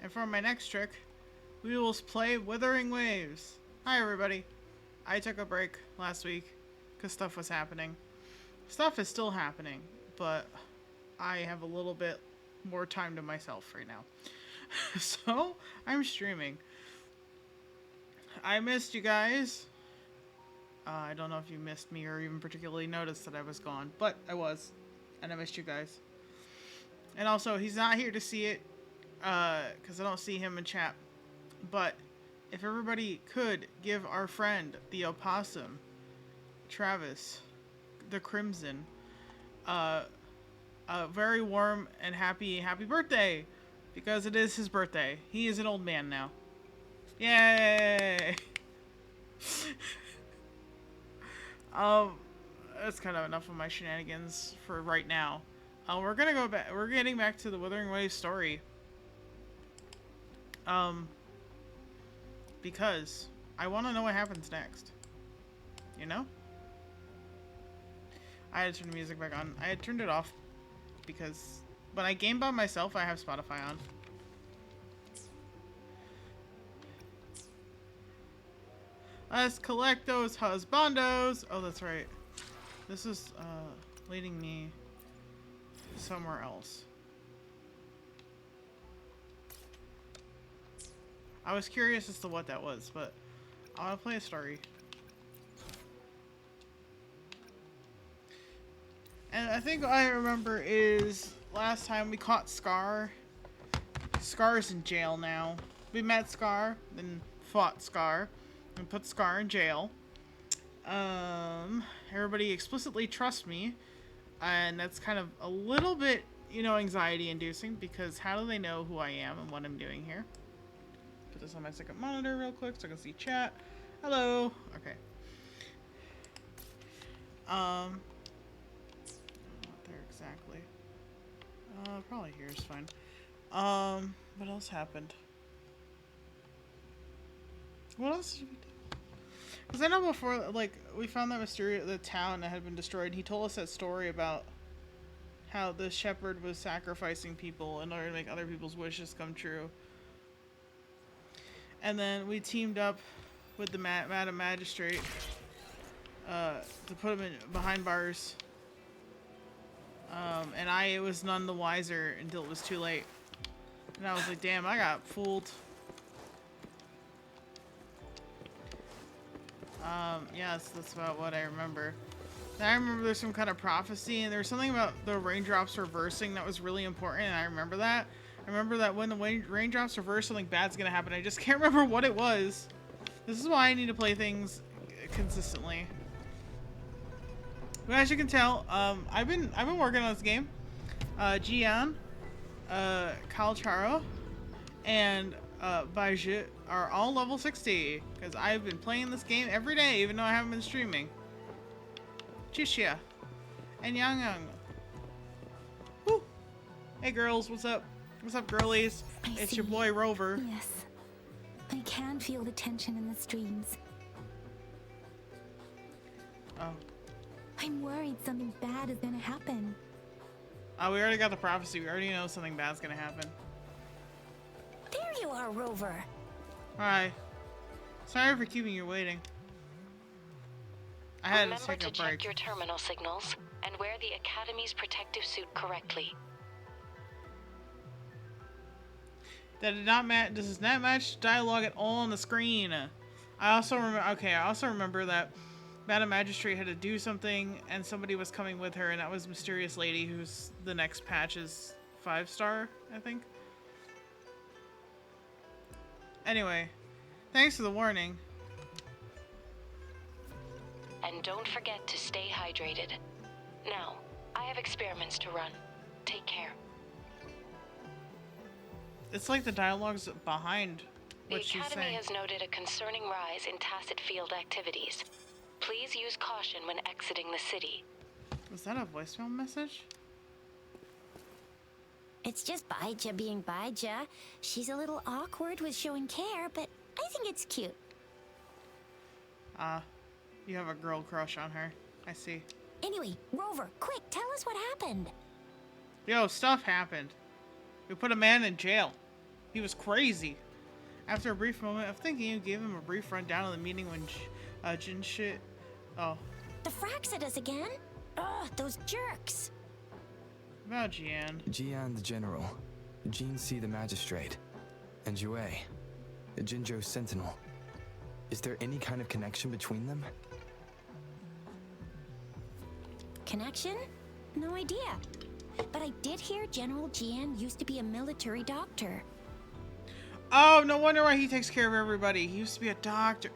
And for my next trick, we will play Wuthering Waves. Hi everybody. I took a break last week because stuff was happening. Stuff is still happening, but I have a little bit more time to myself right now. So, I'm streaming. I missed you guys. I don't know if you missed me or even particularly noticed that I was gone, but I was. And I missed you guys. And also, he's not here to see it, because I don't see him in chat. But if everybody could give our friend, the opossum, Travis, the Crimson, a very warm and happy birthday, because it is his birthday. He is an old man now. Yay! That's kind of enough of my shenanigans for right now. We're gonna go back. We're getting back to the Wuthering Waves story. Because I want to know what happens next. You know? I had to turn the music back on. I had turned it off because when I game by myself, I have Spotify on. Let's collect those husbandos. Oh, that's right. This is leading me somewhere else. I was curious as to what that was, but I want to play a story. And I think what I remember is last time we caught Scar. Scar's in jail now. We met Scar, then fought Scar, and put Scar in jail. Everybody explicitly trusts me, and that's kind of a little bit, you know, anxiety-inducing, because how do they know who I am and what I'm doing here? Put this on my second monitor real quick so I can see chat. Hello. Okay. Not there exactly. Probably here is fine. What else happened? What else did we do? Because I know before, like, we found that the town that had been destroyed. He told us that story about how the shepherd was sacrificing people in order to make other people's wishes come true. And then we teamed up with the Madam Magistrate to put him behind bars. And I was none the wiser until it was too late. And I was like, damn, I got fooled. Yes, that's about what I remember. And I remember there's some kind of prophecy, and there's something about the raindrops reversing that was really important, and I remember that. I remember that when the raindrops reverse, something bad's gonna happen. I just can't remember what it was. This is why I need to play things consistently. But as you can tell, I've been working on this game. Gian, Calcharo, and Baijit are all level 60 because I've been playing this game every day, even though I haven't been streaming. Chishia and Yang Yang. Woo! Hey girls, what's up? What's up, girlies? It's your boy Rover. Yes, I can feel the tension in the streams. Oh. I'm worried something bad is gonna happen. Oh, we already got the prophecy. We already know something bad's gonna happen. There you are, Rover. Hi. Sorry for keeping you waiting. I had to take a break. Remember to check your terminal signals and wear the Academy's protective suit correctly. That did not match. This does not match dialogue at all on the screen. I also remember. Okay, I also remember that Madam Magistrate had to do something, and somebody was coming with her, and that was Mysterious Lady, who's the next patch's 5-star, I think. Anyway, thanks for the warning. And don't forget to stay hydrated. Now, I have experiments to run. Take care. It's like the dialogue's behind what she's The Academy saying. has noted a concerning rise in tacit field activities. Please use caution when exiting the city. Was that a voicemail message? It's just Baija being Baija. She's a little awkward with showing care, but I think it's cute. You have a girl crush on her. I see. Anyway, Rover, quick, tell us what happened. Yo, stuff happened. We put a man in jail. He was crazy. After a brief moment of thinking, you gave him a brief rundown of the meeting when Jin shit. Oh. The Frax at us again? Ugh, those jerks. About Jian. Jian the General, Jin C the Magistrate, and Jue, Jinzhou's Sentinel. Is there any kind of connection between them? Connection? No idea. But I did hear General Jian used to be a military doctor. Oh, no wonder why he takes care of everybody. He used to be a doctor.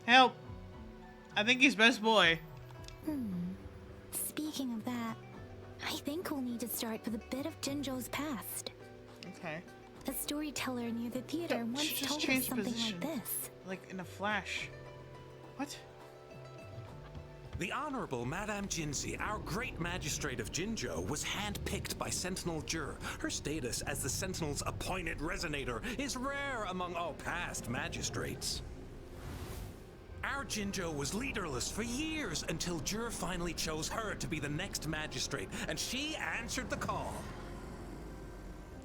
Help. I think he's best boy. Speaking of that, I think we'll need to start with a bit of Jinzhou's past. Okay. A storyteller near the theater once Just told us change something position. like this. Like in a flash. What? The Honorable Madame Jinzi, our great magistrate of Jinzhou, was handpicked by Sentinel Jur. Her status as the Sentinel's appointed resonator is rare among all past magistrates. Our Jinzhou was leaderless for years until Jur finally chose her to be the next magistrate, and she answered the call.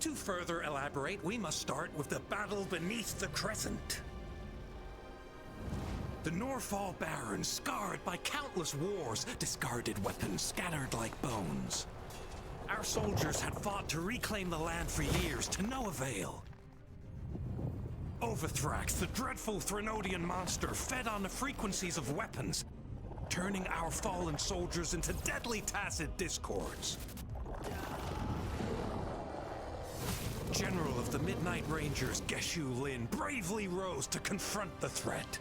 To further elaborate, we must start with the battle beneath the Crescent. The Norfall Barons, scarred by countless wars, discarded weapons scattered like bones. Our soldiers had fought to reclaim the land for years, to no avail. Overthrax, the dreadful Threnodian monster, fed on the frequencies of weapons, turning our fallen soldiers into deadly tacit discords. General of the Midnight Rangers, Geshu Lin, bravely rose to confront the threat.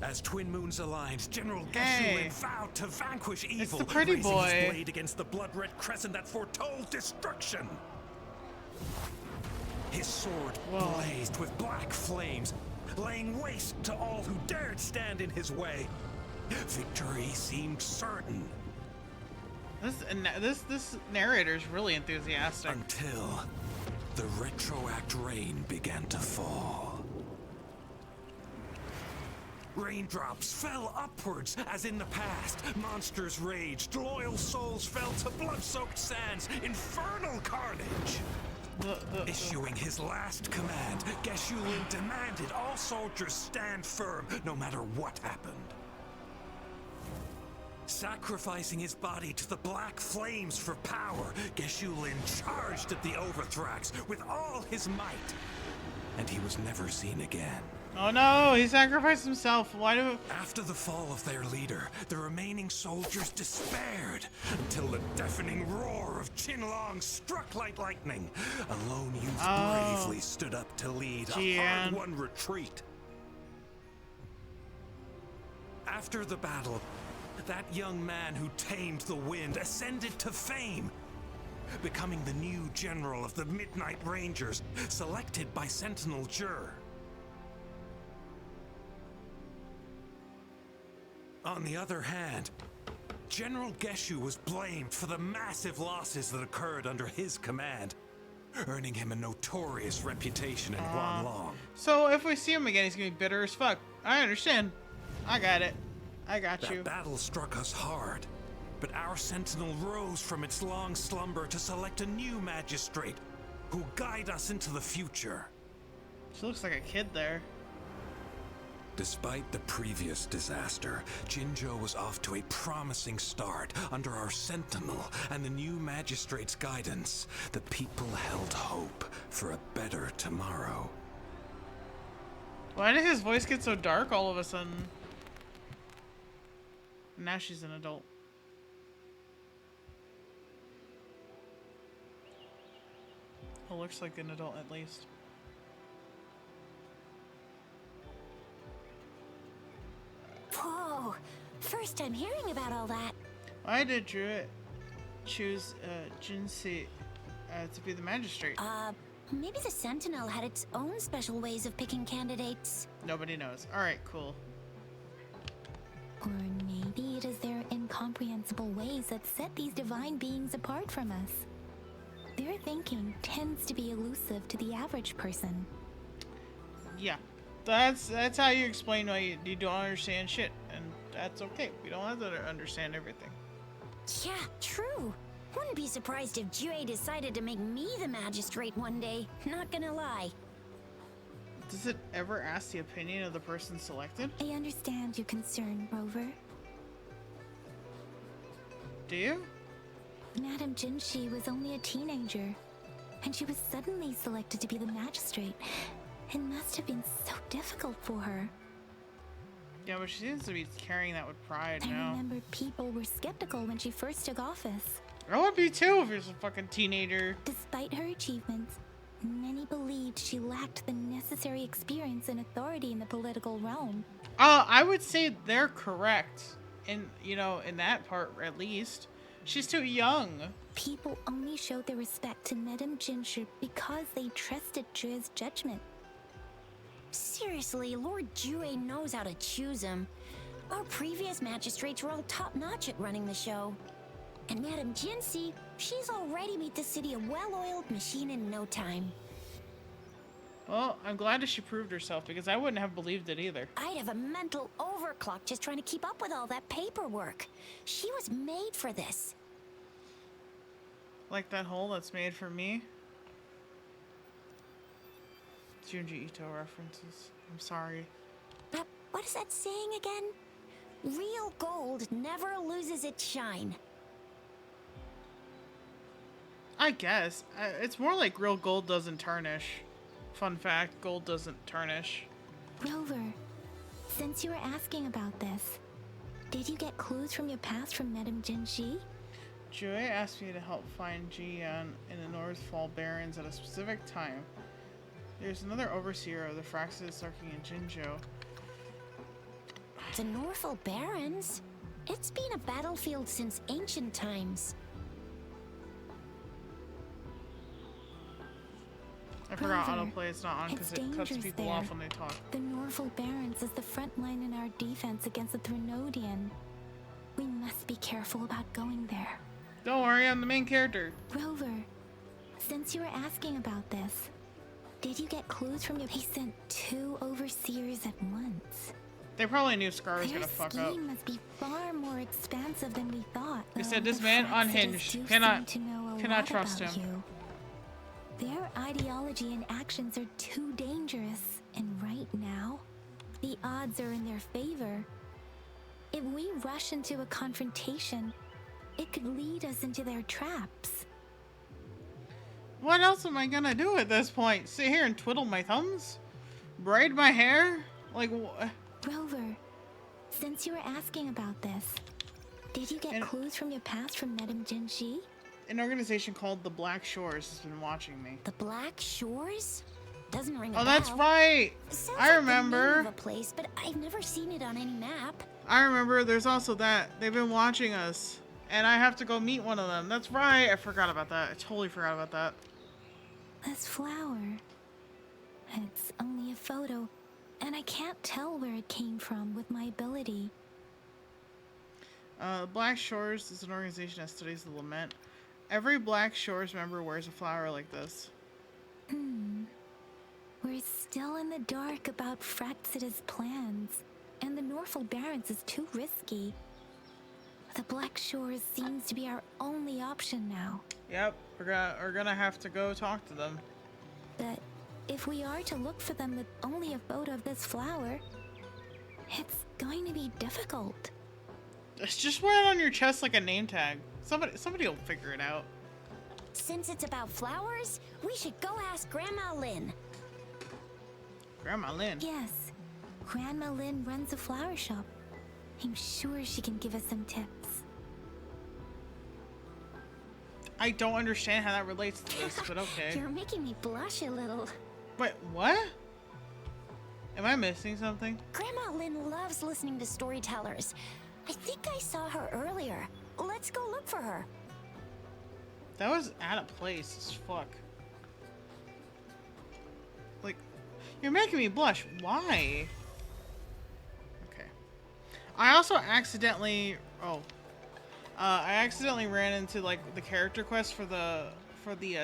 As twin moons aligned, General Geshu Lin vowed to vanquish evil, the pretty raising boy. his blade against the blood-red crescent that foretold destruction. His sword blazed with black flames, laying waste to all who dared stand in his way. Victory seemed certain. This narrator's really enthusiastic. Until the retroact rain began to fall. Raindrops fell upwards as in the past. Monsters raged, loyal souls fell to blood-soaked sands, infernal carnage. Issuing his last command, Geshu Lin demanded all soldiers stand firm no matter what happened. Sacrificing his body to the black flames for power, Geshu Lin charged at the Overthrax with all his might, and he was never seen again. Oh no, he sacrificed himself. Why do... After the fall of their leader, the remaining soldiers despaired until the deafening roar of Qinlong struck like lightning. A lone youth bravely stood up to lead a hard-won retreat. After the battle, that young man who tamed the wind ascended to fame, becoming the new general of the Midnight Rangers, selected by Sentinel Jur. On the other hand, General Geshu was blamed for the massive losses that occurred under his command, earning him a notorious reputation in Huanglong. So if we see him again, he's gonna be bitter as fuck. I understand. I got it. I got you. That battle struck us hard, but our sentinel rose from its long slumber to select a new magistrate who'll guide us into the future. She looks like a kid there. Despite the previous disaster, Jinzhou was off to a promising start under our sentinel and the new magistrate's guidance. The people held hope for a better tomorrow. Why did his voice get so dark all of a sudden? Now she's an adult. Well, looks like an adult at least. Whoa, first time hearing about all that. Why did Druid choose Jinsi to be the magistrate? Maybe the Sentinel had its own special ways of picking candidates. Nobody knows. Alright, cool. Or maybe it is their incomprehensible ways that set these divine beings apart from us. Their thinking tends to be elusive to the average person. Yeah. That's how you explain why you don't understand shit. And that's okay. We don't have to understand everything. Yeah, true. Wouldn't be surprised if Jue decided to make me the magistrate one day. Not gonna lie. Does it ever ask the opinion of the person selected? I understand your concern, Rover. Do you? Madame Jinshi was only a teenager, and she was suddenly selected to be the magistrate. It must have been so difficult for her. Yeah, but she seems to be carrying that with pride I now. remember people were skeptical when she first took office. I would be too if you're a fucking teenager. Despite her achievements, many believed she lacked the necessary experience and authority in the political realm. I would say they're correct. In, in that part at least. She's too young. People only showed their respect to Madame Jinshi because they trusted Jue's judgment. Seriously, Lord Jue knows how to choose him. Our previous magistrates were all top-notch at running the show. And Madame Jinshi, she's already made the city a well-oiled machine in no time. Well, I'm glad that she proved herself because I wouldn't have believed it either. I'd have a mental overclock just trying to keep up with all that paperwork. She was made for this. Like that hole that's made for me. Junji Ito references. I'm sorry. What is that saying again? Real gold never loses its shine. I guess. It's more like real gold doesn't tarnish. Fun fact, gold doesn't tarnish. Rover, since you were asking about this, did you get clues from your past from Madame Jinshi? Jue asked me to help find Jian in the Northfall Barrens at a specific time. There's another overseer of the Fraxis lurking in Jinzhou. The Northfall Barrens? It's been a battlefield since ancient times. I forgot Rover, autoplay is not on because it's it cuts dangerous people there. off when they talk. The Northfall Barrens is the front line in our defense against the Threnodian. We must be careful about going there. Don't worry, I'm the main character. Rover, since you were asking about this, did you get clues from your... He sent 2 overseers at once. They probably knew Scar was Their gonna fuck up. scheme must be far more expansive than we thought. They said though this the man Fraxidus unhinged. do Cannot- seem to know a cannot lot trust about him. you. Their ideology and actions are too dangerous, and right now, the odds are in their favor. If we rush into a confrontation, it could lead us into their traps. What else am I gonna do at this point? Sit here and twiddle my thumbs? Braid my hair? Like, Rover, since you were asking about this, did you get clues from your past from Madame Jinshi? an organization called the Black Shores has been watching me. The Black Shores? Doesn't ring a Oh, bell. that's right! Sounds I like remember. the name of a place, but I've never seen it on any map. I remember there's also that. They've been watching us. And I have to go meet one of them. That's right. I forgot about that. I totally forgot about that. This flower. It's only a photo, and I can't tell where it came from with my ability. Black Shores is an organization that studies the lament. Every Black Shores member wears a flower like this. We're still in the dark about Fraxidus' plans, and the Northfall Barrens is too risky. The Black Shores seems to be our only option now. Yep, we're gonna have to go talk to them. But if we are to look for them with only a photo of this flower, it's going to be difficult. Just wear it on your chest like a name tag. Somebody will figure it out. Since it's about flowers, we should go ask Grandma Lynn. Grandma Lynn. Yes, Grandma Lynn runs a flower shop. I'm sure she can give us some tips. I don't understand how that relates to this, but okay. You're making me blush a little. Wait, what? Am I missing something? Grandma Lynn loves listening to storytellers. I think I saw her earlier. Let's go look for her. That was out of place as fuck. Like, you're making me blush. Why? Okay. I also accidentally... Oh. I accidentally ran into, like, the character quest for the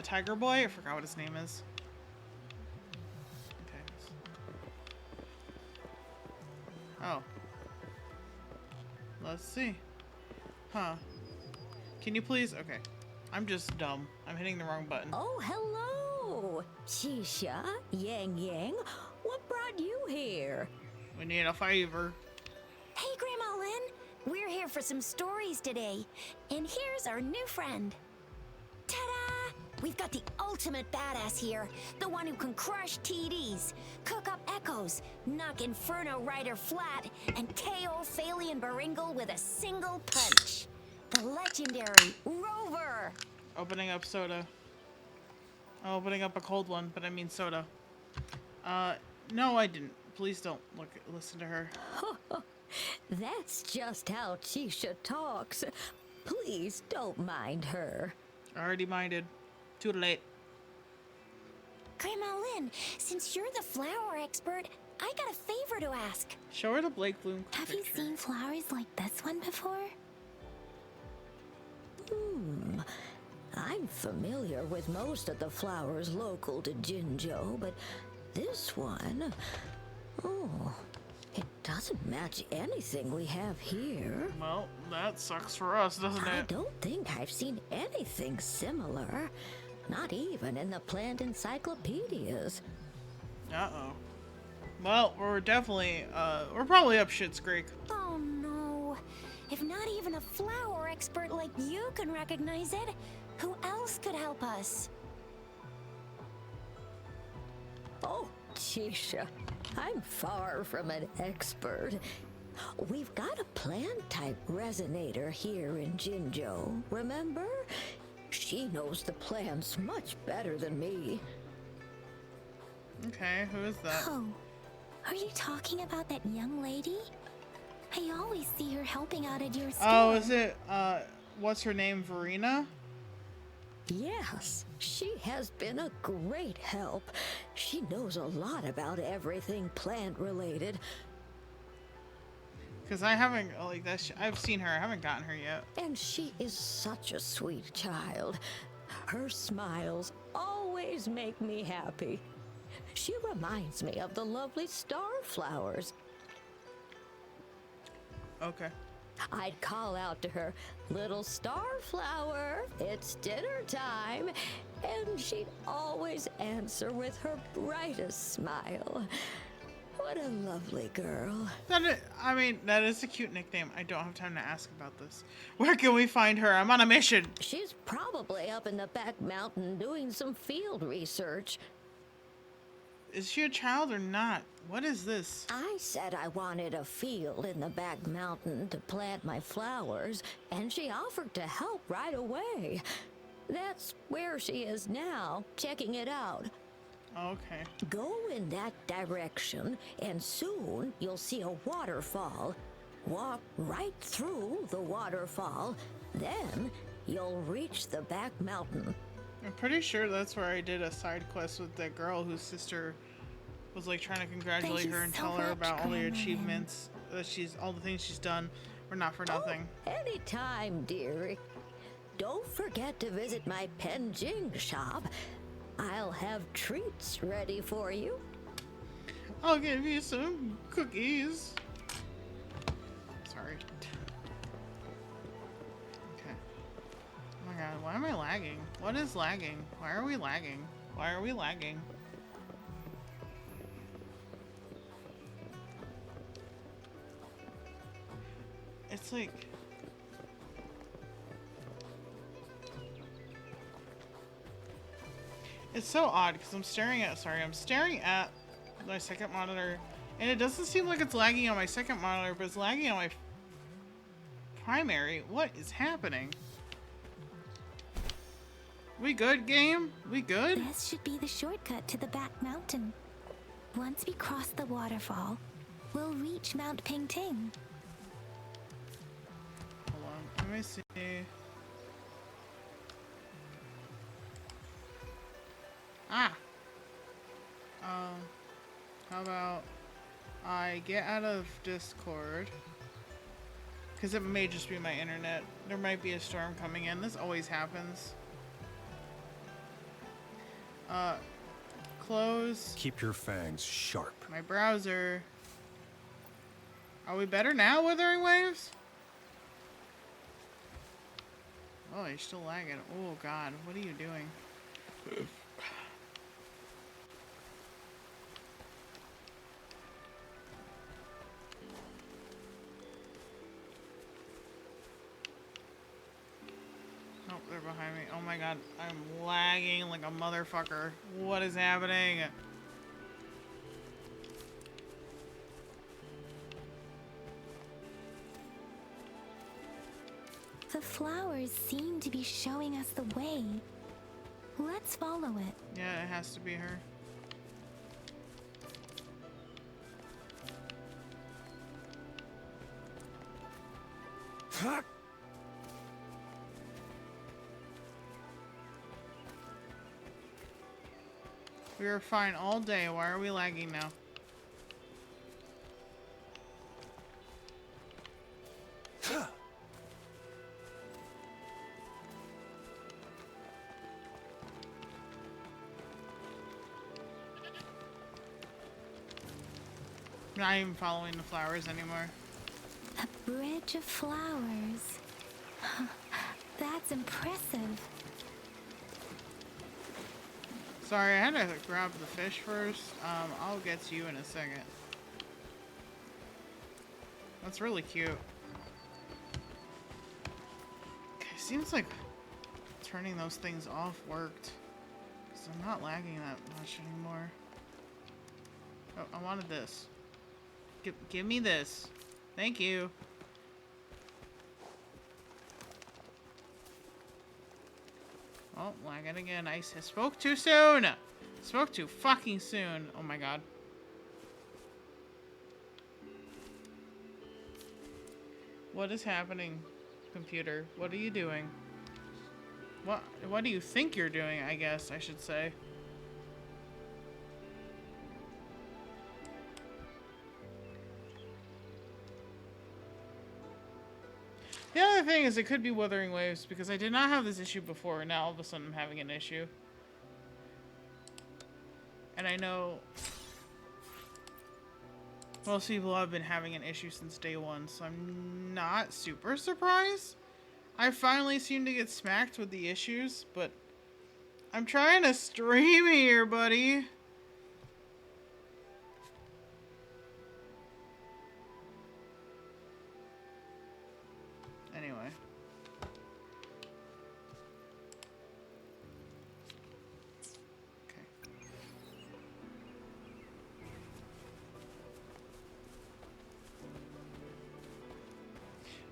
Tiger Boy. I forgot what his name is. Okay. Oh. Let's see. Huh. Can you please? Okay. I'm just dumb. I'm hitting the wrong button. Oh, hello! Shisha, Yang Yang, what brought you here? We need a favor. Hey, Grandma Lynn. We're here for some stories today. And here's our new friend. Ta-da! We've got the ultimate badass here. The one who can crush TDs, cook up echoes, knock Inferno Rider flat, and KO Phalian Baringle with a single punch. The legendary Rover. Opening up soda. Opening up a cold one, but I mean soda. No, I didn't. Please don't listen to her. That's just how Chisha talks. Please don't mind her. Already minded. Too late. Grandma Lynn, since you're the flower expert, I got a favor to ask. Show her the Blake Bloom Have you picture. seen flowers like this one before? I'm familiar with most of the flowers local to Jinzhou, but this one, oh, it doesn't match anything we have here. Well, that sucks for us, doesn't I it? don't think I've seen anything similar, not even in the plant encyclopedias. Uh-oh. Well, we're definitely, we're probably up shit's creek. Oh no. If not even a flower expert like you can recognize it, who else could help us? Oh, Chisha, I'm far from an expert. We've got a plant-type resonator here in Jinzhou, remember? She knows the plants much better than me. Okay, who is that? Oh, are you talking about that young lady? I always see her helping out at your store. Oh, is it, what's her name, Verena? Yes, she has been a great help. She knows a lot about everything plant-related. Because I haven't, like, I've seen her, I haven't gotten her yet. And she is such a sweet child. Her smiles always make me happy. She reminds me of the lovely star flowers. Okay. I'd call out to her, "Little starflower, it's dinner time," and she'd always answer with her brightest smile. What a lovely girl. I mean, that is a cute nickname. I don't have time to ask about this. Where can we find her? I'm on a mission. She's probably up in the back mountain doing some field research. Is she a child or not? What is this? I said I wanted a field in the back mountain to plant my flowers, and she offered to help right away. That's where she is now, checking it out. Okay. Go in that direction, and soon you'll see a waterfall. Walk right through the waterfall, then you'll reach the back mountain. I'm pretty sure that's where I did a side quest with that girl whose sister was like trying to congratulate Thank her you and so tell her much, about all the Grandma. achievements that all the things she's done were not for nothing. Oh, anytime, dearie. Don't forget to visit my Penjing shop. I'll have treats ready for you. I'll give you some cookies. Sorry. Okay. Oh my god, why am I lagging? What is lagging? Why are we lagging? Why are we lagging? It's like... It's so odd because I'm staring at my second monitor and it doesn't seem like it's lagging on my second monitor, but it's lagging on my primary. What is happening? We good, game? We good? This should be the shortcut to the back mountain. Once we cross the waterfall, we'll reach Mount Pingting. Hold on, let me see. How about I get out of Discord? Because it may just be my internet. There might be a storm coming in. This always happens. Close Keep your fangs sharp. my browser. Are we better now, Wuthering Waves? Oh, you're still lagging. Oh god, what are you doing? Oh, they're behind me. Oh my god, I'm lagging like a motherfucker. What is happening? The flowers seem to be showing us the way. Let's follow it. Yeah, it has to be her. We were fine all day. Why are we lagging now? Not even following the flowers anymore. A bridge of flowers. That's impressive. Sorry, I had to grab the fish first. I'll get to you in a second. That's really cute. Okay, seems like turning those things off worked. Because I'm not lagging that much anymore. Oh, I wanted this. Give me this. Thank you. Oh, lagging again. I spoke too soon. Spoke too fucking soon. Oh my god. What is happening, computer? What are you doing? What do you think you're doing, I guess I should say. The other thing is it could be Wuthering Waves because I did not have this issue before and now all of a sudden I'm having an issue. And I know most people have been having an issue since day one, so I'm not super surprised. I finally seem to get smacked with the issues, but I'm trying to stream here, buddy. Anyway. Okay.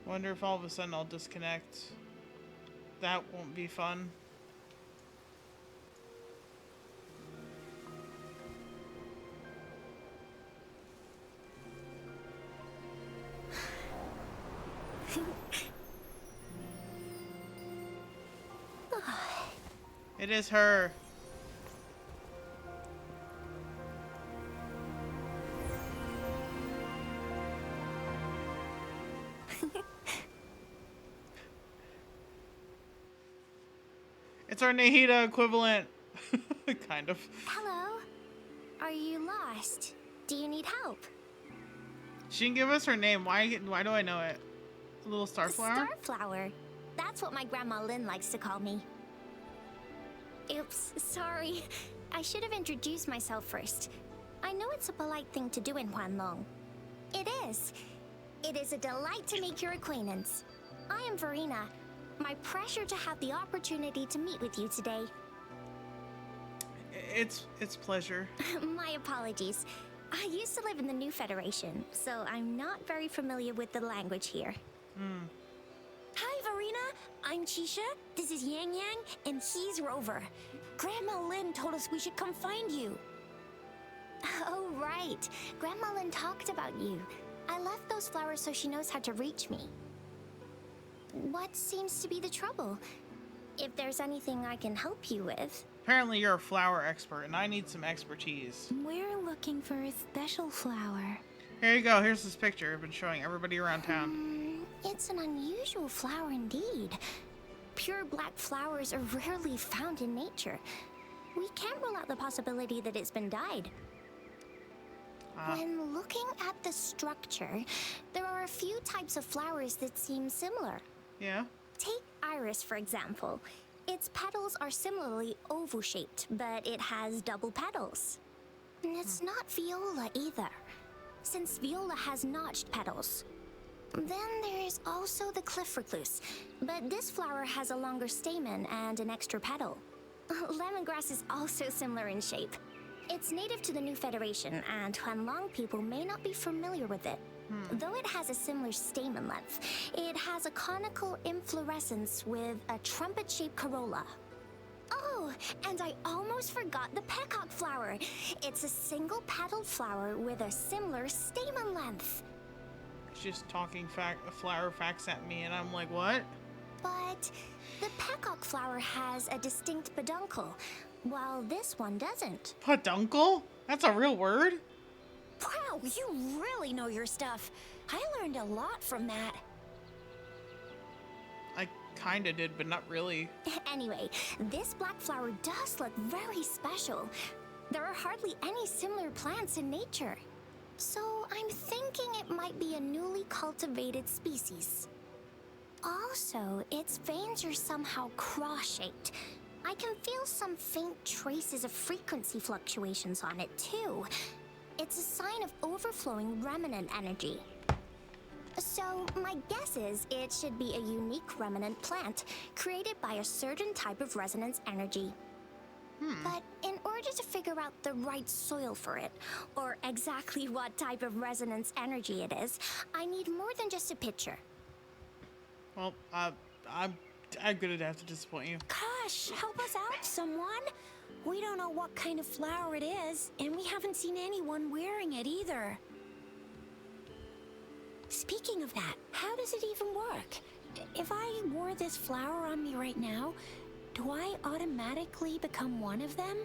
Wonder if all of a sudden I'll disconnect. That won't be fun. It is her. It's our Nahida equivalent. Kind of. Hello? Are you lost? Do you need help? She didn't give us her name. Why do I know it? A little starflower? Starflower. That's what my Grandma Lynn likes to call me. Oops, sorry. I should have introduced myself first. I know it's a polite thing to do in Huanlong. It is. It is a delight to make your acquaintance. I am Verena. My pleasure to have the opportunity to meet with you today. It's pleasure. My apologies. I used to live in the New Federation, so I'm not very familiar with the language here. Hi, Verena. I'm Chisha. This is Yang Yang, and he's Rover. Grandma Lynn told us we should come find you. Oh, right. Grandma Lynn talked about you. I left those flowers so she knows how to reach me. What seems to be the trouble? If there's anything I can help you with. Apparently you're a flower expert, and I need some expertise. We're looking for a special flower. Here you go. Here's this picture I've been showing everybody around town. It's an unusual flower indeed. Pure black flowers are rarely found in nature. We can't rule out the possibility that it's been dyed. When looking at the structure, there are a few types of flowers that seem similar. Yeah. Take iris, for example. Its petals are similarly oval-shaped, but it has double petals. And it's not viola either, since viola has notched petals. Then there's also the cliff recluse, but this flower has a longer stamen and an extra petal. Lemongrass is also similar in shape. It's native to the New Federation, and Huanlong people may not be familiar with it. Though it has a similar stamen length, it has a conical inflorescence with a trumpet-shaped corolla. Oh, and I almost forgot the peacock flower. It's a single-petaled flower with a similar stamen length. Just talking flower facts at me, and I'm like, what? But the peacock flower has a distinct peduncle, while this one doesn't. Peduncle? That's a real word? Wow, you really know your stuff. I learned a lot from that. I kinda did, but not really. Anyway, this black flower does look very special. There are hardly any similar plants in nature. So I'm thinking it might be a newly cultivated species. Also, its veins are somehow cross-shaped. I can feel some faint traces of frequency fluctuations on it too. It's a sign of overflowing remnant energy. So my guess is it should be a unique remnant plant created by a certain type of resonance energy. But in order to figure out the right soil for it, or exactly what type of resonance energy it is, I need more than just a picture. Well, I'm gonna have to disappoint you. Gosh, help us out, someone. We don't know what kind of flower it is, and we haven't seen anyone wearing it either. Speaking of that, how does it even work? If I wore this flower on me right now, do I automatically become one of them?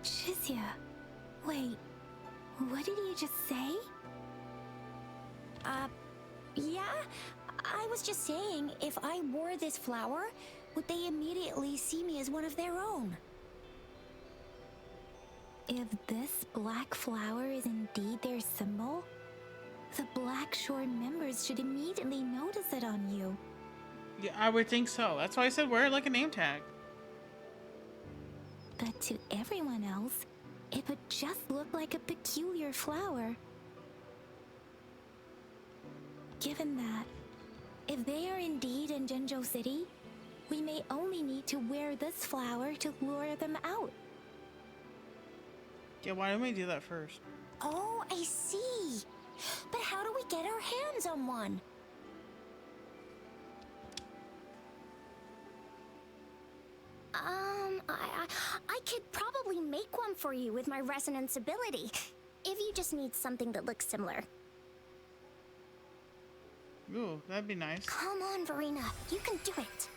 Shizia, wait, what did you just say? Yeah? I was just saying, if I wore this flower, would they immediately see me as one of their own? If this black flower is indeed their symbol, the Black Shore members should immediately notice it on you. Yeah, I would think so. That's why I said wear it like a name tag. But to everyone else, it would just look like a peculiar flower. Given that, if they are indeed in Jinzhou City, we may only need to wear this flower to lure them out. Yeah, why don't we do that first? Oh, I see. But how do we get our hands on one? I could probably make one for you with my resonance ability, if you just need something that looks similar. Ooh, that'd be nice. Come on, Verena, you can do it.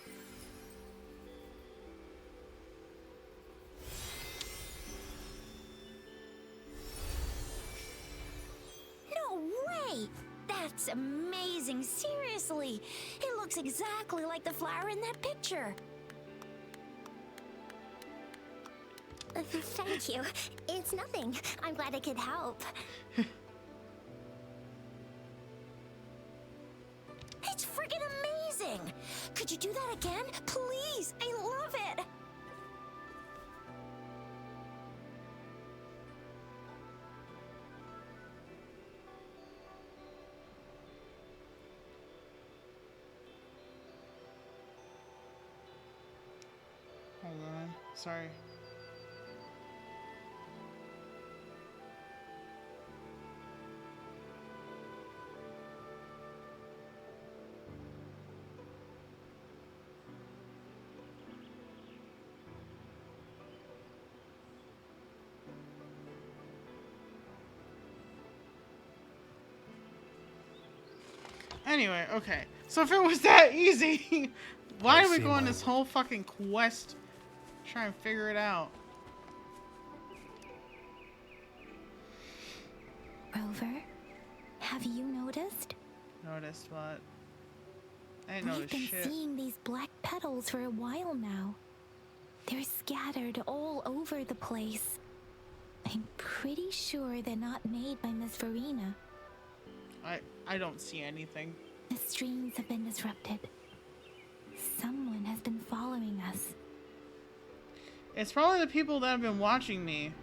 No way! That's amazing, seriously. It looks exactly like the flower in that picture. Thank you. It's nothing. I'm glad I could help. It's friggin' amazing! Could you do that again? Please! I love it! Hold on. Sorry. Anyway, okay. So if it was that easy, why do we go on this whole fucking quest? Try and figure it out. Rover, have you noticed? Noticed what? I didn't We've notice been shit. seeing these black petals for a while now. They're scattered all over the place. I'm pretty sure they're not made by Miss Verena. I don't see anything. The streams have been disrupted. Someone has been following us. It's probably the people that have been watching me.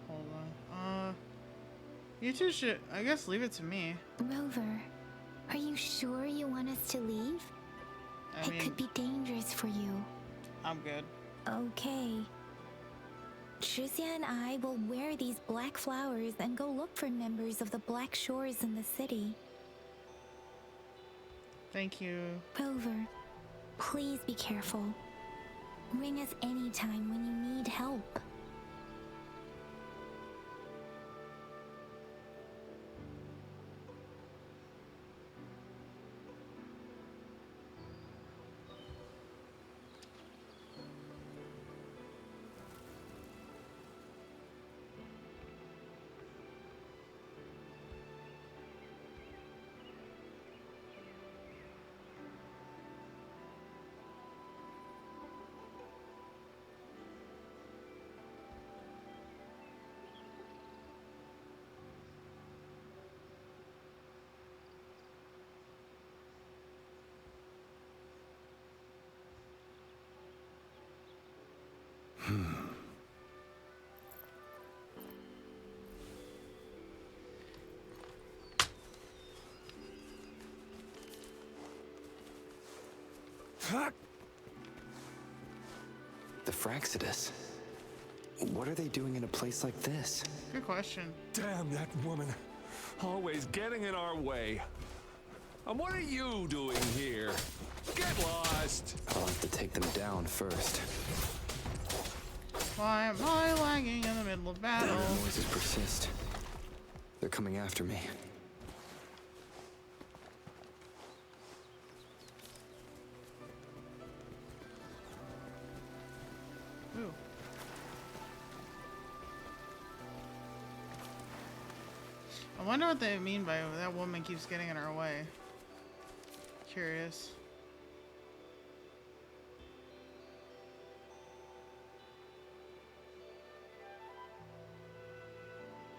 Hold on. You two should, I guess, leave it to me. Rover, are you sure you want us to leave? I It mean, could be dangerous for you. I'm good. Okay. Tricia and I will wear these black flowers and go look for members of the Black Shores in the city. Thank you. Rover, please be careful. Ring us anytime when you need help. The Fraxidus. What are they doing in a place like this? Good question. Damn that woman. Always getting in our way. And what are you doing here? Get lost! I'll have to take them down first. Why am I lagging in the middle of battle? The noises persist. They're coming after me. Ooh. I wonder what they mean by that woman keeps getting in our way. Curious.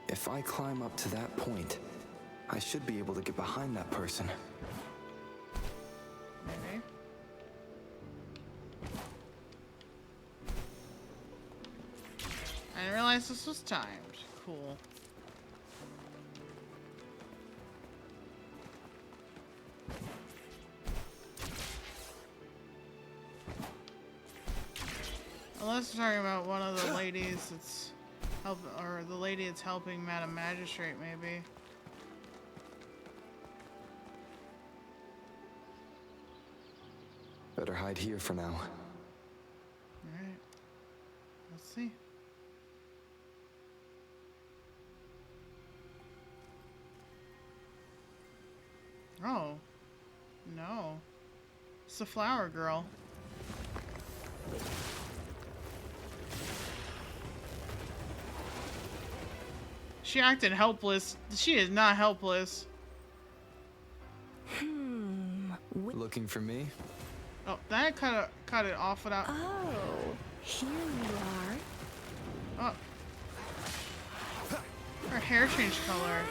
If I climb up to that point, I should be able to get behind that person. Maybe. I didn't realize this was timed. Cool. Unless we're talking about one of the ladies that's or the lady that's helping Madam Magistrate, maybe. Better hide here for now. Alright. Let's see. Oh. No. It's the flower girl. She acted helpless. She is not helpless. Looking for me? Oh, that cut it off without. Oh, here you are. Oh. Her hair changed color.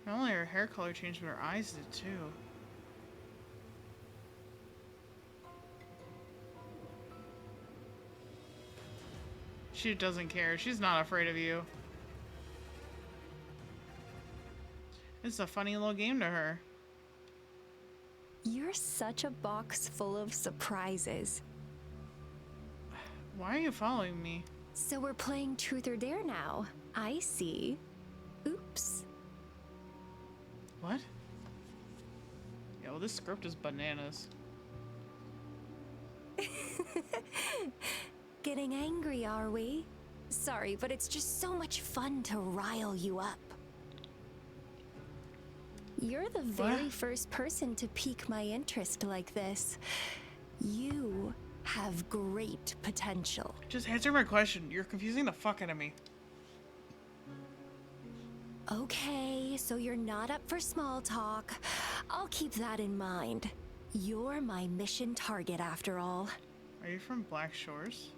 Not only her hair color changed, but her eyes did too. She doesn't care. She's not afraid of you. It's a funny little game to her. You're such a box full of surprises. Why are you following me? So we're playing Truth or Dare now. I see. Oops. What? Yo, this script is bananas. Getting angry, are we? Sorry, but it's just so much fun to rile you up. You're the very first person to pique my interest like this. You have great potential. Just answer my question. You're confusing the fuck out of me. Okay, so you're not up for small talk. I'll keep that in mind. You're my mission target after all. Are you from Black Shores?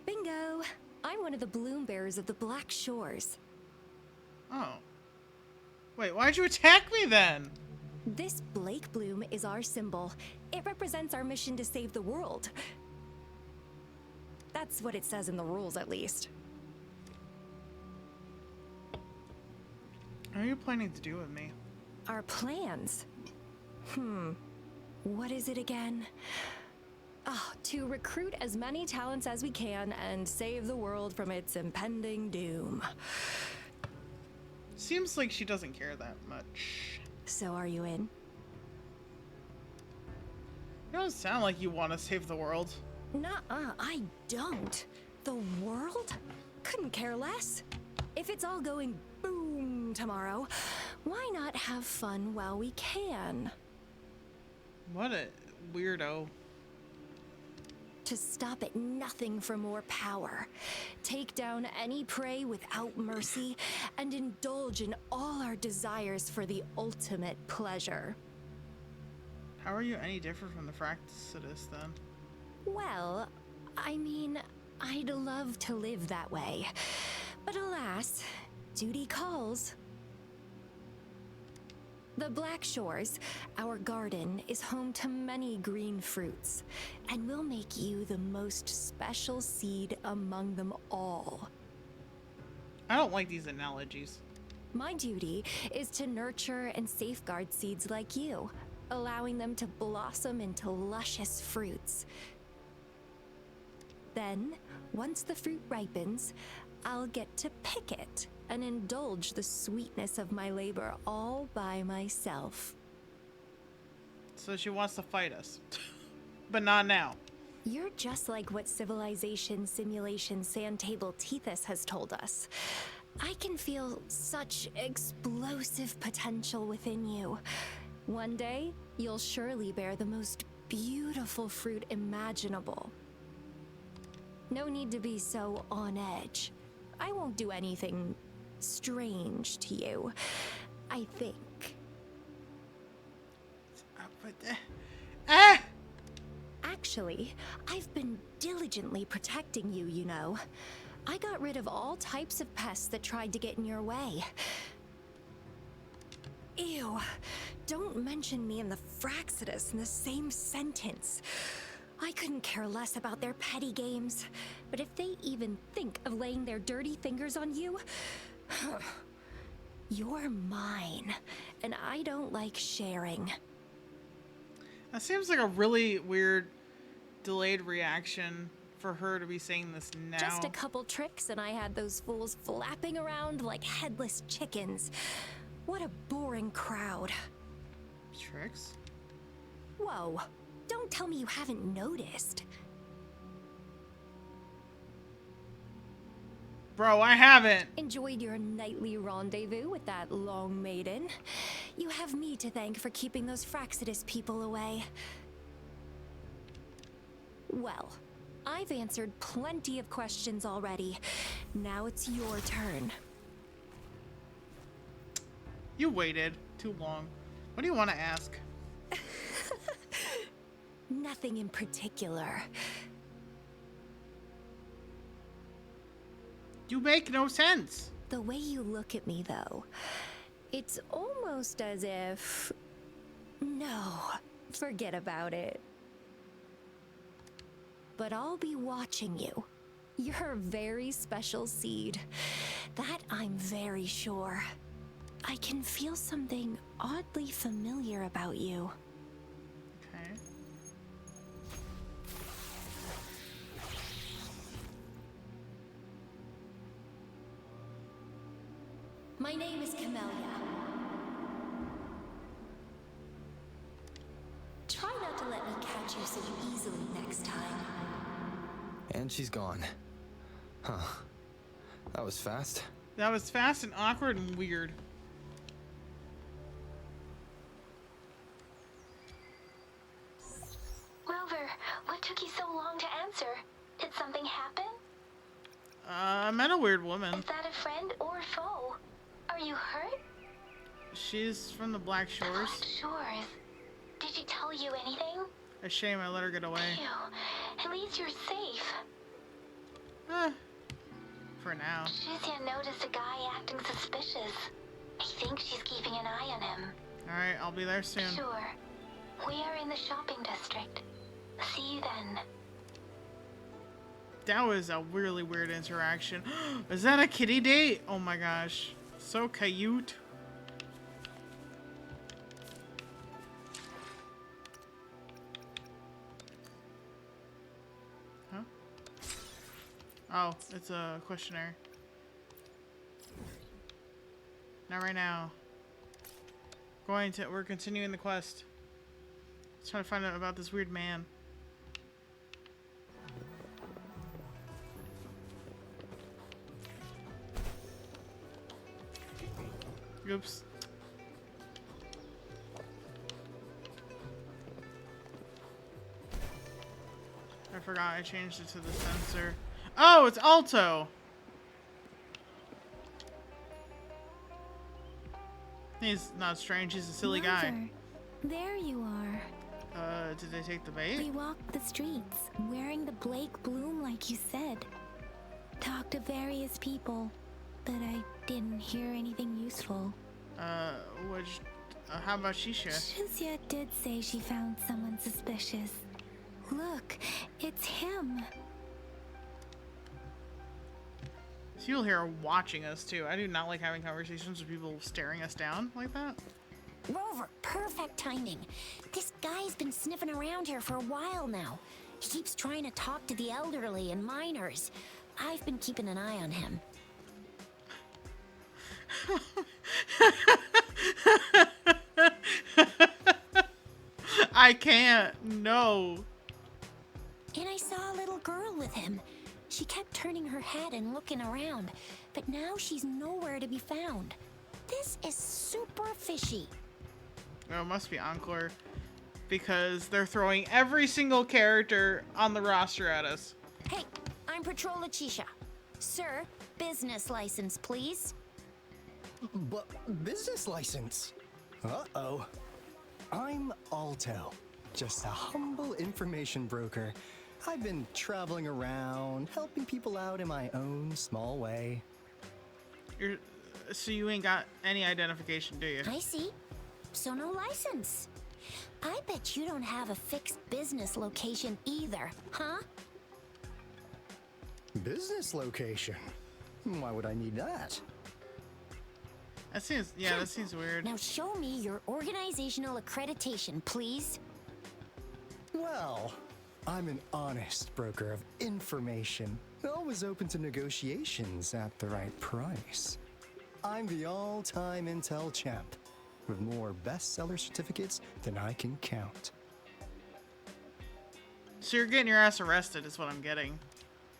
Bingo! I'm one of the bloom bearers of the Black Shores. Oh. Wait, why'd you attack me then? This Blake bloom is our symbol. It represents our mission to save the world. That's what it says in the rules, at least. What are you planning to do with me? Our plans? What is it again? Oh, to recruit as many talents as we can and save the world from its impending doom. Seems like she doesn't care that much. So are you in? You don't sound like you want to save the world. Nuh-uh, I don't. The world? Couldn't care less. If it's all going boom tomorrow, why not have fun while we can? What a weirdo. To stop at nothing for more power, take down any prey without mercy, and indulge in all our desires for the ultimate pleasure. How are you any different from the Fractidus then? Well, I mean, I'd love to live that way. But alas, duty calls. The Black Shores, our garden, is home to many green fruits, and we'll make you the most special seed among them all. I don't like these analogies. My duty is to nurture and safeguard seeds like you, allowing them to blossom into luscious fruits. Then, once the fruit ripens, I'll get to pick it and indulge the sweetness of my labor all by myself. So she wants to fight us. But not now. You're just like what Civilization Simulation Sandtable Tethys has told us. I can feel such explosive potential within you. One day, you'll surely bear the most beautiful fruit imaginable. No need to be so on edge. I won't do anything strange to you, I think. Actually, I've been diligently protecting you, you know. I got rid of all types of pests that tried to get in your way. Ew, don't mention me and the Fractidus in the same sentence. I couldn't care less about their petty games, but if they even think of laying their dirty fingers on you, you're mine, and I don't like sharing. That seems like a really weird delayed reaction for her to be saying this now. Just a couple tricks and I had those fools flapping around like headless chickens. What a boring crowd. Tricks? Whoa, don't tell me you haven't noticed. Bro, I haven't. Enjoyed your nightly rendezvous with that long maiden. You have me to thank for keeping those Fractidus people away. Well, I've answered plenty of questions already. Now it's your turn. You waited too long. What do you want to ask? Nothing in particular. You make no sense. The way you look at me, though, it's almost as if... No, forget about it. But I'll be watching you. You're a very special seed. That I'm very sure. I can feel something oddly familiar about you. Okay. My name is Camellia. Try not to let me catch you so easily next time. And she's gone. Huh. That was fast. That was fast and awkward and weird. Rover, what took you so long to answer? Did something happen? I met a weird woman. Is that a friend or foe? Are you hurt? She's from the Black The Shores. Black Shores. Did she tell you anything? A shame I let her get away. Ew. At least you're safe. For now. Shuzia noticed a guy acting suspicious. I think she's keeping an eye on him. Alright, I'll be there soon. Sure. We are in the shopping district. See you then. That was a really weird interaction. Is that a kitty date? Oh my gosh. So cute. Huh? Oh, it's a questionnaire. Not right now. We're continuing the quest. Let's try to find out about this weird man. Oops. I forgot I changed it to the sensor. Oh, it's Alto! He's not strange, he's a silly guy. Rover, there you are. Did they take the bait? We walked the streets, wearing the Blake bloom like you said. Talked to various people, but I didn't hear anything useful. How about Shisha? Shuzia did say she found someone suspicious. Look, it's him. So you'll hear her watching us too. I do not like having conversations with people staring us down like that. Rover, perfect timing. This guy's been sniffing around here for a while now. He keeps trying to talk to the elderly and minors. I've been keeping an eye on him. I can't. No. And I saw a little girl with him. She kept turning her head and looking around, but now she's nowhere to be found. This is super fishy. Oh, it must be Encore. Because they're throwing every single character on the roster at us. Hey, I'm Patrolla Chisha. Sir, business license, please. But business license? Uh-oh. I'm Alto, just a humble information broker. I've been traveling around, helping people out in my own small way. So you ain't got any identification, do you? I see. So no license. I bet you don't have a fixed business location either, huh? Business location? Why would I need that? That seems weird. Now show me your organizational accreditation, please. Well, I'm an honest broker of information, always open to negotiations at the right price. I'm the all-time intel champ, with more bestseller certificates than I can count. So you're getting your ass arrested is what I'm getting.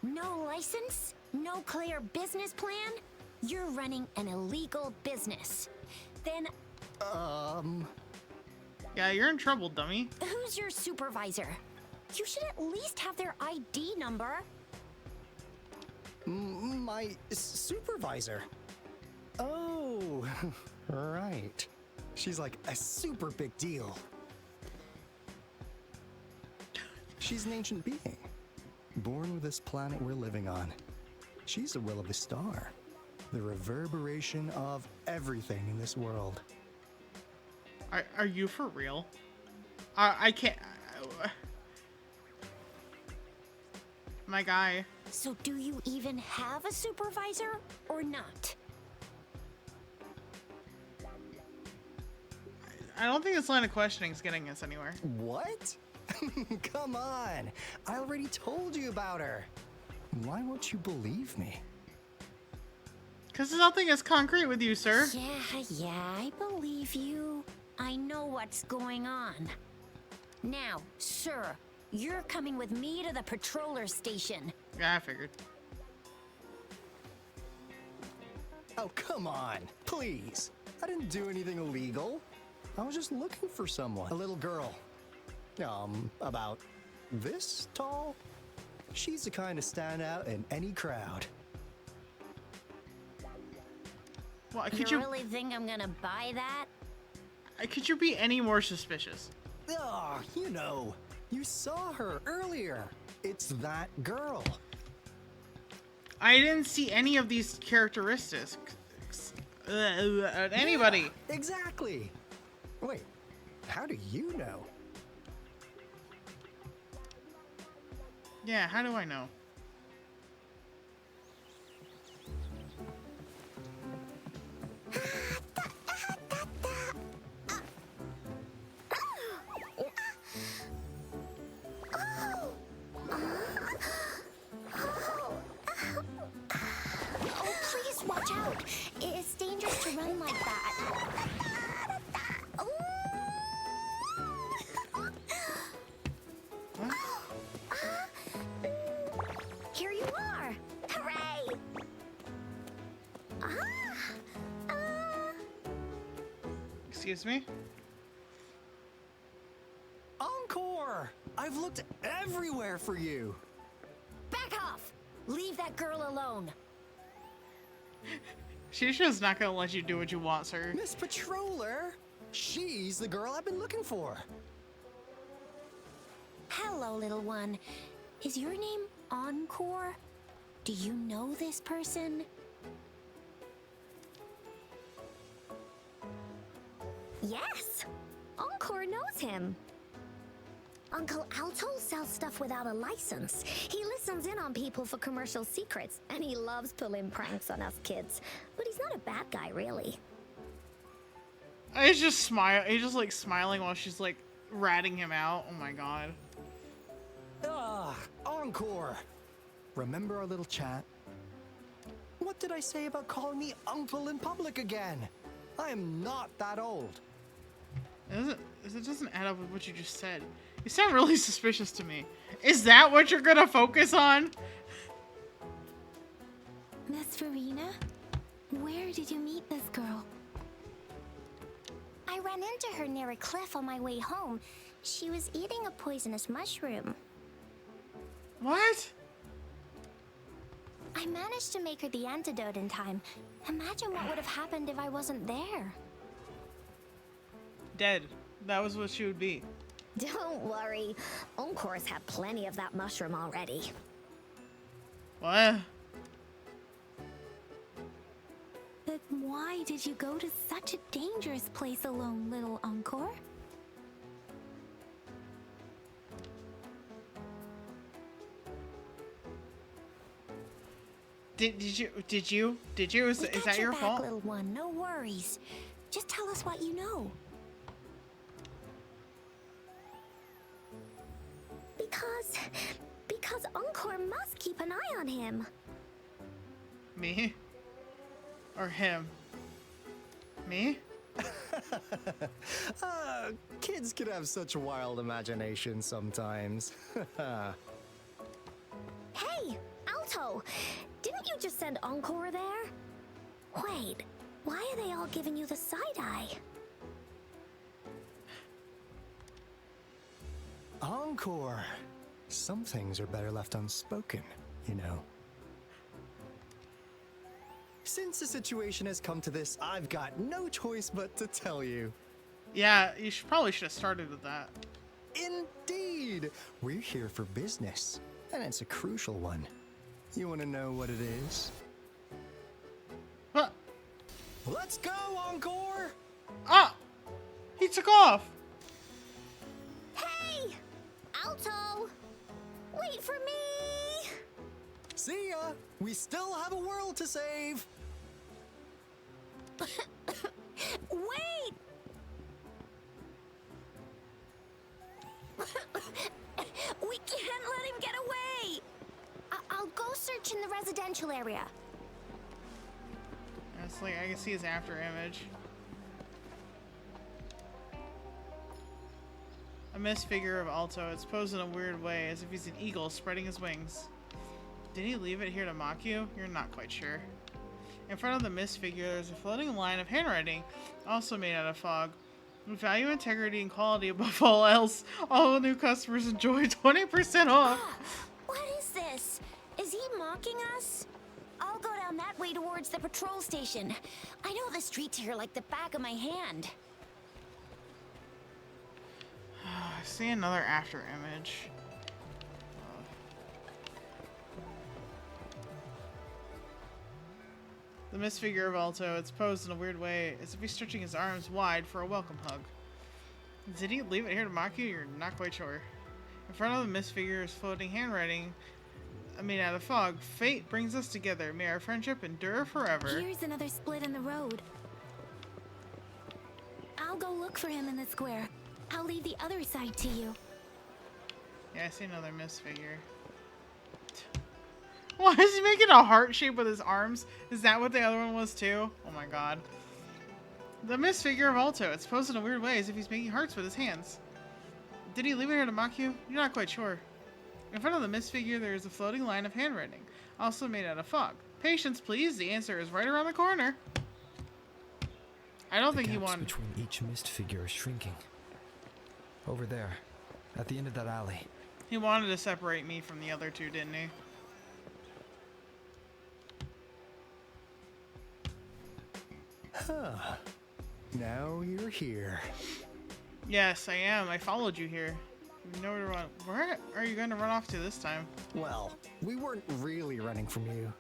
No license? No clear business plan? You're running an illegal business. Then Yeah, you're in trouble, dummy. who's your supervisor? You should at least have their ID number. My supervisor. Oh, right. She's like a super big deal. She's an ancient being, born with this planet we're living on. She's the will of the star, the reverberation of everything in this world. Are you for real? I can't. My guy. So do you even have a supervisor or not? I don't think this line of questioning is getting us anywhere. What? Come on. I already told you about her. Why won't you believe me? Because nothing is concrete with you, sir. Yeah, I believe you. I know what's going on. Now, sir, you're coming with me to the patroller station. Yeah, I figured. Oh, come on. Please. I didn't do anything illegal. I was just looking for someone. A little girl. About this tall. She's the kind to stand out in any crowd. Well, You really think I'm gonna buy that? Could you be any more suspicious? Oh, you know. You saw her earlier. It's that girl. I didn't see any of these characteristics. Anybody. Yeah, exactly. Wait, how do you know? Yeah, how do I know? Oh, please watch out. It's dangerous to run like that. Here you are. Hooray! Excuse me? Encore! I've looked everywhere for you. Back off! Leave that girl alone. She's just not gonna let you do what you want, sir. Miss Patroller! She's the girl I've been looking for. Hello, little one. Is your name Encore? Do you know this person? Yes! Encore knows him. Uncle Alto sells stuff without a license. He listens in on people for commercial secrets, and he loves pulling pranks on us kids. But he's not a bad guy, really. He's just like smiling while she's like ratting him out. Oh my god. Encore! Remember our little chat? What did I say about calling me uncle in public again? I am not that old. It doesn't add up with what you just said. You sound really suspicious to me. Is that what you're gonna focus on? Miss Verena? Where did you meet this girl? I ran into her near a cliff on my way home. She was eating a poisonous mushroom. What? I managed to make her the antidote in time. Imagine what would have happened if I wasn't there. Dead. That was what she would be. Don't worry. Encore's had plenty of that mushroom already. What? But why did you go to such a dangerous place alone, little Encore? Did you? Is that your back, fault? Little one, no worries. Just tell us what you know. Because Encore must keep an eye on him. Me? Or him? Me? Kids can have such wild imaginations sometimes. Hey, Alto! Didn't you just send Encore there? Wait, why are they all giving you the side eye? Encore! Some things are better left unspoken, you know. Since the situation has come to this, I've got no choice but to tell you. Yeah, you probably should have started with that. Indeed! We're here for business, and it's a crucial one. You want to know what it is? What? Let's go, Encore! Ah! He took off! Hey! Alto! Wait for me! See ya! We still have a world to save! Wait! We can't let him get away! I'll go search in the residential area. It's like I can see his after image. A mist figure of Alto. It's posed in a weird way, as if he's an eagle spreading his wings. Did he leave it here to mock you? You're not quite sure. In front of the mist figure, there's a floating line of handwriting, also made out of fog. We value integrity and quality above all else. All new customers enjoy 20% off. What is this? Is he mocking us? I'll go down that way towards the patrol station. I know the streets here like the back of my hand. I see another after image. The mist figure of Alto, it's posed in a weird way, as if he's stretching his arms wide for a welcome hug. Did he leave it here to mock you? You're not quite sure. In front of the mist figure is floating handwriting made out of fog. Fate brings us together. May our friendship endure forever. Here's another split in the road. I'll go look for him in the square. I'll leave the other side to you. Yeah, I see another mist figure. Why is he making a heart shape with his arms? Is that what the other one was too? Oh my god. The mist figure of Alto. It's posed in a weird way as if he's making hearts with his hands. Did he leave it here to mock you? You're not quite sure. In front of the mist figure, there is a floating line of handwriting, also made out of fog. Patience, please. The answer is right around the corner. I don't think he won. Between each mist figure is shrinking. Over there, at the end of that alley. He wanted to separate me from the other two, didn't he? Huh. Now you're here. Yes, I am. I followed you here. You know where to run. Where are you going to run off to this time? Well, we weren't really running from you.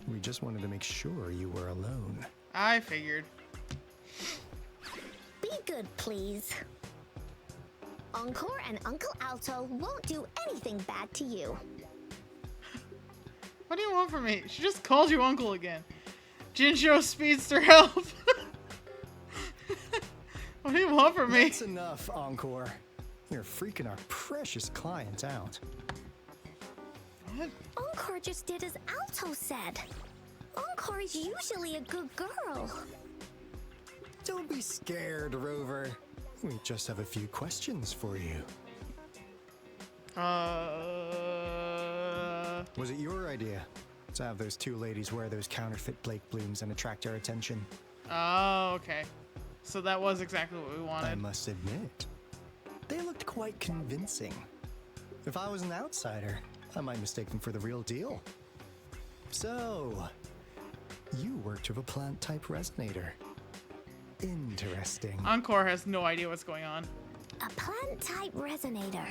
We just wanted to make sure you were alone. I figured. Be good, please. Encore and Uncle Alto won't do anything bad to you. What do you want from me? She just called you uncle again. Jinjo Speedster help. What do you want from me? That's enough, Encore. You're freaking our precious client out. What? Encore just did as Alto said. Encore is usually a good girl. Don't be scared, Rover. We just have a few questions for you. Was it your idea to have those two ladies wear those counterfeit Blake blooms and attract our attention? Oh, okay. So that was exactly what we wanted. I must admit, they looked quite convincing. If I was an outsider, I might mistake them for the real deal. So, you worked with a plant-type resonator. Interesting. Encore has no idea what's going on. A plant-type resonator.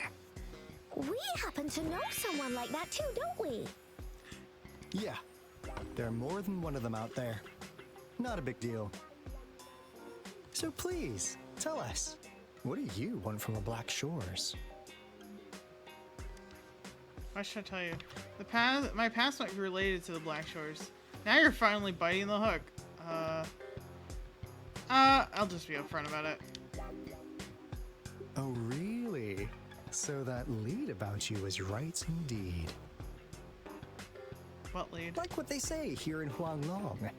We happen to know someone like that too, don't we? Yeah, there are more than one of them out there. Not a big deal. So please, tell us, what do you want from the Black Shores? What should I tell you? My past might be related to the Black Shores. Now you're finally biting the hook. I'll just be upfront about it. Oh, really? So that lead about you is right indeed. What lead? Like what they say here in Huanglong,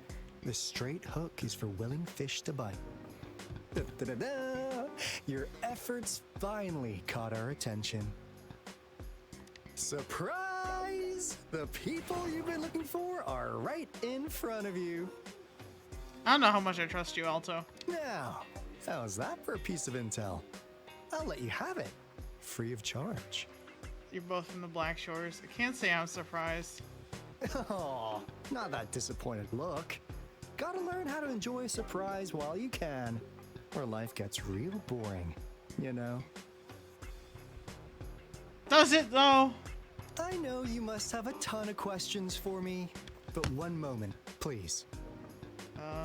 the straight hook is for willing fish to bite. Da-da-da-da! Your efforts finally caught our attention. Surprise! The people you've been looking for are right in front of you. I don't know how much I trust you, Alto. Now, how's that for a piece of intel? I'll let you have it, free of charge. You're both from the Black Shores. I can't say I'm surprised. Oh, not that disappointed look. Gotta learn how to enjoy a surprise while you can, or life gets real boring, you know? Does it, though? I know you must have a ton of questions for me, but one moment, please.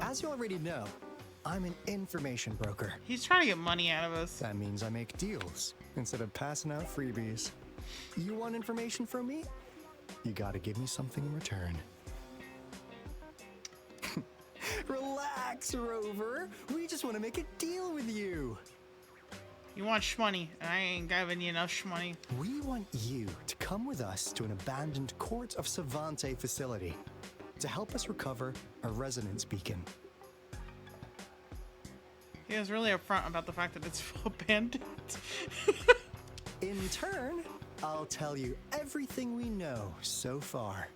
As you already know, I'm an information broker. He's trying to get money out of us. That means I make deals instead of passing out freebies. You want information from me? You gotta give me something in return. Relax, Rover. We just want to make a deal with you. You want shmoney, and I ain't giving you enough shmoney. We want you to come with us to an abandoned Court of Savante facility to help us recover a resonance beacon. He was really upfront about the fact that it's abandoned. In turn, I'll tell you everything we know so far.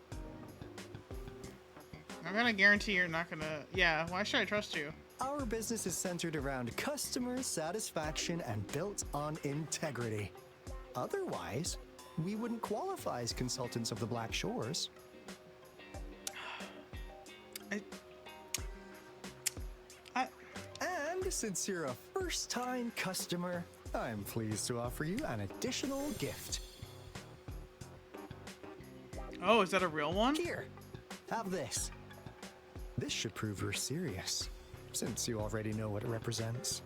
I'm gonna guarantee you're not gonna... Yeah, why should I trust you? Our business is centered around customer satisfaction and built on integrity. Otherwise, we wouldn't qualify as consultants of the Black Shores. And since you're a first-time customer, I'm pleased to offer you an additional gift. Oh, is that a real one? Here, have this. This should prove you're serious, since you already know what it represents.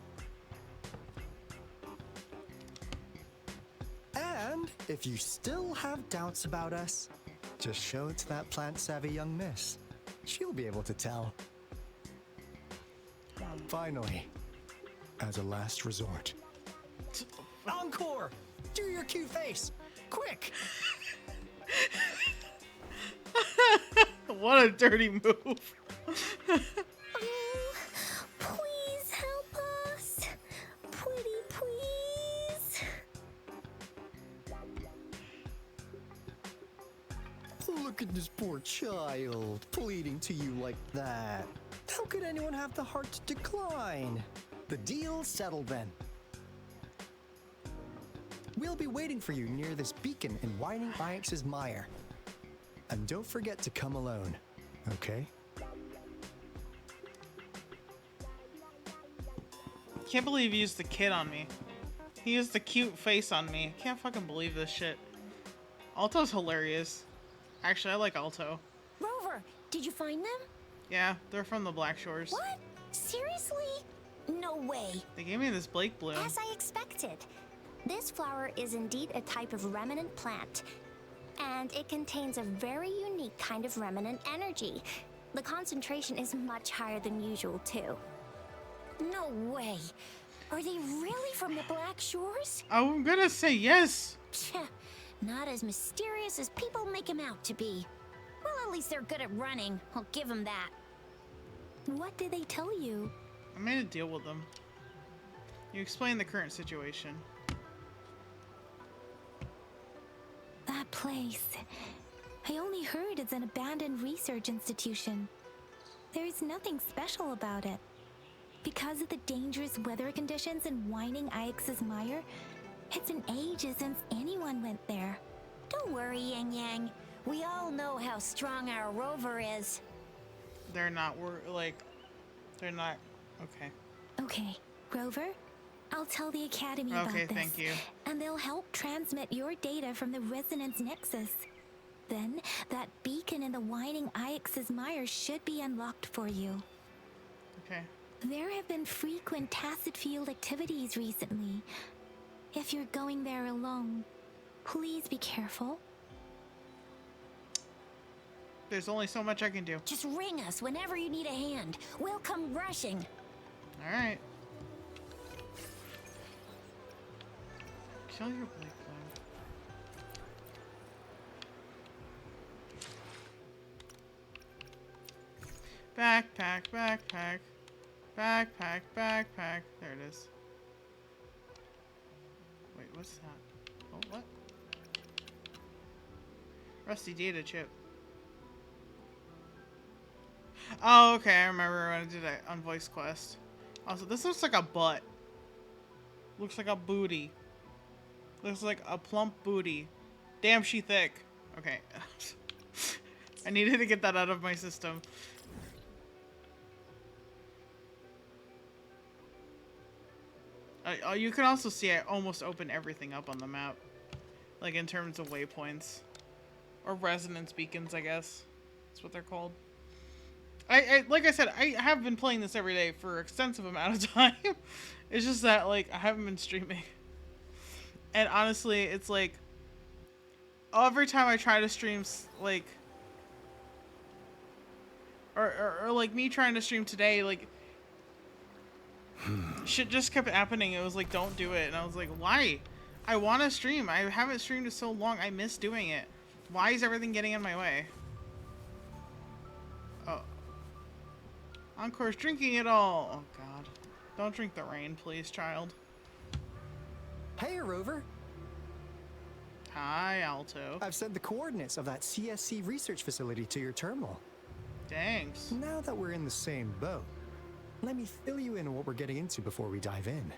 And if you still have doubts about us, just show it to that plant-savvy young miss. She'll be able to tell. Finally, as a last resort. Encore! Do your cute face! Quick! What a dirty move. Please help us. Pretty please. Look at this poor child, pleading to you like that. How could anyone have the heart to decline? The deal's settled then. We'll be waiting for you near this beacon in Whining Ix's mire. And don't forget to come alone, okay? Can't believe he used the kid on me. He used the cute face on me. Can't fucking believe this shit. Alto's hilarious. Actually, I like Alto. Rover, did you find them? Yeah, they're from the Black Shores. What? Seriously? No way. They gave me this Blake bloom. As I expected. This flower is indeed a type of remnant plant, and it contains a very unique kind of remnant energy. The concentration is much higher than usual, too. No way. Are they really from the Black Shores? I'm gonna say yes. Not as mysterious as people make them out to be. Well, at least they're good at running. I'll give them that. What did they tell you? I made a deal with them. You explain the current situation. That place. I only heard it's an abandoned research institution. There is nothing special about it. Because of the dangerous weather conditions in Whining Ix's mire, it's been ages since anyone went there. Don't worry, Yang Yang. We all know how strong our rover is. They're not, they're not, okay. Okay, Rover, I'll tell the Academy about this. Okay, thank you. And they'll help transmit your data from the Resonance Nexus. Then, that beacon in the Whining Ix's mire should be unlocked for you. Okay. There have been frequent tacit field activities recently. If you're going there alone, please be careful. There's only so much I can do. Just ring us whenever you need a hand. We'll come rushing. Alright. Kill your Blake bloom. Backpack, backpack. Backpack, backpack. There it is. Wait, what's that? Oh, what? Rusty data chip. Oh, okay, I remember when I did it on Voice Quest. Also, this looks like a butt. Looks like a booty. Looks like a plump booty. Damn, she thick. Okay. I needed to get that out of my system. You can also see I almost opened everything up on the map. Like in terms of waypoints. Or resonance beacons, I guess. That's what they're called. Like I said, I have been playing this every day for an extensive amount of time. It's just that, like, I haven't been streaming. And honestly, it's like, every time I try to stream, like, or like me trying to stream today, like, shit just kept happening. It was like, don't do it. And I was like, why? I want to stream. I haven't streamed in so long. I miss doing it. Why is everything getting in my way? Oh. Encore's drinking it all. Oh, God. Don't drink the rain, please, child. Hey, Rover. Hi, Alto. I've sent the coordinates of that CSC research facility to your terminal. Thanks. Now that we're in the same boat, let me fill you in on what we're getting into before we dive in.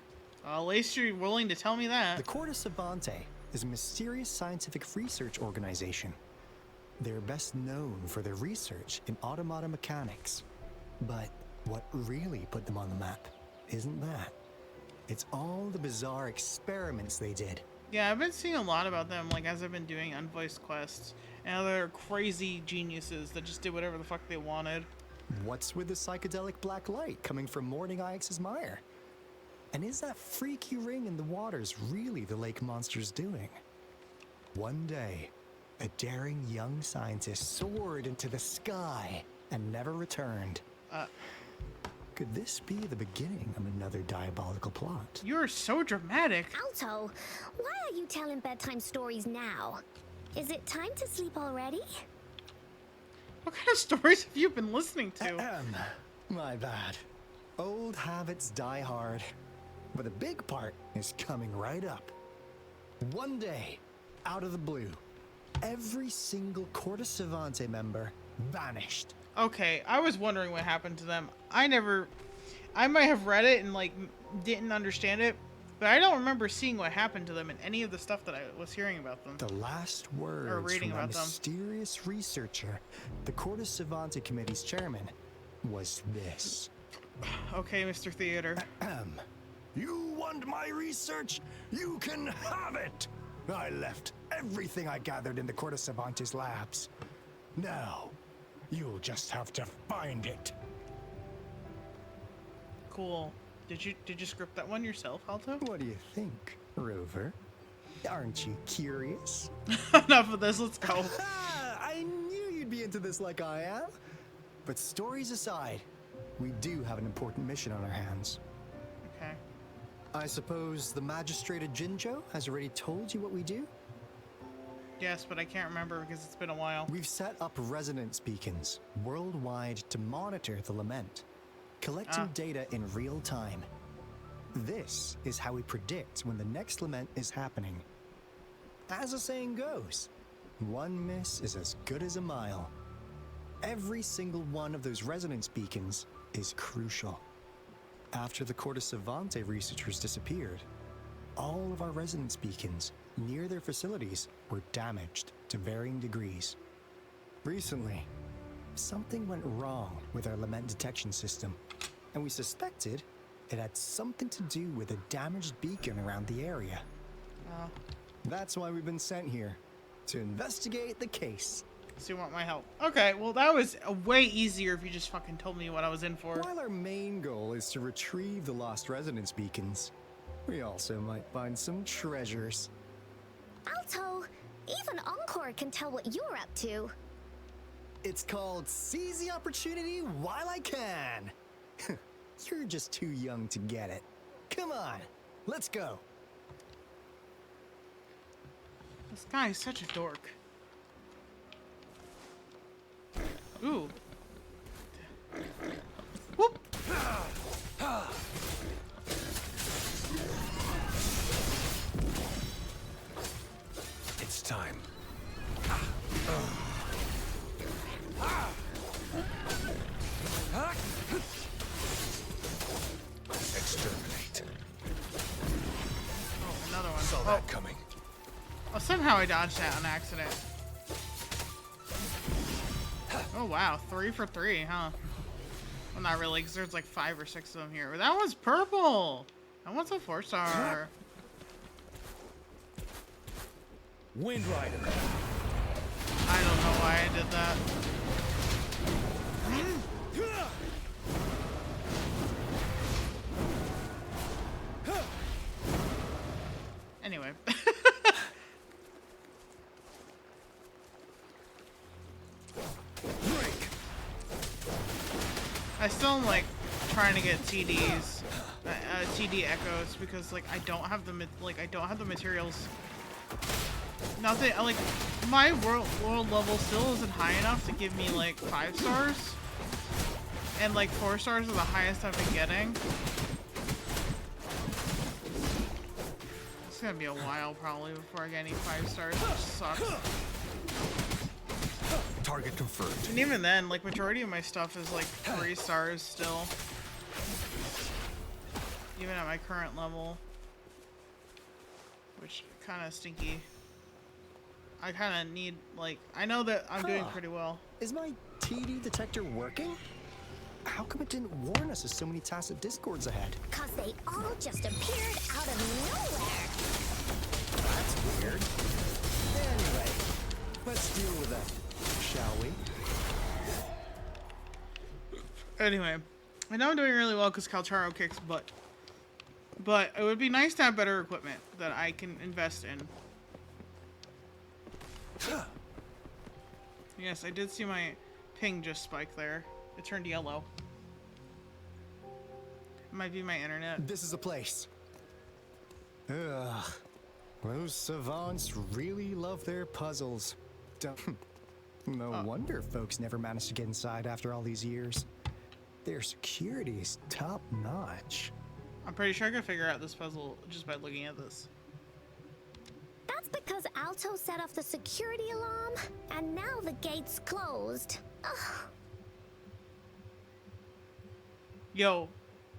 At least you're willing to tell me that. The Corte Savante is a mysterious scientific research organization. They're best known for their research in automata mechanics. But what really put them on the map isn't that. It's all the bizarre experiments they did. Yeah, I've been seeing a lot about them, like, as I've been doing unvoiced quests. And other crazy geniuses that just did whatever the fuck they wanted. What's with the psychedelic black light coming from Morning Ix's mire? And is that freaky ring in the waters really the lake monster's doing? One day, a daring young scientist soared into the sky and never returned. Could this be the beginning of another diabolical plot? You're so dramatic. Alto, why are you telling bedtime stories now? Is it time to sleep already? What kind of stories have you been listening to? My bad. Old habits die hard. But a big part is coming right up. One day, out of the blue, every single Corte Savante member vanished. Okay, I was wondering what happened to them. I might have read it and, like, didn't understand it, but I don't remember seeing what happened to them in any of the stuff that I was hearing about them. The last words reading from a about them. mysterious researcher, the Corte Savante Committee's chairman, was this. Okay, Mr. Theater. You want my research? You can have it! I left everything I gathered in the Corte Savante's labs. Now, you'll just have to find it. Cool. Did you script that one yourself, Alto? What do you think, Rover? Aren't you curious? Enough of this, let's go. I knew you'd be into this like I am. But stories aside, we do have an important mission on our hands. Okay. I suppose the magistrate at Jinjo has already told you what we do? Yes, but I can't remember because it's been a while. We've set up resonance beacons worldwide to monitor the lament, collecting data in real time. This is how we predict when the next lament is happening. As the saying goes, one miss is as good as a mile. Every single one of those resonance beacons is crucial. After the Corte Savante researchers disappeared, all of our resonance beacons near their facilities were damaged to varying degrees. Recently, something went wrong with our lament detection system, and we suspected it had something to do with a damaged beacon around the area. That's why we've been sent here, to investigate the case. So you want my help? Okay, well that was way easier if you just fucking told me what I was in for. While our main goal is to retrieve the lost resonance beacons, we also might find some treasures. Alto, even Encore can tell what you're up to. It's called Seize the Opportunity While I Can. You're just too young to get it. Come on, let's go. This guy is such a dork. Ooh. Whoop. It's time. Exterminate. Oh, another one. Saw that coming. Oh, somehow I dodged that on accident. Oh wow, 3 for 3, huh? Well, not really, because there's like 5 or 6 of them here. But that one's purple! That one's a 4-star. Wind Rider. I don't know why I did that. Anyway. I still am like trying to get TDs, TD echoes because like I don't have the materials. Not that like my world level still isn't high enough to give me like 5 stars, and like 4 stars are the highest I've been getting. It's gonna be a while probably before I get any 5 stars, which sucks. Target confirmed. And even then, like, majority of my stuff is like 3 stars still. Even at my current level. Which kind of stinky. I kind of need, like, I know that I'm doing pretty well. Is my TD detector working? How come it didn't warn us of so many tacit discords ahead? 'Cause they all just appeared out of nowhere. That's weird. Anyway, let's deal with that, shall we? Anyway, I know I'm doing really well because Kaltaro kicks butt. But it would be nice to have better equipment that I can invest in. Yes, I did see my ping just spike there. It turned yellow. It might be my internet. This is the place. Ugh. Those savants really love their puzzles. No wonder folks never managed to get inside after all these years. Their security's top notch. I'm pretty sure I can figure out this puzzle just by looking at this. That's because Alto set off the security alarm, and now the gate's closed. Ugh. Yo,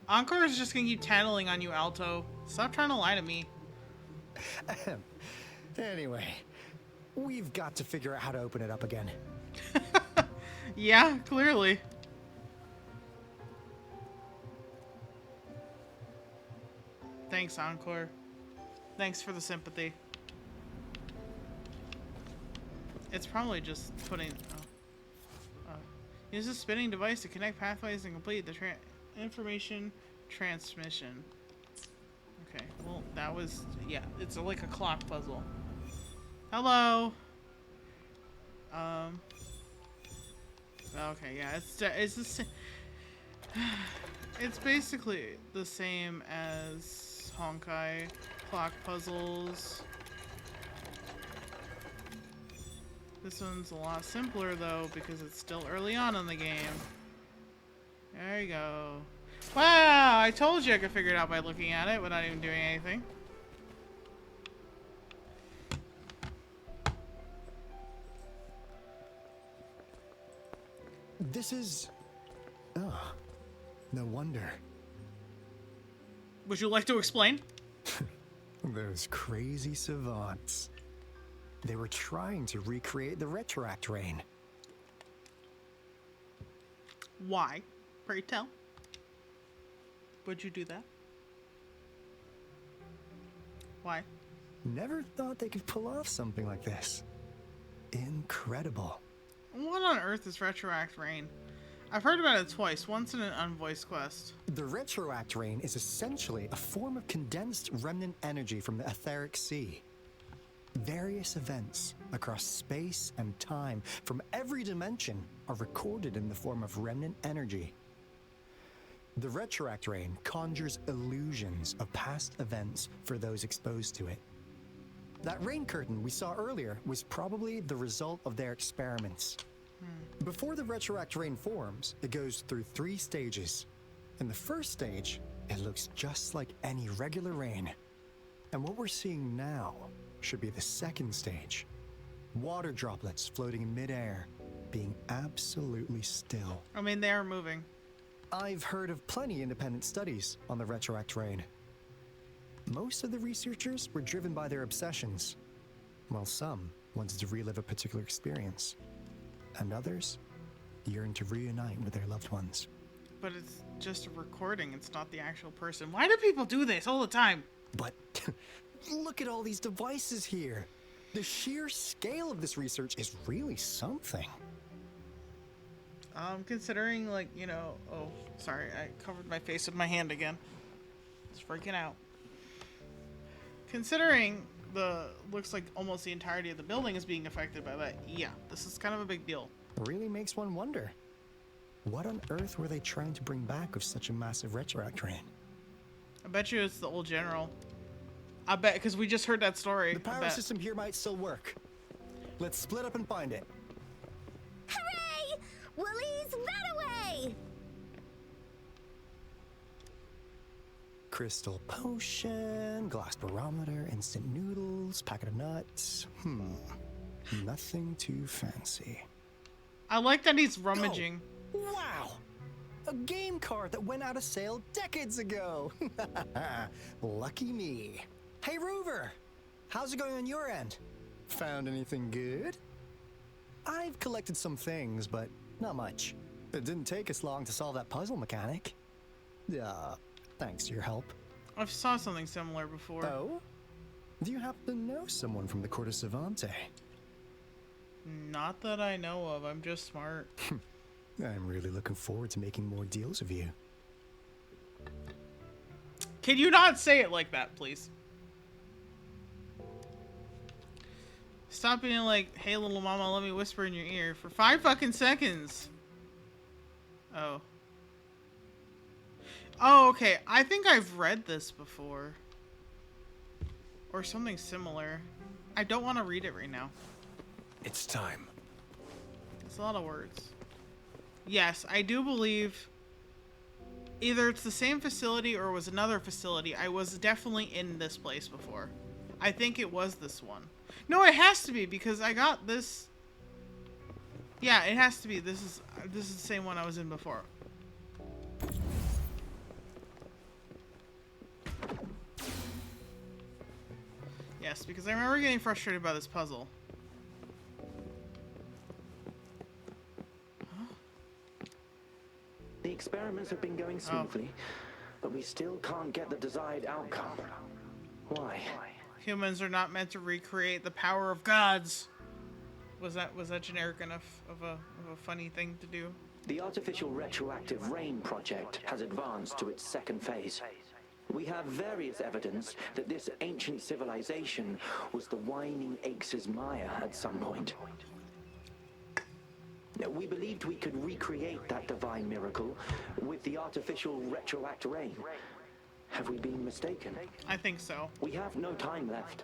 Encore is just gonna keep tattling on you, Alto. Stop trying to lie to me. Anyway, we've got to figure out how to open it up again. Yeah, clearly. Thanks, Encore. Thanks for the sympathy. It's probably just putting... Use a spinning device to connect pathways and complete the information transmission. Okay, well, that was... Yeah, it's like a clock puzzle. Hello! Okay, yeah, it's the same... It's basically the same as Honkai clock puzzles. This one's a lot simpler though because it's still early on in the game. There you go. Wow, I told you I could figure it out by looking at it without even doing anything. This is... Oh, no wonder. Would you like to explain? Those crazy savants. They were trying to recreate the Retroact Rain. Why? Pray tell. Would you do that? Why? Never thought they could pull off something like this. Incredible. What on earth is Retroact Rain? I've heard about it twice, once in an unvoiced quest. The Retroact Rain is essentially a form of condensed remnant energy from the etheric sea. Various events across space and time from every dimension are recorded in the form of remnant energy. The Retroact Rain conjures illusions of past events for those exposed to it. That rain curtain we saw earlier was probably the result of their experiments. Before the Retroact Rain forms, it goes through 3 stages. In the first stage, it looks just like any regular rain. And what we're seeing now should be the second stage. Water droplets floating in midair, being absolutely still. I mean, they are moving. I've heard of plenty independent studies on the Retroact Rain. Most of the researchers were driven by their obsessions, while some wanted to relive a particular experience, and others yearned to reunite with their loved ones. But it's just a recording, it's not the actual person. Why do people do this all the time? But look at all these devices here. The sheer scale of this research is really something. Considering, like, you know... Oh, sorry, I covered my face with my hand again. It's freaking out. Considering looks like almost the entirety of the building is being affected by that, yeah, this is kind of a big deal. Really makes one wonder. What on earth were they trying to bring back with such a massive Retroact Rain? I bet you it's the old general. I bet, because we just heard that story. The power system here might still work. Let's split up and find it. Hooray! Willie's that away! Crystal potion, glass barometer, instant noodles, packet of nuts. Nothing too fancy. I like that he's rummaging. Oh, wow! A game card that went out of sale decades ago! Lucky me. Hey, Rover! How's it going on your end? Found anything good? I've collected some things, but not much. It didn't take us long to solve that puzzle mechanic. Thanks to your help. I've saw something similar before. Oh? Do you happen to know someone from the Court of Savante? Not that I know of. I'm just smart. I'm really looking forward to making more deals with you. Can you not say it like that, please? Stop being like, hey, little mama, let me whisper in your ear for 5 fucking seconds. Oh. Oh, okay. I think I've read this before. Or something similar. I don't want to read it right now. It's time. It's a lot of words. Yes, I do believe either it's the same facility or it was another facility. I was definitely in this place before. I think it was this one. No, it has to be because I got this. Yeah, it has to be. This is the same one I was in before. Yes, because I remember getting frustrated by this puzzle. The experiments have been going smoothly, but we still can't get the desired outcome. Why? Humans are not meant to recreate the power of gods. Was that generic enough of a funny thing to do? The artificial retroactive rain project has advanced to its second phase. We have various evidence that this ancient civilization was the Whining Aches' Maya at some point. We believed we could recreate that divine miracle with the artificial retroact rain. Have we been mistaken? I think so. We have no time left.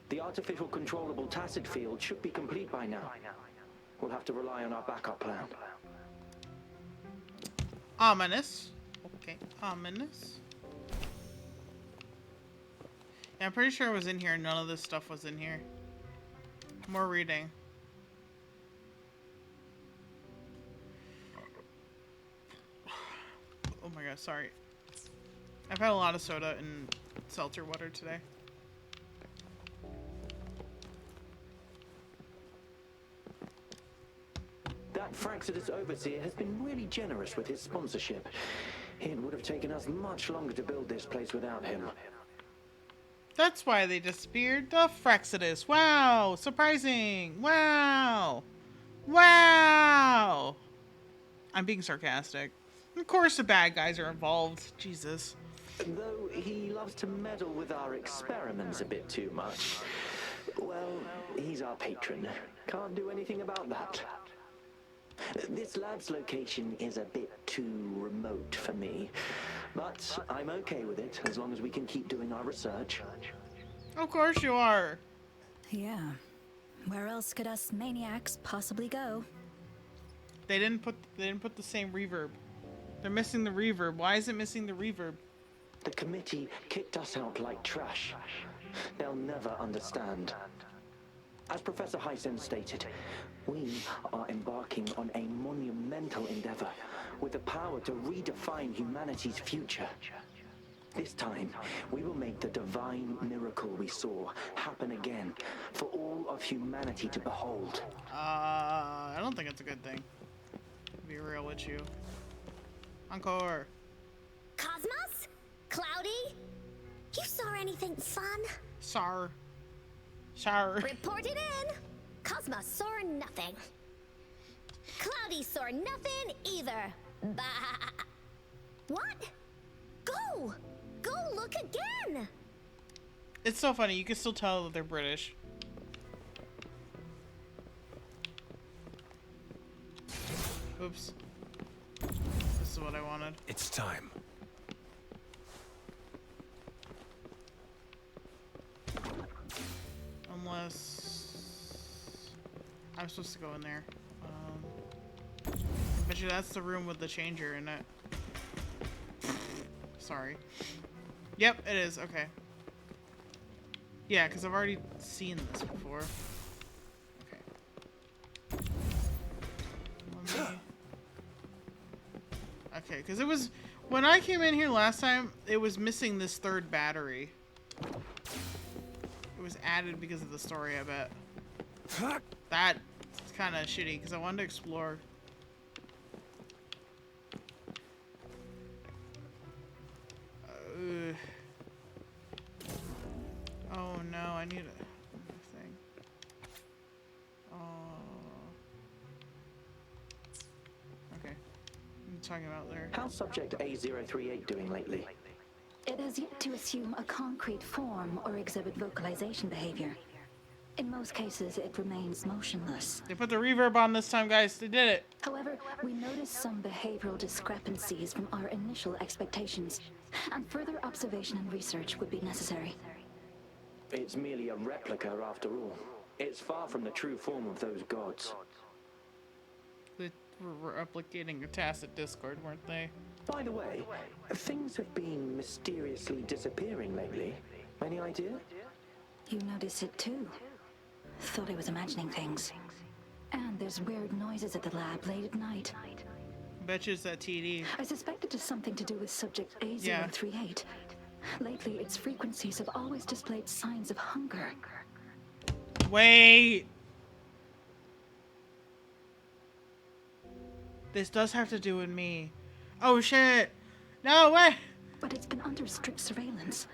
The artificial controllable tacit field should be complete by now. We'll have to rely on our backup plan. Ominous. Okay, ominous. Yeah, I'm pretty sure it was in here. None of this stuff was in here. More reading. Oh my god, sorry. I've had a lot of soda and seltzer water today. That Fraxidus overseer has been really generous with his sponsorship. It would have taken us much longer to build this place without him. That's why they disappeared. The Fraxidus. Wow! Surprising! Wow! Wow! I'm being sarcastic. Of course the bad guys are involved. Jesus. Though he loves to meddle with our experiments a bit too much. Well, he's our patron. Can't do anything about that. This lab's location is a bit too remote for me, but I'm okay with it as long as we can keep doing our research. Of course you are. Yeah. Where else could us maniacs possibly go? They didn't put the same reverb. They're missing the reverb. Why is it missing the reverb? The committee kicked us out like trash. They'll never understand. As Professor Hysen stated, we are embarking on a monumental endeavor with the power to redefine humanity's future. This time, we will make the divine miracle we saw happen again for all of humanity to behold. I don't think it's a good thing. To be real with you. Encore. Cosmos? Cloudy? You saw anything fun? Sar. Report it in. Cosmos saw nothing. Cloudy saw nothing either. Bah. What? Go! Go look again! It's so funny. You can still tell that they're British. Oops. This is what I wanted. It's time. Unless I'm supposed to go in there. I bet you that's the room with the changer in it. Sorry. Yep, it is. Okay. Yeah, because I've already seen this before. Okay. Okay, because it was... When I came in here last time, it was missing this third battery. It was added because of the story, I bet. That's kind of shitty, because I wanted to explore. Oh no, I need a thing. Okay. I'm talking about there. How's subject A038 doing lately? It has yet to assume a concrete form or exhibit vocalization behavior. In most cases, it remains motionless. They put the reverb on this time, guys. They did it. However, we noticed some behavioral discrepancies from our initial expectations, and further observation and research would be necessary. It's merely a replica after all. It's far from the true form of those gods. They were replicating a tacit Discord, weren't they? By the way, things have been mysteriously disappearing lately. Any idea? You notice it too. Thought I was imagining things. And there's weird noises at the lab late at night. Betcha it's that TD. I suspect it is something to do with subject A038. Lately, its frequencies have always displayed signs of hunger. Wait! This does have to do with me. Oh shit! No way! But it's been under strict surveillance.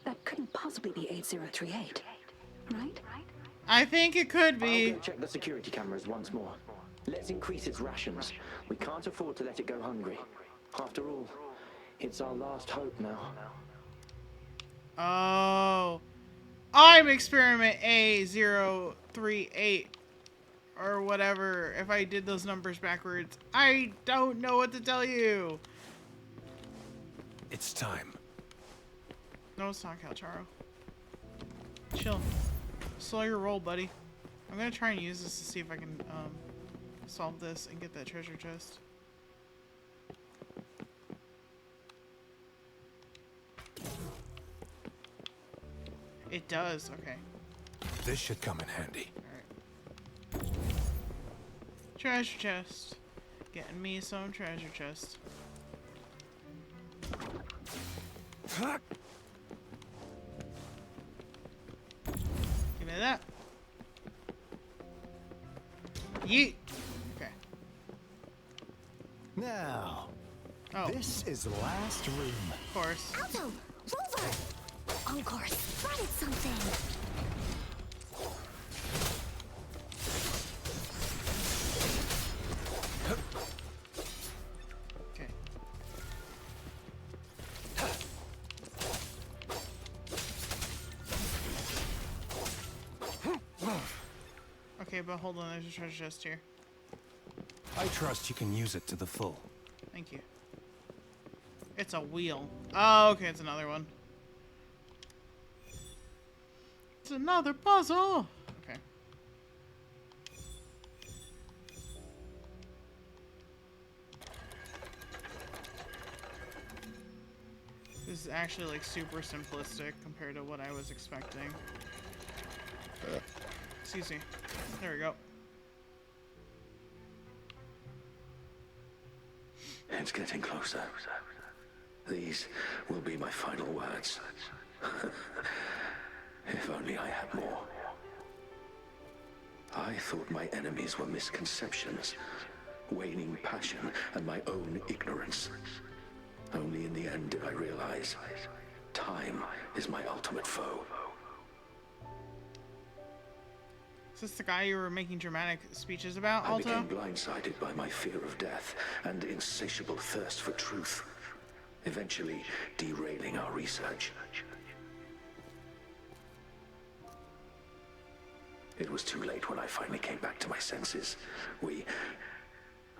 That couldn't possibly be 8038, right? I think it could be. I'll go check the security cameras once more. Let's increase its rations. We can't afford to let it go hungry. After all, it's our last hope now. Oh. I'm experiment A038. Or whatever. If I did those numbers backwards. I don't know what to tell you. It's time. No, it's not, Calcharo. Chill. Slow your roll, buddy. I'm gonna try and use this to see if I can solve this and get that treasure chest. It does, okay. This should come in handy. Alright. Treasure chest. Getting me some treasure chest. Give me that. Yeet. Okay. Now, this is the last room. Of course. Alto! Rover! Encore, spotted something! Okay. Okay, but hold on, there's a treasure chest here. I trust you can use it to the full. Thank you. It's a wheel. Oh, okay, it's another one. It's another puzzle! Okay. This is actually like super simplistic compared to what I was expecting. Excuse me. There we go. It's getting closer. These will be my final words. If only I had more. I thought my enemies were misconceptions, waning passion, and my own ignorance. Only in the end did I realize time is my ultimate foe. Is this the guy you were making dramatic speeches about, I Alto? became blindsided by my fear of death and insatiable thirst for truth, eventually derailing our research. It was too late when I finally came back to my senses. We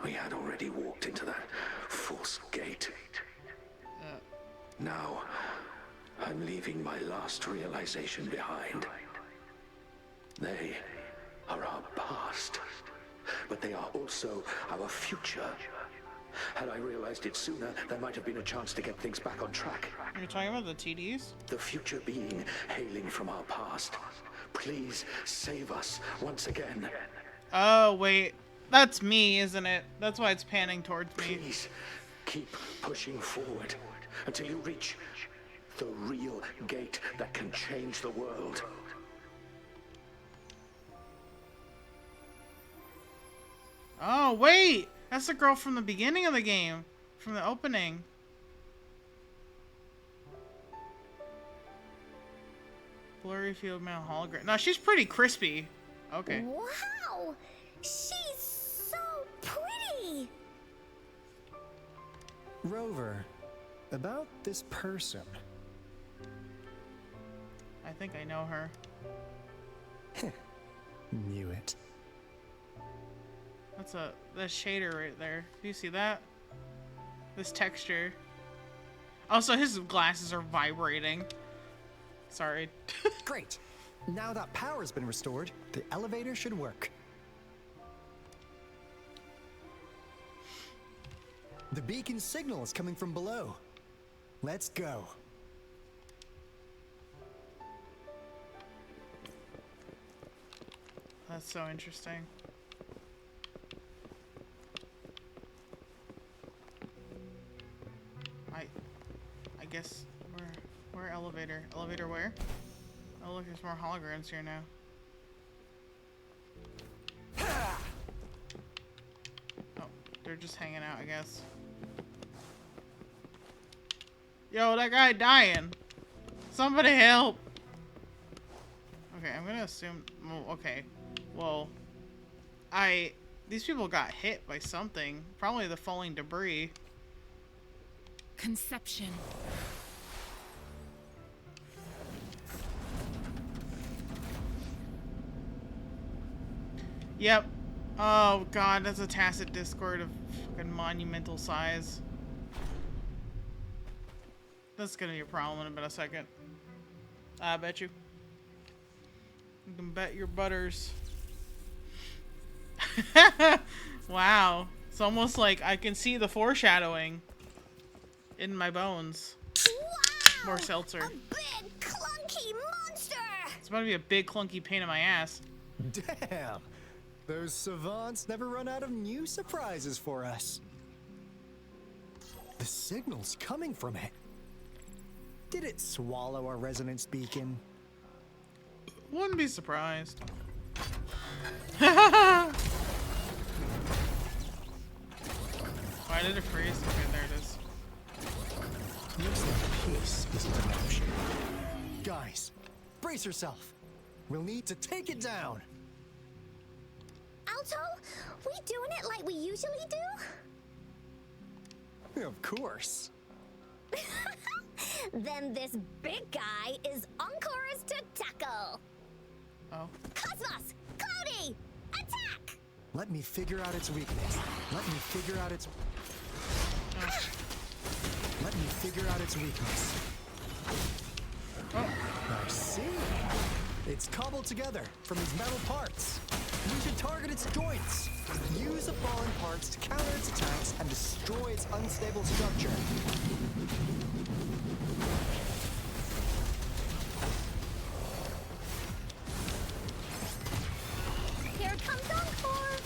had already walked into that false gate. Now, I'm leaving my last realization behind. They are our past, but they are also our future. Had I realized it sooner, there might have been a chance to get things back on track. You're talking about the TDs? The future being hailing from our past. Please save us once again. Oh, wait. That's me, isn't it? That's why it's panning towards me. Please, Keep pushing forward until you reach the real gate that can change the world. Oh, wait! That's the girl from the beginning of the game. From the opening. Blurry field mail hologram. No, she's pretty crispy. Okay. Wow! She's so pretty! Rover, about this person. I think I know her. Knew it. That's a shader right there. Do you see that? This texture. Also, his glasses are vibrating. Sorry. Great. Now that power's been restored, the elevator should work. The beacon signal is coming from below. Let's go. That's so interesting. I guess where elevator? Elevator where? Oh look, there's more holograms here now. Oh, they're just hanging out, I guess. Yo, that guy dying. Somebody help. Okay, I'm gonna assume. Well, okay. Well, these people got hit by something. Probably the falling debris. Conception. Yep. Oh god, that's a tacit discord of fucking monumental size. That's gonna be a problem in about a second. I bet you. You can bet your butters. Wow. It's almost like I can see the foreshadowing in my bones. Wow! More seltzer. A big, clunky monster! It's about to be a big, clunky pain in my ass. Damn! Those savants never run out of new surprises for us. The signal's coming from it. Did it swallow our resonance beacon? Wouldn't be surprised. Why did it freeze? Okay, there it is. Looks like peace isn't an option. Guys, brace yourself. We'll need to take it down. Alto, we doing it like we usually do? Of course. Then this big guy is Encore's to tackle. Oh. Cosmos! Cloudy! Attack! Let me figure out its weakness. Let me figure out its... Let me figure out its weakness. I see. It's cobbled together from these metal parts. We should target its joints. Use the fallen parts to counter its attacks and destroy its unstable structure. Here comes Encore!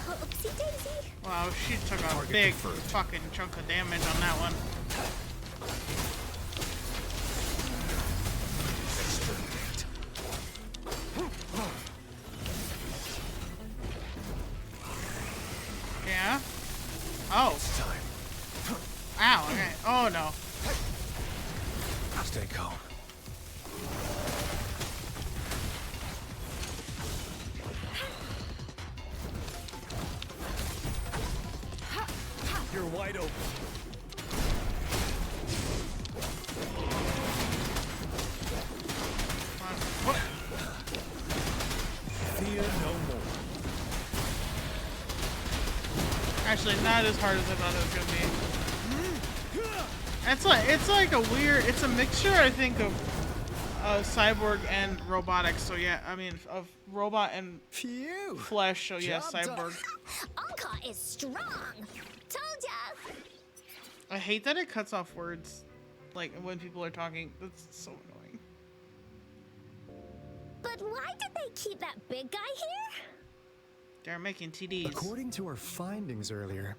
Oopsie daisy! Wow, she took a big fucking chunk of damage on that one. Yeah? Oh. It's time. Ow, okay. Oh no. Stay calm. You're wide open. What? Fear no more. Actually, not as hard as I thought it was gonna be. It's like a weird. It's a mixture, I think, of cyborg and robotics. So yeah, I mean, of robot and flesh. So yeah, cyborg. Anka is strong! Told ya! I hate that it cuts off words Like, when people are talking. That's so annoying. But why did they keep that big guy here? They're making TDs. According to our findings earlier,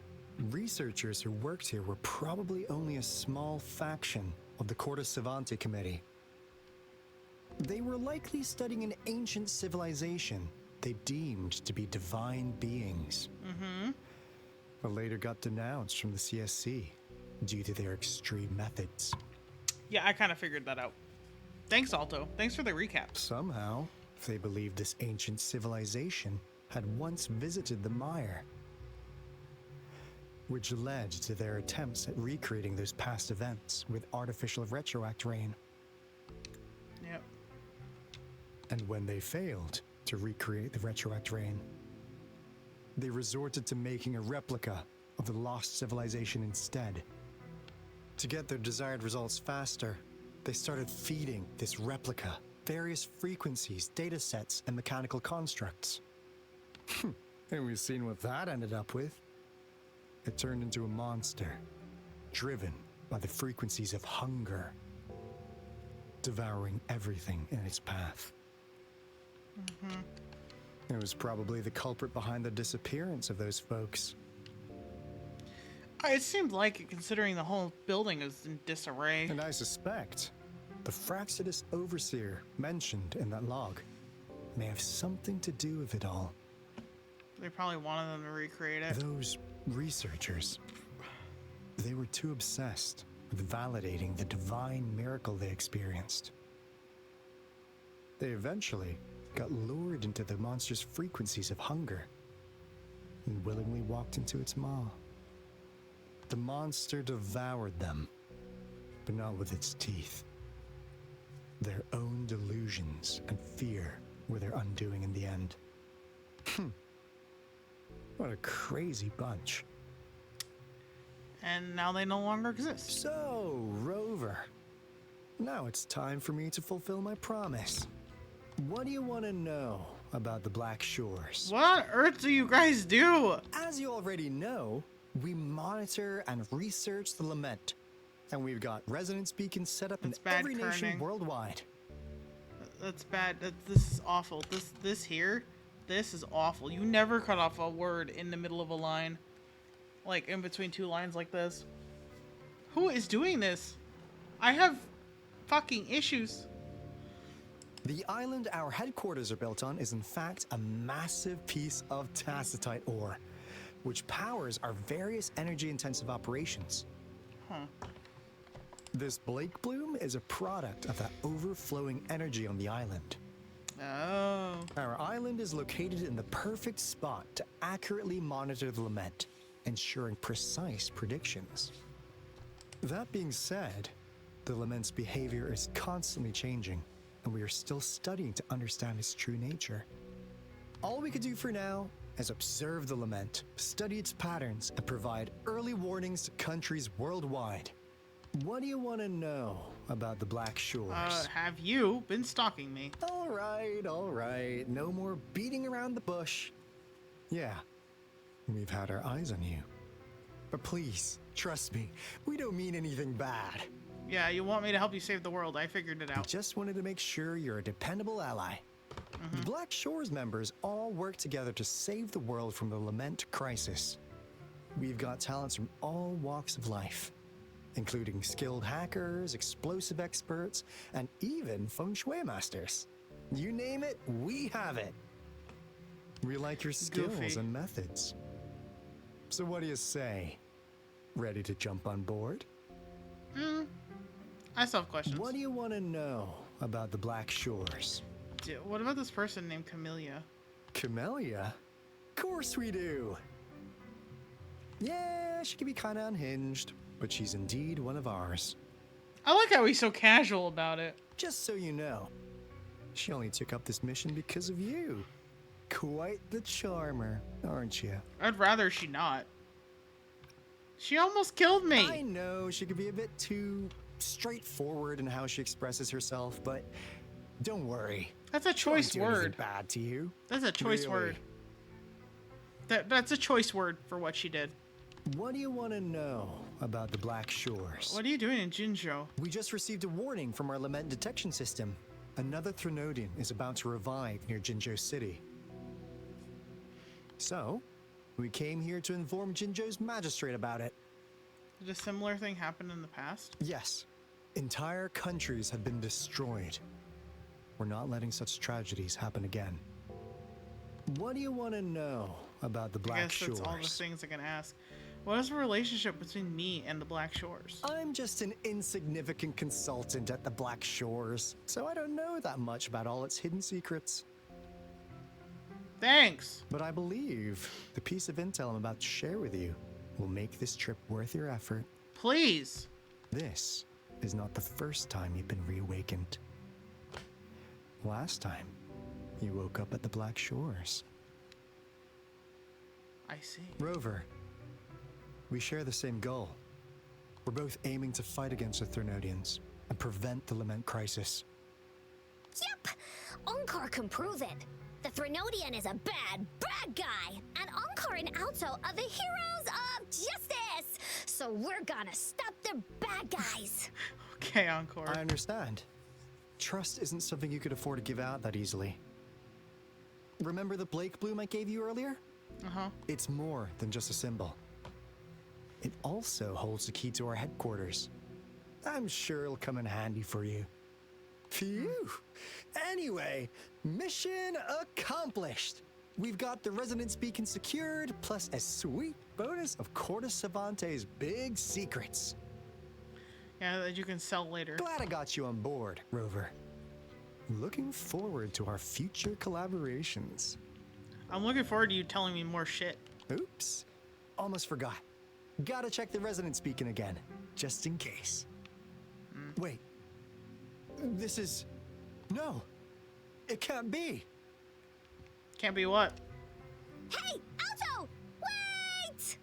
researchers who worked here were probably only a small faction of the Corte Savante Committee. They were likely studying an ancient civilization they deemed to be divine beings. But later got denounced from the CSC due to their extreme methods. Yeah, I kind of figured that out. Thanks, Alto. Thanks for the recap. Somehow, they believed this ancient civilization had once visited the mire, which led to their attempts at recreating those past events with artificial retroact rain. Yep. And when they failed to recreate the retroact rain, they resorted to making a replica of the lost civilization instead. To get their desired results faster, they started feeding this replica various frequencies, data sets, and mechanical constructs. And we've seen what that ended up with. It turned into a monster, driven by the frequencies of hunger, devouring everything in its path. It was probably the culprit behind the disappearance of those folks. It seemed like it, considering the whole building is in disarray. And I suspect the Fraxidus Overseer mentioned in that log may have something to do with it all. They probably wanted them to recreate it. Those researchers, they were too obsessed with validating the divine miracle they experienced. They eventually got lured into the monster's frequencies of hunger and willingly walked into its maw. The monster devoured them, but not with its teeth. Their own delusions and fear were their undoing in the end. What a crazy bunch. And now they no longer exist. So, Rover, now it's time for me to fulfill my promise. What do you want to know about the Black Shores? What on earth do you guys do? As you already know, we monitor and research the Lament, and we've got resonance beacons set up in every nation worldwide. That's bad. This is awful. This is awful. You never cut off a word in the middle of a line, like in between two lines like this. Who is doing this? I have fucking issues. The island our headquarters are built on is in fact a massive piece of tacitite ore, which powers our various energy-intensive operations. This Blake Bloom is a product of that overflowing energy on the island. Oh. Our island is located in the perfect spot to accurately monitor the Lament, ensuring precise predictions. That being said, the Lament's behavior is constantly changing, and we are still studying to understand its true nature. All we can do for now is observe the Lament, study its patterns, and provide early warnings to countries worldwide. What do you want to know about the Black Shores? Have you been stalking me? All right. No more beating around the bush. Yeah, we've had our eyes on you. But please, trust me, we don't mean anything bad. Yeah, you want me to help you save the world. I figured it out. We just wanted to make sure you're a dependable ally. The Black Shores members all work together to save the world from the Lament crisis. We've got talents from all walks of life, including skilled hackers, explosive experts, and even feng shui masters. You name it, we have it. We like your skills and methods. So what do you say? Ready to jump on board? I still have questions. What do you want to know about the Black Shores? What about this person named Camellia? Camellia? Of course we do. Yeah, she can be kind of unhinged, but she's indeed one of ours. I like how he's so casual about it. Just so you know, she only took up this mission because of you. Quite the charmer, aren't you? I'd rather she not. She almost killed me. I know she could be a bit too straightforward in how she expresses herself, but don't worry. That's a choice word. Bad to you? That's a choice word. That's a choice word for what she did. What do you want to know about the Black Shores? What are you doing in Jinzhou? We just received a warning from our lament detection system. Another Threnodian is about to revive near Jinzhou City. So, we came here to inform Jinzhou's magistrate about it. Did a similar thing happen in the past? Yes. Entire countries have been destroyed. We're not letting such tragedies happen again. What do you want to know about the I Black guess Shores? that's all the things I can ask. What is the relationship between me and the Black Shores? I'm just an insignificant consultant at the Black Shores, so I don't know that much about all its hidden secrets. Thanks! But I believe the piece of intel I'm about to share with you will make this trip worth your effort. Please! This is not the first time you've been reawakened. Last time, you woke up at the Black Shores. I see. Rover, we share the same goal. We're both aiming to fight against the Threnodians and prevent the Lament crisis. Yep! Onkar can prove it. The Threnodian is a bad, bad guy, and Onkar and Alto are the heroes of justice! So we're gonna stop the bad guys! Okay, Encore. I understand. Trust isn't something you could afford to give out that easily. Remember the Blake bloom I gave you earlier? Uh-huh. It's more than just a symbol. It also holds the key to our headquarters. I'm sure it'll come in handy for you. Phew! Anyway, mission accomplished! We've got the resonance beacon secured, plus a sweet bonus of Cortus Savante's big secrets. Yeah, that you can sell later. Glad I got you on board, Rover. Looking forward to our future collaborations. I'm looking forward to you telling me more shit. Oops. Almost forgot. Gotta check the resonance beacon again, just in case. Wait. This is... No. It can't be. Can't be what? Hey, Alto! Wait!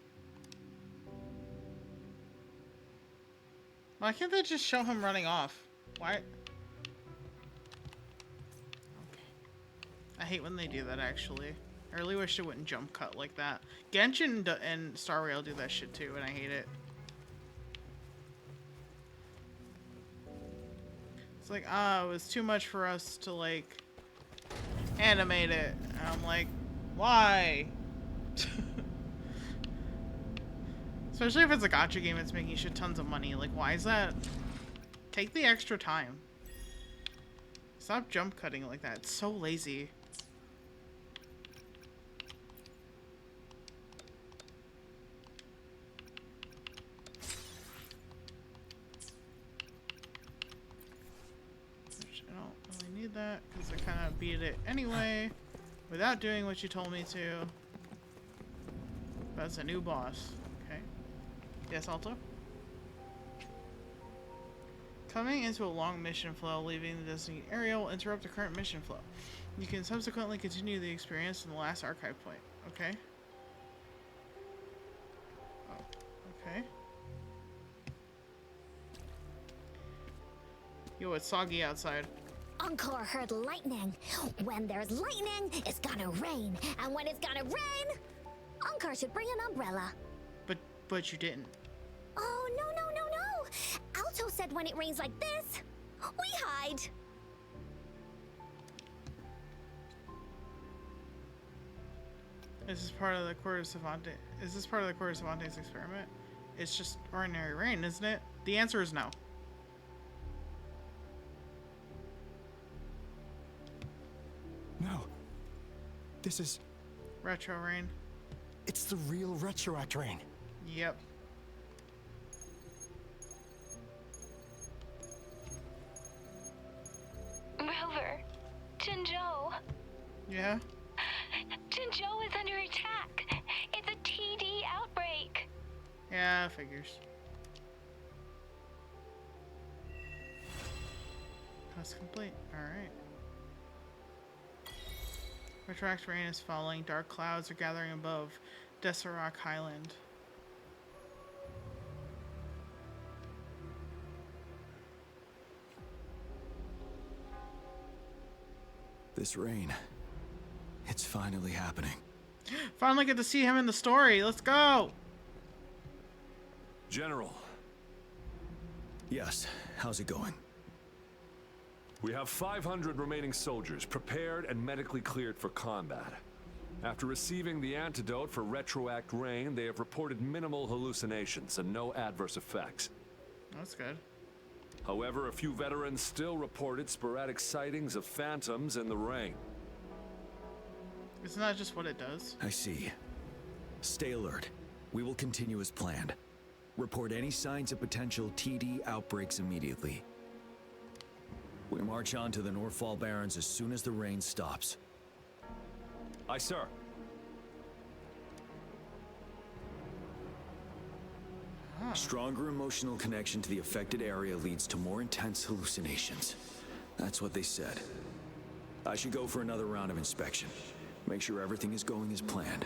Why can't they just show him running off? Why? Okay. I hate when they do that, actually. I really wish they wouldn't jump cut like that. Genshin and Star Rail do that shit too, and I hate it. It's like, it was too much for us to, like, animate it. And I'm like, why? Especially if it's a gacha game that's making shit tons of money. Like, why is that? Take the extra time. Stop jump cutting like that. It's so lazy. That because I kind of beat it anyway without doing what you told me to. That's a new boss. Okay. Yes, Alto? Coming into a long mission flow, leaving the designated area will interrupt the current mission flow. You can subsequently continue the experience in the last archive point. Okay. Oh, okay. Yo, it's soggy outside. Encore heard lightning. When there's lightning, it's gonna rain. And when it's gonna rain, Encore should bring an umbrella. But you didn't. Oh, no. Alto said when it rains like this, we hide. Is this part of the Cortus Savante? Is this part of the Cortus Savante's experiment? It's just ordinary rain, isn't it? The answer is no. No. This is... Retro rain. It's the real Retroact rain. Yep. Rover, Jinzhou. Yeah? Jinzhou is under attack. It's a TD outbreak. Yeah, figures. Quest complete. Alright. Retroact rain is falling. Dark clouds are gathering above Deserock Highland. This rain. It's finally happening. Finally get to see him in the story. Let's go! General. Yes, how's it going? We have 500 remaining soldiers prepared and medically cleared for combat. After receiving the antidote for retroact rain, they have reported minimal hallucinations and no adverse effects. That's good. However, a few veterans still reported sporadic sightings of phantoms in the rain. Isn't that just what it does? I see. Stay alert. We will continue as planned. Report any signs of potential TD outbreaks immediately. We march on to the Northfall Barrens as soon as the rain stops. Aye, sir. Stronger emotional connection to the affected area leads to more intense hallucinations. That's what they said. I should go for another round of inspection. Make sure everything is going as planned.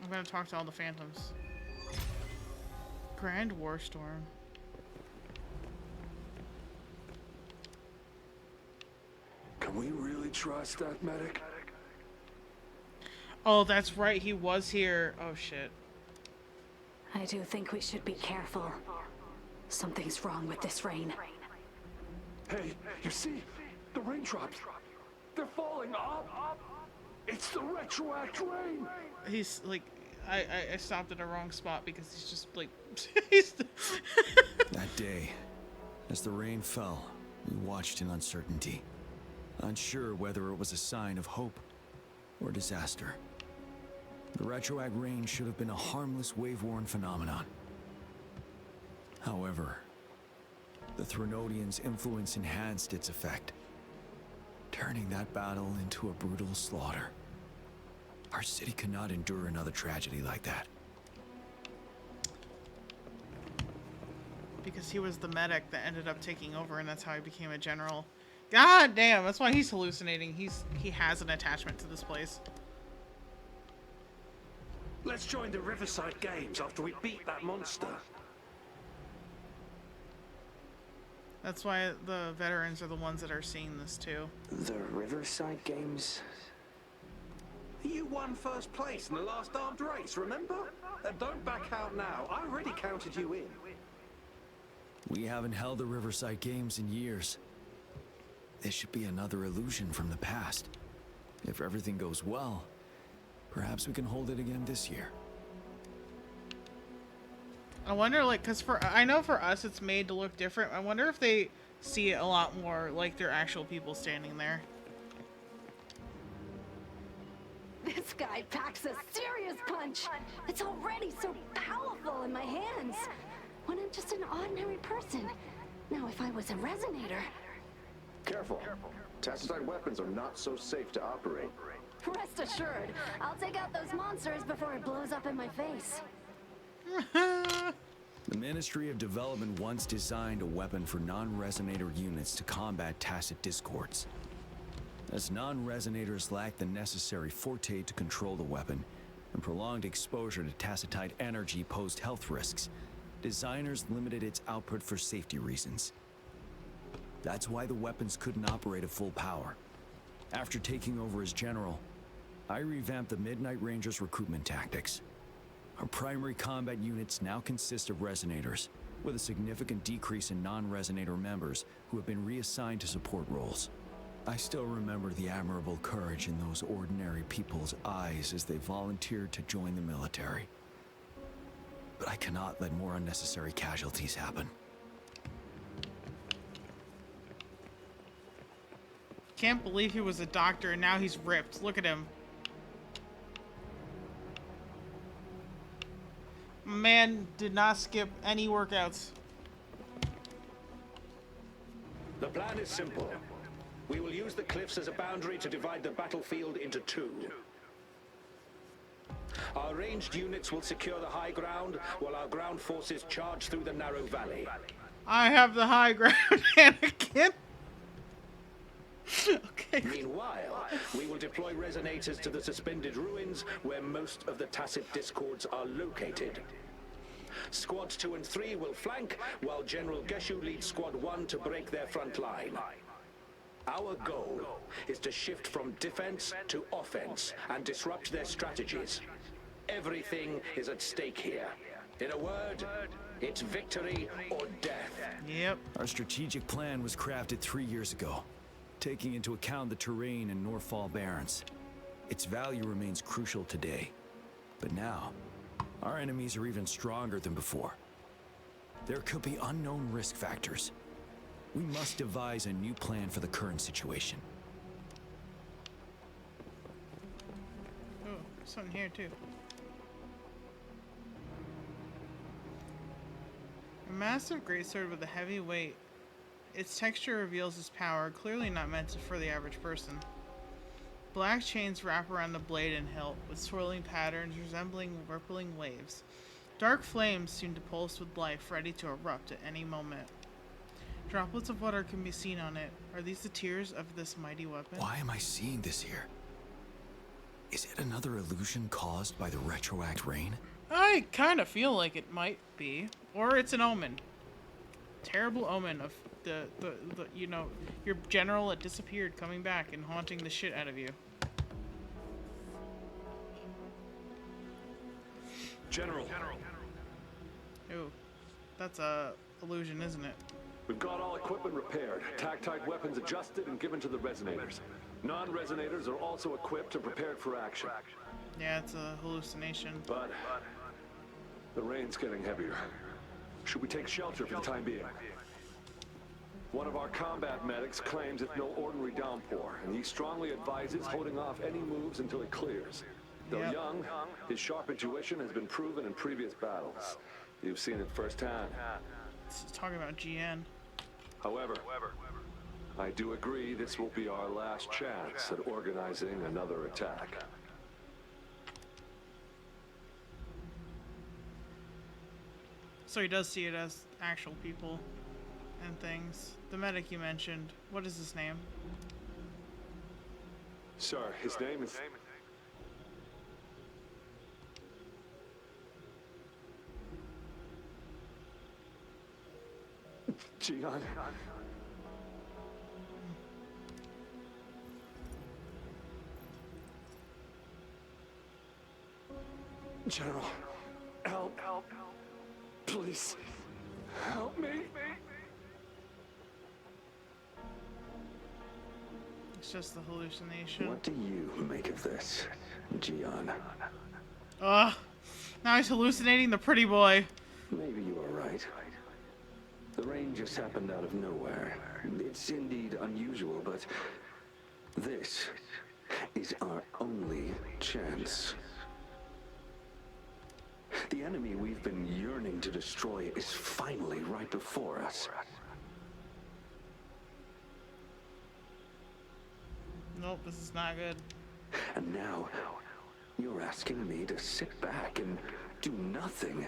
I'm gonna talk to all the phantoms. Grand War Storm. Can we really trust that medic? Oh, that's right. He was here. Oh, shit. I do think we should be careful. Something's wrong with this rain. Hey, you see? The raindrops. They're falling up. It's the retroact rain. He's like, I stopped at a wrong spot because he's just like, he's That day, as the rain fell, we watched in uncertainty, unsure whether it was a sign of hope or disaster. The retroact rain should have been a harmless wave-worn phenomenon. However, the Threnodians' influence enhanced its effect, turning that battle into a brutal slaughter. Our city could not endure another tragedy like that. because he was the medic that ended up taking over, and that's how he became a general. God damn, that's why he's hallucinating. He has an attachment to this place. Let's join the Riverside Games after we beat that monster. That's why the veterans are the ones that are seeing this too. The Riverside Games? You won first place in the last armed race, remember? Don't back out now. I already counted you in. We haven't held the Riverside Games in years. This should be another illusion from the past. If everything goes well, perhaps we can hold it again this year. I wonder, like, because I know for us it's made to look different. I wonder if they see it a lot more like they're actual people standing there. This guy packs a serious punch. It's already so powerful in my hands. When I'm just an ordinary person. Now, if I was a resonator... Careful. Tacitite weapons are not so safe to operate. Rest assured, I'll take out those monsters before it blows up in my face. The Ministry of Development once designed a weapon for non-resonator units to combat tacit discords. As non-resonators lack the necessary forte to control the weapon, and prolonged exposure to tacitite energy posed health risks, designers limited its output for safety reasons. That's why the weapons couldn't operate at full power. After taking over as general, I revamped the Midnight Rangers' recruitment tactics. Our primary combat units now consist of resonators, with a significant decrease in non-resonator members who have been reassigned to support roles. I still remember the admirable courage in those ordinary people's eyes as they volunteered to join the military. But I cannot let more unnecessary casualties happen. Can't believe he was a doctor and now he's ripped. Look at him. Man did not skip any workouts. The plan is simple. We will use the cliffs as a boundary to divide the battlefield into two. Our ranged units will secure the high ground, while our ground forces charge through the narrow valley. I have the high ground, Anakin. Okay. Meanwhile, we will deploy resonators to the suspended ruins where most of the tacit discords are located. Squads 2 and 3 will flank, while General Geshu leads Squad 1 to break their front line. Our goal is to shift from defense to offense and disrupt their strategies. Everything is at stake here. In a word, it's victory or death. Yep. Our strategic plan was crafted 3 years ago, taking into account the terrain in Norfall Barrens. Its value remains crucial today. But now, our enemies are even stronger than before. There could be unknown risk factors. We must devise a new plan for the current situation. Oh, something here too. A massive greatsword with a heavy weight. Its texture reveals its power, clearly not meant for the average person. Black chains wrap around the blade and hilt, with swirling patterns resembling rippling waves. Dark flames seem to pulse with life, ready to erupt at any moment. Droplets of water can be seen on it. Are these the tears of this mighty weapon? Why am I seeing this here? Is it another illusion caused by the retroact rain? I kind of feel like it might be. Or it's an omen. Terrible omen of the you know, your general that disappeared coming back and haunting the shit out of you. General. Ooh, that's a illusion, isn't it? We've got all equipment repaired, tactite weapons adjusted and given to the resonators. Non-resonators are also equipped and prepared for action. Yeah, it's a hallucination. But the rain's getting heavier. Should we take shelter for the time being? One of our combat medics claims it's no ordinary downpour, and he strongly advises holding off any moves until it clears. Though young, his sharp intuition has been proven in previous battles. You've seen it firsthand. It's talking about GN. However, I do agree this will be our last chance at organizing another attack. So he does see it as actual people and things. The medic you mentioned, what is his name? Sir, his name is... Gian. General, help. Please, help me. It's just the hallucination. What do you make of this, Gian? Ugh. Now he's hallucinating the pretty boy. Maybe you are right. The rain just happened out of nowhere. It's indeed unusual, but this is our only chance. The enemy we've been yearning to destroy is finally right before us. Nope, this is not good. And now, you're asking me to sit back and do nothing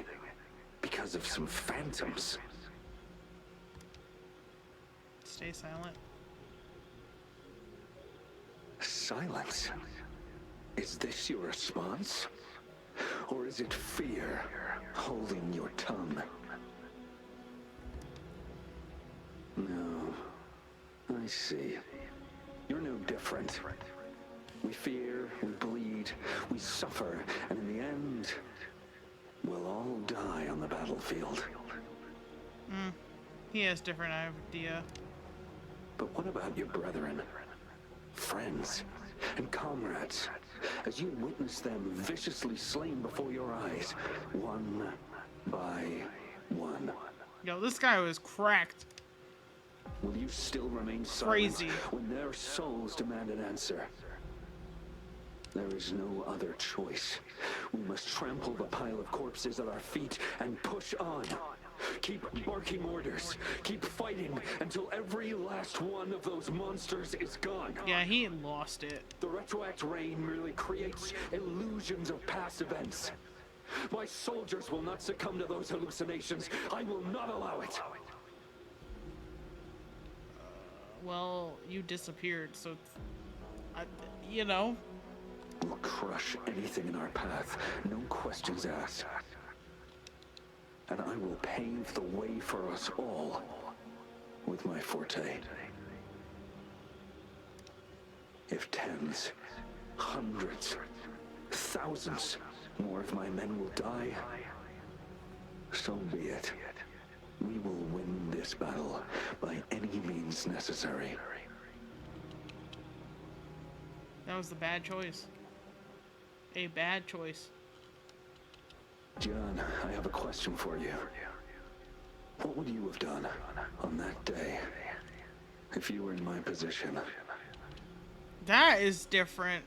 because of some phantoms. Stay silent. Silence? Is this your response? Or is it fear holding your tongue? No. I see. You're no different. We fear, we bleed, we suffer, and in the end, we'll all die on the battlefield. He has different idea. But what about your brethren, friends, and comrades, as you witness them viciously slain before your eyes, one by one? Yo, this guy was cracked. Will you still remain silent Crazy. when their souls demand an answer? There is no other choice. We must trample the pile of corpses at our feet and push on. Keep barking orders. Keep fighting until every last one of those monsters is gone. Yeah, he lost it. The retroact rain merely creates illusions of past events. My soldiers will not succumb to those hallucinations. I will not allow it. Well, you disappeared, so you know. We'll crush anything in our path, no questions asked. And I will pave the way for us all with my forte. If tens, hundreds, thousands more of my men will die, So be it. We will win this battle by any means necessary. That was the bad choice. A bad choice. John, I have a question for you. What would you have done on that day if you were in my position? That is different.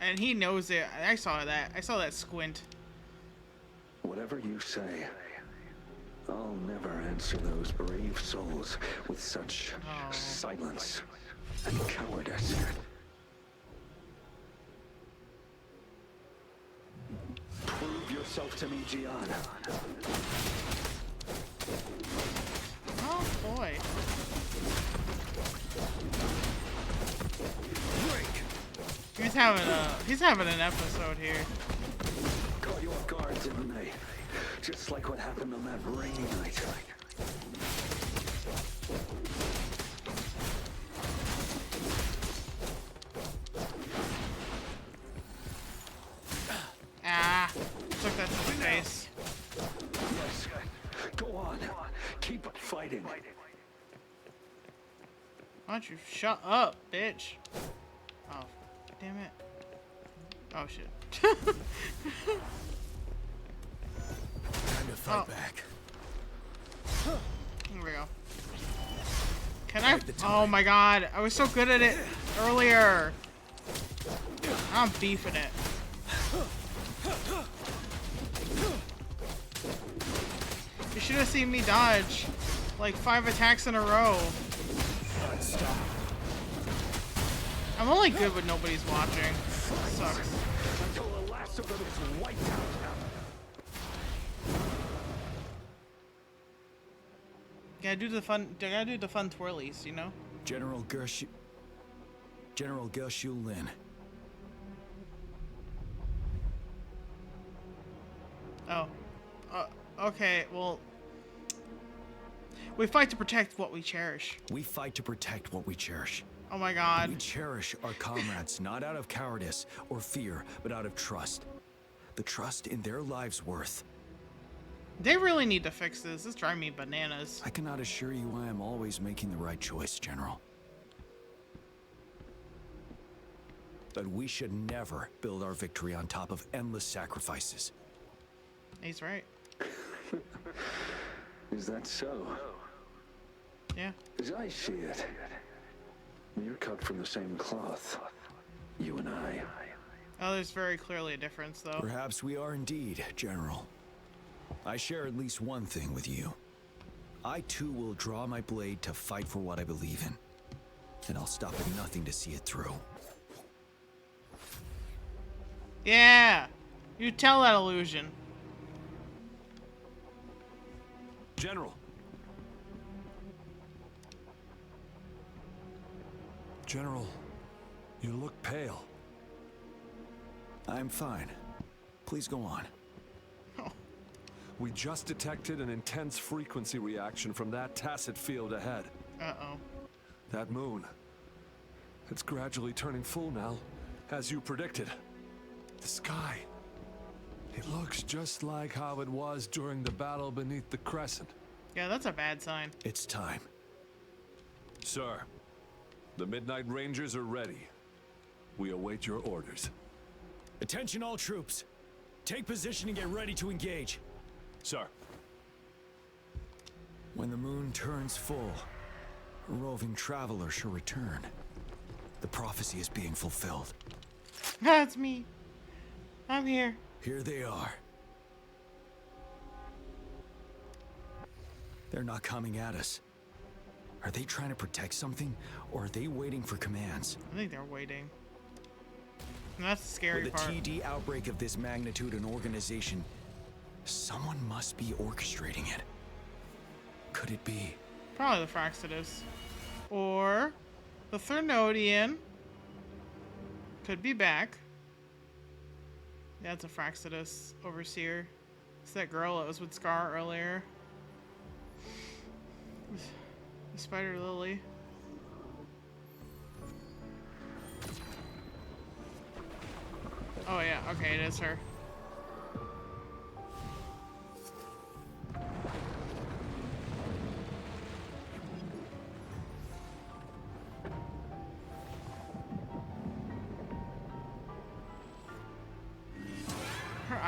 And he knows it. I saw that. I saw that squint. Whatever you say, I'll never answer those brave souls with such silence and cowardice. Prove yourself to me, Gian. Oh boy. He's having an episode here. Caught you off guard, didn't they? Just like what happened on that rainy night. Ah, took that to the face. Yes, go on. Keep fighting. Why don't you shut up, bitch? Oh, damn it. Oh, shit. Time to fight back. Here we go. Can I? Oh my god, I was so good at it earlier. I'm beefing it. You should have seen me dodge like 5 attacks in a row. I'm only good when nobody's watching. Sucks. Until the last of them is wiped out. Gotta do the fun twirlies, you know? General Gershu Lin. Oh. Okay, well... We fight to protect what we cherish. We fight to protect what we cherish. Oh my god. We cherish our comrades, not out of cowardice or fear, but out of trust. The trust in their lives' worth. They really need to fix this. This drives me bananas. I cannot assure you I am always making the right choice, General. But we should never build our victory on top of endless sacrifices. He's right. Is that so? Yeah. As I see it, you're cut from the same cloth. You and I. Oh, there's very clearly a difference, though. Perhaps we are indeed, General. I share at least one thing with you. I too will draw my blade to fight for what I believe in. And I'll stop at nothing to see it through. Yeah! You tell that illusion. General. General, you look pale. I'm fine. Please go on. We just detected an intense frequency reaction from that tacit field ahead. Uh-oh. That moon. It's gradually turning full now, as you predicted. The sky. It looks just like how it was during the battle beneath the crescent. Yeah, that's a bad sign. It's time. Sir, the Midnight Rangers are ready. We await your orders. Attention all troops. Take position and get ready to engage. Sir. When the moon turns full, a roving traveler shall return. The prophecy is being fulfilled. That's me. I'm here. Here they are. They're not coming at us. Are they trying to protect something, or are they waiting for commands? I think they're waiting. And that's the scary With a part. TD outbreak of this magnitude and organization, someone must be orchestrating it. Could it be? Probably the Fraxidus. Or the Thernodian. Could be back. Yeah, it's a Fraxidus Overseer. It's that girl that was with Scar earlier. The Spider Lily. Oh yeah, okay, it is her.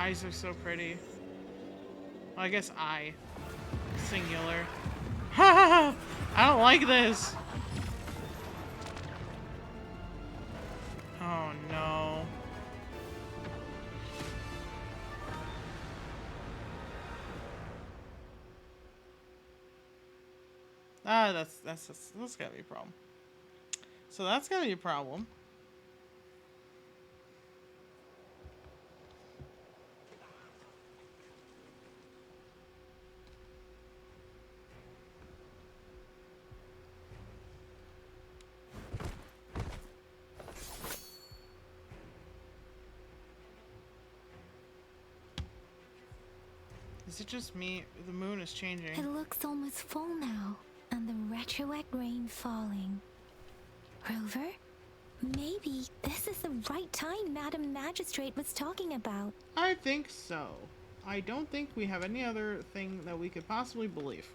eyes are so pretty. Well, I guess eye. Singular. I don't like this. Oh no. Ah, that's gotta be a problem. So that's gotta be a problem. Is it just me? The moon is changing. It looks almost full now, and the retroact rain falling. Rover, maybe this is the right time Madam Magistrate was talking about. I think so. I don't think we have any other thing that we could possibly believe.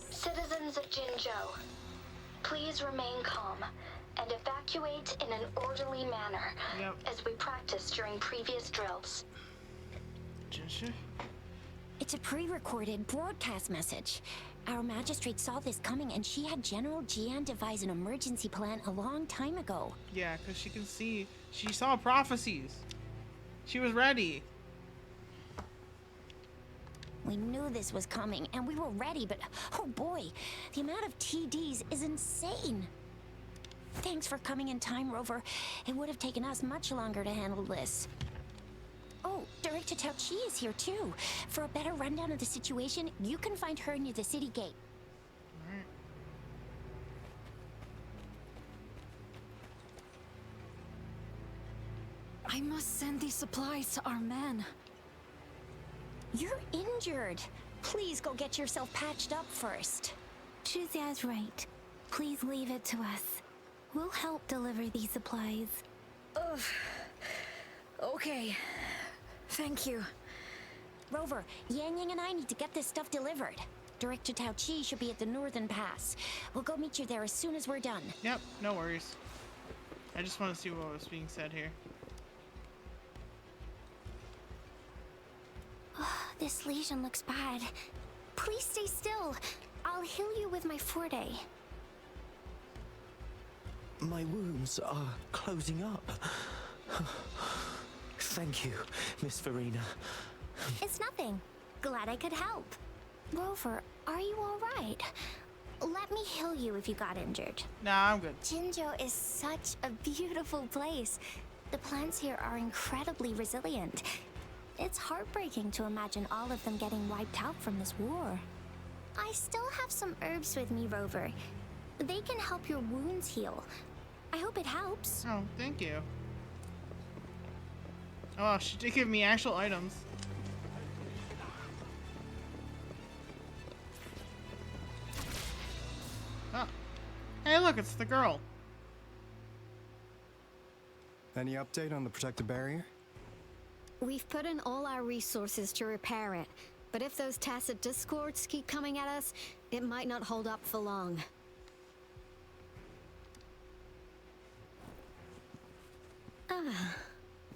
Citizens of Jinzhou, please remain calm and evacuate in an orderly manner as we practiced during previous drills. Jinzhou? It's a pre-recorded broadcast message. Our magistrate saw this coming and she had General Jian devise an emergency plan a long time ago. Yeah, because she can see. She saw prophecies. She was ready. We knew this was coming and we were ready, but oh boy, the amount of TDs is insane. Thanks for coming in time, Rover. It would have taken us much longer to handle this. Oh, Director Tao Chi is here too. For a better rundown of the situation, you can find her near the city gate. I must send these supplies to our men. You're injured. Please go get yourself patched up first. Zhuxia's right. Please leave it to us. We'll help deliver these supplies. Ugh. Okay. Thank you. Rover, Yang Yang and I need to get this stuff delivered. Director Tao Chi should be at the Northern Pass. We'll go meet you there as soon as we're done. Yep, no worries. I just want to see what was being said here. This lesion looks bad. Please stay still. I'll heal you with my forte. My wounds are closing up. Thank you, Miss Verena. It's nothing. Glad I could help. Rover, are you alright? Let me heal you if you got injured. Nah, I'm good. Jinzhou is such a beautiful place. The plants here are incredibly resilient. It's heartbreaking to imagine all of them getting wiped out from this war. I still have some herbs with me, Rover. They can help your wounds heal. I hope it helps. Oh, thank you. Oh, she did give me actual items. Oh. Hey, look, it's the girl. Any update on the protective barrier? We've put in all our resources to repair it, but if those tacit discords keep coming at us, it might not hold up for long. Ah,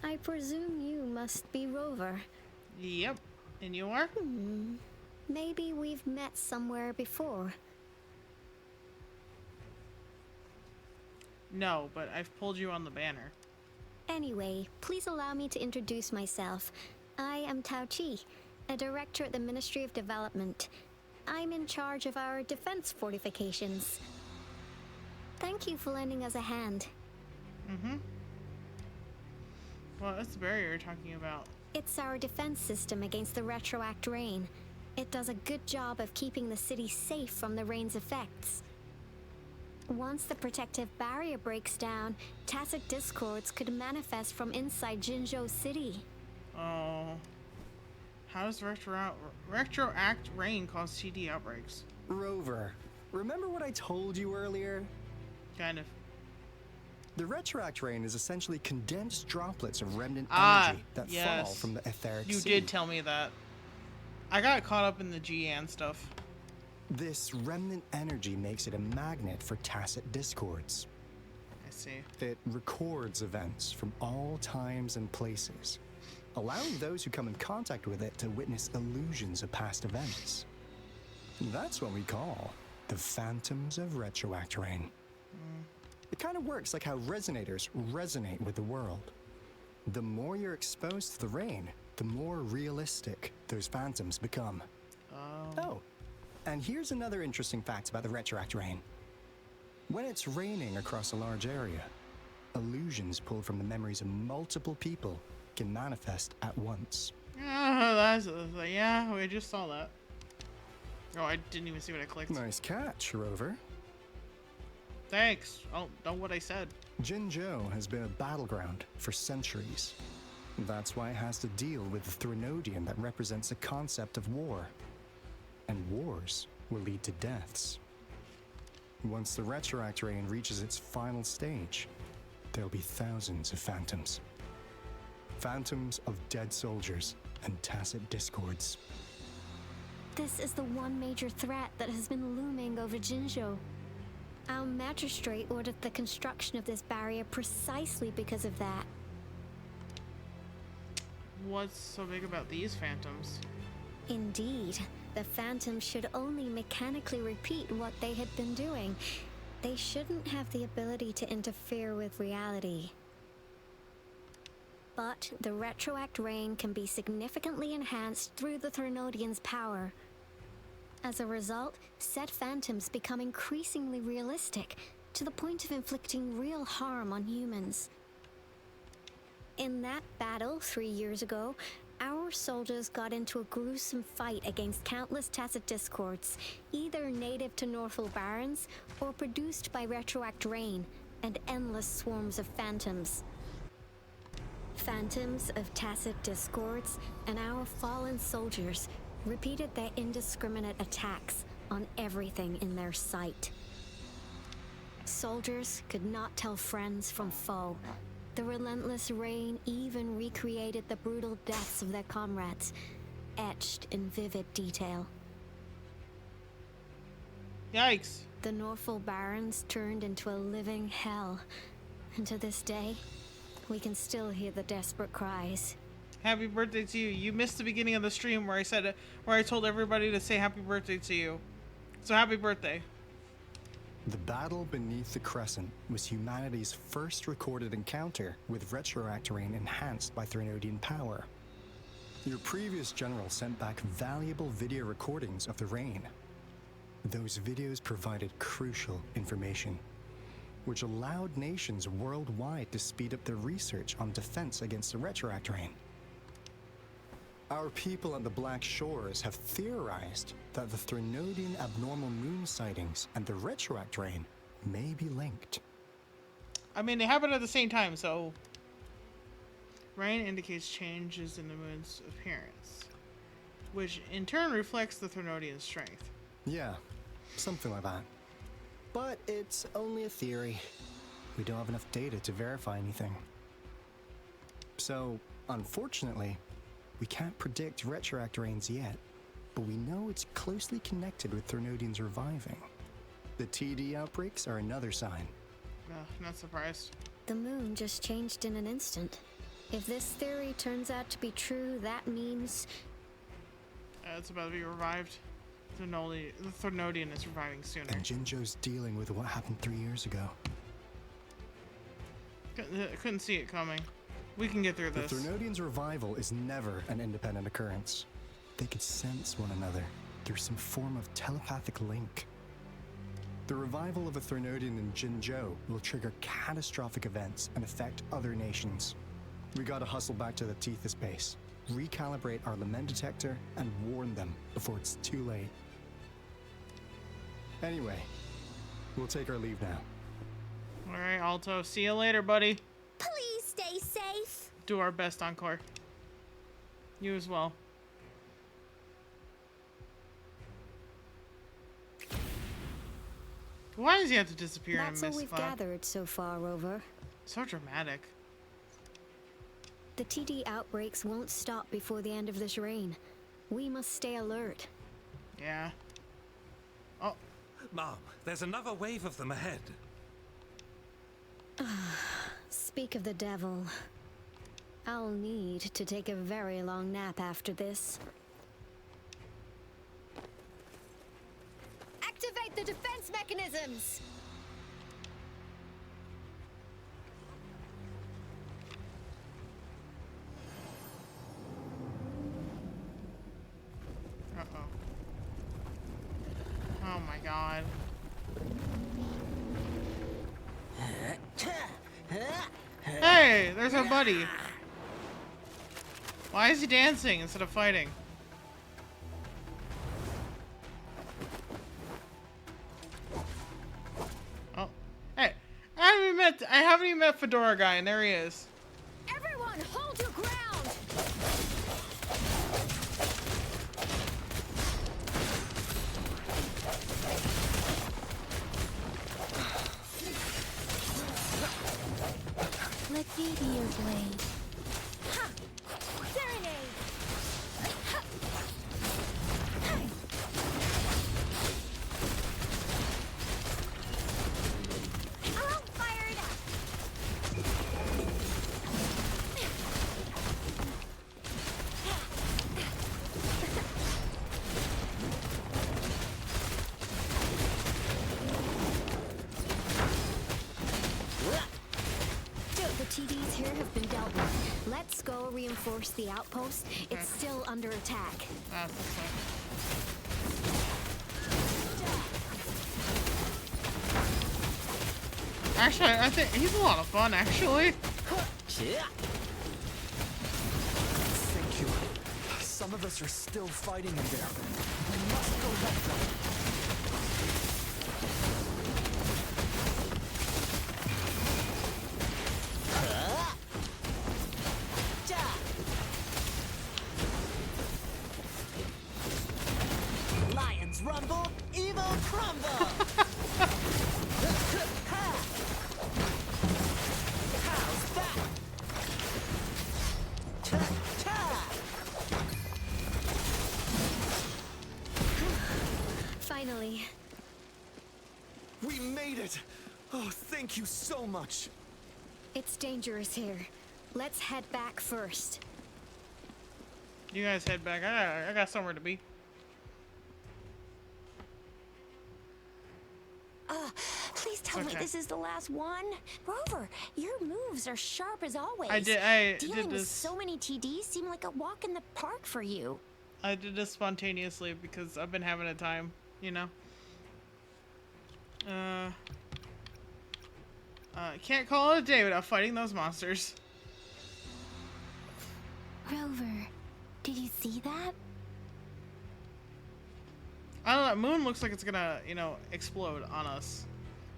I presume you must be Rover. Yep, and you are? Maybe we've met somewhere before. No, but I've pulled you on the banner. Anyway, please allow me to introduce myself. I am Tao Chi, a director at the Ministry of Development. I'm in charge of our defense fortifications. Thank you for lending us a hand. Well, that's the barrier you're talking about. It's our defense system against the retroact rain. It does a good job of keeping the city safe from the rain's effects. Once the protective barrier breaks down, tacit discords could manifest from inside Jinzhou City. Oh. How does retroact rain cause TD outbreaks? Rover, remember what I told you earlier? Kind of. The retroact rain is essentially condensed droplets of remnant energy that fall from the etheric sea. You did tell me that. I got caught up in the Jian stuff. This remnant energy makes it a magnet for tacit discords. see. It records events from all times and places, allowing those who come in contact with it to witness illusions of past events. That's what we call the Phantoms of Retroact Rain. It kind of works like how resonators resonate with the world. The more you're exposed to the rain, the more realistic those phantoms become. Oh, and here's another interesting fact about the Retroact Rain. When it's raining across a large area, illusions pulled from the memories of multiple people can manifest at once. Yeah, we just saw that. Oh, I didn't even see what I clicked. Nice catch, Rover. Thanks. Oh, know what I said. Jinzhou has been a battleground for centuries. That's why it has to deal with the Threnodian that represents the concept of war. And wars will lead to deaths. Once the Retroact Rain reaches its final stage, there'll be thousands of phantoms. Phantoms of dead soldiers and tacit discords. This is the one major threat that has been looming over Jinzhou. Our magistrate ordered the construction of this barrier precisely because of that. What's so big about these phantoms? Indeed, the phantoms should only mechanically repeat what they had been doing. They shouldn't have the ability to interfere with reality. But the Retroact Rain can be significantly enhanced through the Threnodian's power. As a result, said phantoms become increasingly realistic, to the point of inflicting real harm on humans. In that battle 3 years ago, our soldiers got into a gruesome fight against countless tacit discords, either native to Northal Barrens or produced by Retroact Rain and endless swarms of phantoms. Phantoms of tacit discords and our fallen soldiers repeated their indiscriminate attacks on everything in their sight. Soldiers could not tell friends from foe. The relentless rain even recreated the brutal deaths of their comrades, etched in vivid detail. Yikes. The Northal Barrens turned into a living hell, and to this day, we can still hear the desperate cries. Happy birthday to you. You missed the beginning of the stream where I told everybody to say happy birthday to you. So happy birthday. The battle beneath the Crescent was humanity's first recorded encounter with Retroact Rain enhanced by Threnodian power. Your previous general sent back valuable video recordings of the rain. Those videos provided crucial information, which allowed nations worldwide to speed up their research on defense against the Retroact Rain. Our people at the Black Shores have theorized that the Threnodian abnormal moon sightings and the Retroact Rain may be linked. I mean, they happen at the same time, so... Rain indicates changes in the moon's appearance, which in turn reflects the Threnodian strength. Yeah, something like that. But it's only a theory. We don't have enough data to verify anything. So, unfortunately, we can't predict Retroact Rains yet, but we know it's closely connected with Threnodians reviving. The TD outbreaks are another sign. Not surprised. The moon just changed in an instant. If this theory turns out to be true, that means... It's about to be revived. The Threnodian is reviving sooner. And Jinzhou's dealing with what happened 3 years ago. Couldn't see it coming. We can get through this. The Threnodian's revival is never an independent occurrence. They could sense one another through some form of telepathic link. The revival of a Threnodian in Jinzhou will trigger catastrophic events and affect other nations. We gotta hustle back to the Tethys base, recalibrate our lament detector, and warn them before it's too late. Anyway, we'll take our leave now. Alright, Alto. See you later, buddy. Please stay safe. Do our best, Encore. You as well. Why does he have to disappear in a mist That's all we've cloud? gathered so far, Rover. So dramatic. The TD outbreaks won't stop before the end of this rain. We must stay alert. Yeah. Oh. Mom, there's another wave of them ahead. Speak of the devil. I'll need to take a very long nap after this. Activate the defense mechanisms! Uh-oh. Oh my god. Hey, there's our buddy. Why is he dancing instead of fighting? Oh, hey, I haven't even met Fedora Guy, and there he is. Everyone, hold your ground! Let me be your blade. Ha! Serenade! Ha! Hey! I'll fire it up! The TDs here have been dealt with. Let's go reinforce the outpost. It's still under attack. That's this way. Actually, I think he's a lot of fun, actually. Thank you. Some of us are still fighting in there. We must go help them. Lions rumble, evil crumble! How's that? Finally. We made it! Oh, thank you so much. It's dangerous here. Let's head back first. You guys head back. I got somewhere to be. Please tell me this is the last one. Rover, your moves are sharp as always. I Dealing did with this. so many TDs seemed like a walk in the park for you. I did this spontaneously because I've been having a time, you know. Can't call it a day without fighting those monsters. Rover, did you see that? I don't know. Moon looks like it's gonna, you know, explode on us.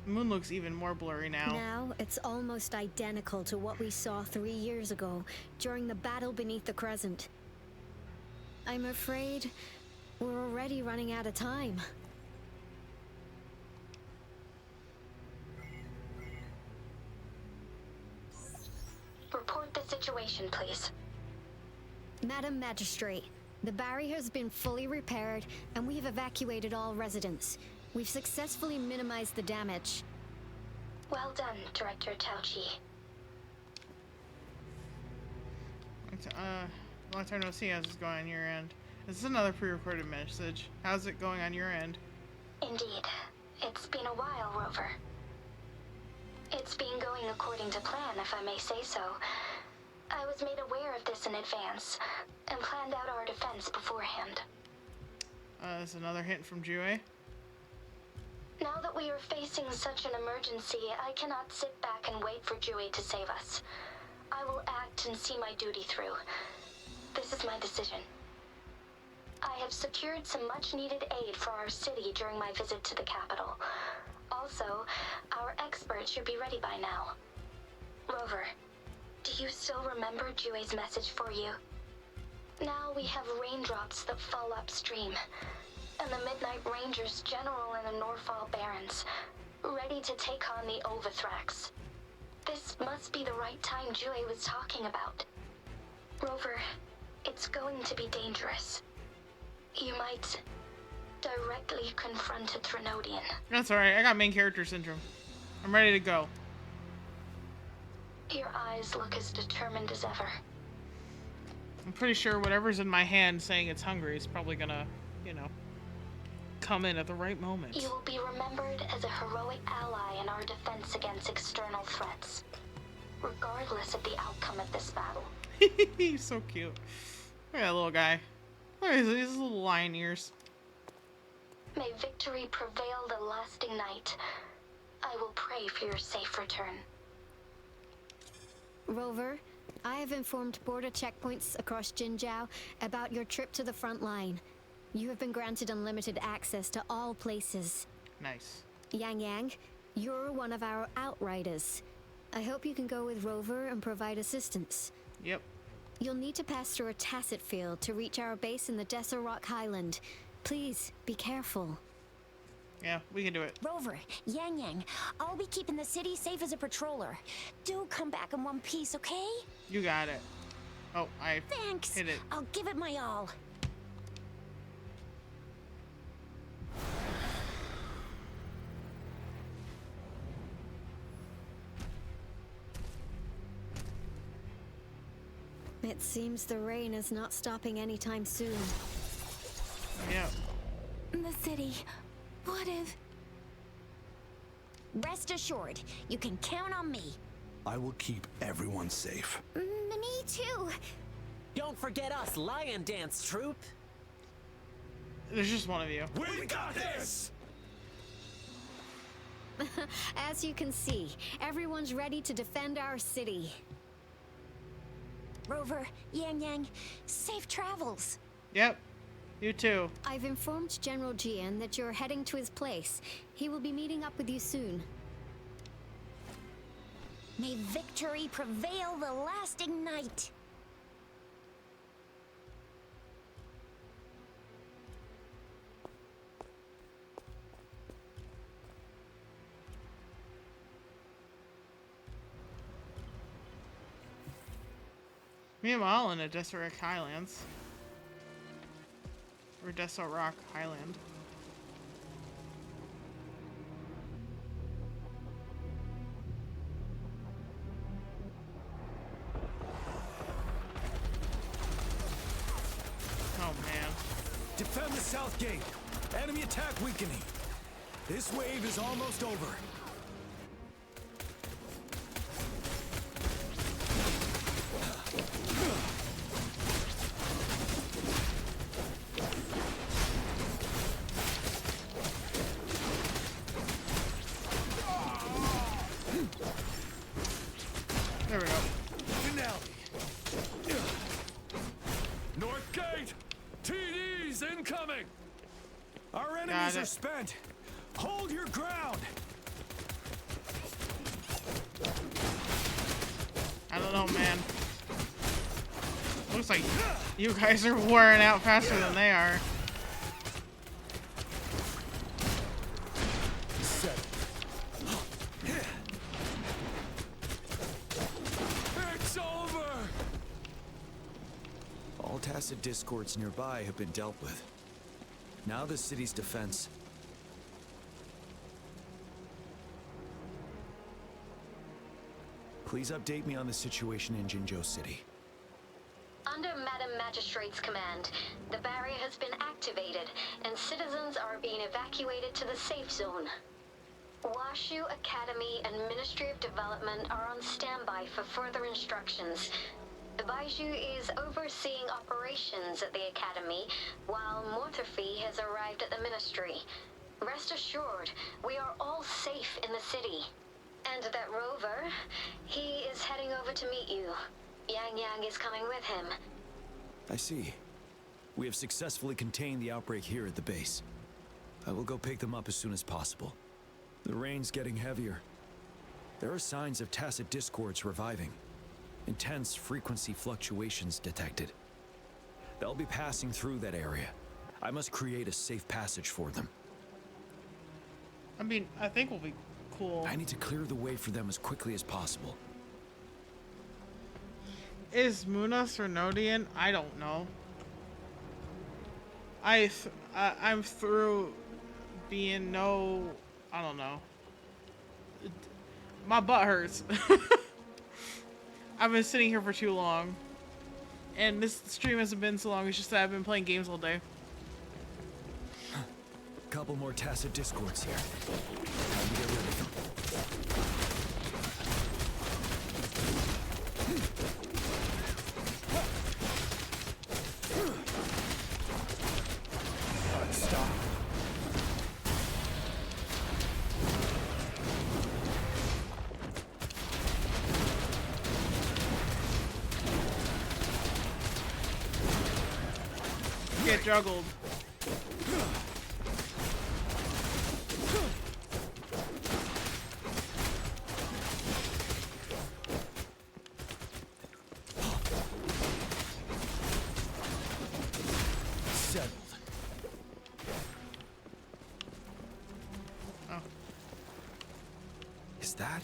Moon looks even more blurry now. Now it's almost identical to what we saw 3 years ago during the battle beneath the crescent. I'm afraid we're already running out of time. Report the situation, please. Madam Magistrate, the barrier has been fully repaired and we've evacuated all residents. We've successfully minimized the damage. Well done, Director Tauchi. Long time no see. How's this going on your end? This is another pre-recorded message. How's it going on your end? Indeed. It's been a while, Rover. It's been going according to plan, if I may say so. I was made aware of this in advance, and planned out our defense beforehand. There's another hint from Jue. Now that we are facing such an emergency, I cannot sit back and wait for Jue to save us. I will act and see my duty through. This is my decision. I have secured some much-needed aid for our city during my visit to the capital. Also, our experts should be ready by now. Rover, do you still remember Jue's message for you? Now we have raindrops that fall upstream, and the Midnight Rangers General in the Norfall Barrens, ready to take on the Overthrax. This must be the right time Jue was talking about. Rover, it's going to be dangerous. You might directly confront a Trinodian. That's alright. I got main character syndrome. I'm ready to go. Your eyes look as determined as ever. I'm pretty sure whatever's in my hand saying it's hungry is probably gonna, you know, come in at the right moment. You will be remembered as a heroic ally in our defense against external threats, regardless of the outcome of this battle. He's so cute. Look at that little guy. Look at his little lion ears. May victory prevail the lasting night. I will pray for your safe return. Rover, I have informed border checkpoints across Jinzhou about your trip to the front line. You have been granted unlimited access to all places. Nice. Yang Yang, you're one of our outriders. I hope you can go with Rover and provide assistance. Yep. You'll need to pass through a tacit field to reach our base in the Desert Rock Highland. Please, be careful. Yeah, we can do it. Rover, Yang Yang, I'll be keeping the city safe as a patroller. Do come back in one piece, okay? You got it. Oh, I Thanks. hit it. I'll give it my all. It seems the rain is not stopping anytime soon. Yeah. The city. What if... Rest assured, you can count on me. I will keep everyone safe. Me too. Don't forget us, Lion Dance Troupe. There's just one of you. We got this! As you can see, everyone's ready to defend our city. Rover, Yang Yang, safe travels. Yep. You too. I've informed General Jian that you're heading to his place. He will be meeting up with you soon. May victory prevail the lasting night. Meanwhile, in the Desert Rock Highlands. Or Desert Rock Highland. Oh man. Defend the south gate. Enemy attack weakening. This wave is almost over. There we go. Finale. North Gate! TDs incoming! Our enemies Got are it. spent. Hold your ground. I don't know, man. Looks like you guys are wearing out faster than they are. It's over! All tacit discords nearby have been dealt with. Now the city's defense. Please update me on the situation in Jinzhou City. Under Madam Magistrate's command, the barrier has been activated, and citizens are being evacuated to the safe zone. Washu Academy and Ministry of Development are on standby for further instructions. Baiju is overseeing operations at the Academy, while Mortherfee has arrived at the Ministry. Rest assured, we are all safe in the city. And that Rover, he is heading over to meet you. Yang Yang is coming with him. I see. We have successfully contained the outbreak here at the base. I will go pick them up as soon as possible. The rain's getting heavier. There are signs of tacit discords reviving. Intense frequency fluctuations detected. They'll be passing through that area. I must create a safe passage for them. I mean, I think we'll be cool. I need to clear the way for them as quickly as possible. Is Munas or Nodian? I don't know. I'm through being I don't know. My butt hurts. I've been sitting here for too long. And this stream hasn't been so long, it's just that I've been playing games all day. Couple more tacit discords here. Time to get rid of them. Stop. Get juggled. Settled. Oh. Is that?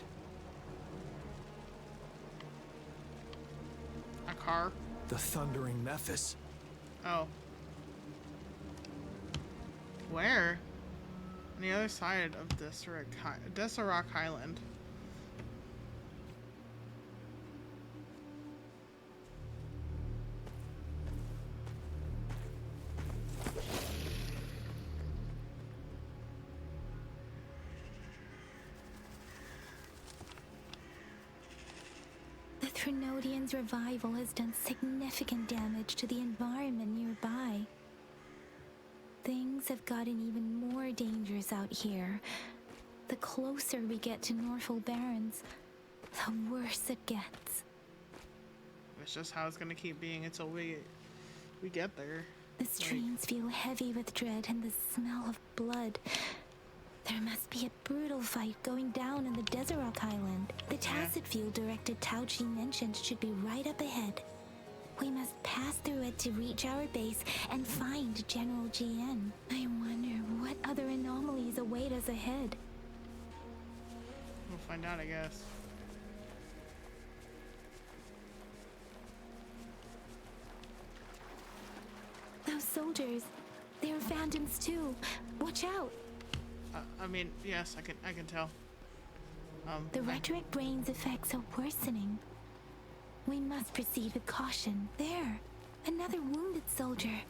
A car? The Thundering Memphis. Oh. Where? On the other side of Deserock Highland. The Threnodian's revival has done significant damage to the environment nearby. Things have gotten even more dangerous out here. The closer we get to Norfolk Barrens, the worse it gets. It's just how it's gonna keep being until we get there. The streams feel heavy with dread and the smell of blood. There must be a brutal fight going down in the Deserock Island. The tacit field directed Tauchi mentioned should be right up ahead. We must pass through it to reach our base and find General GN. I wonder what other anomalies await us ahead. We'll find out, I guess. Those soldiers, they're phantoms too. Watch out. I mean, yes, I can tell. The rhetoric brain's effects are worsening. We must proceed with caution. There, another wounded soldier.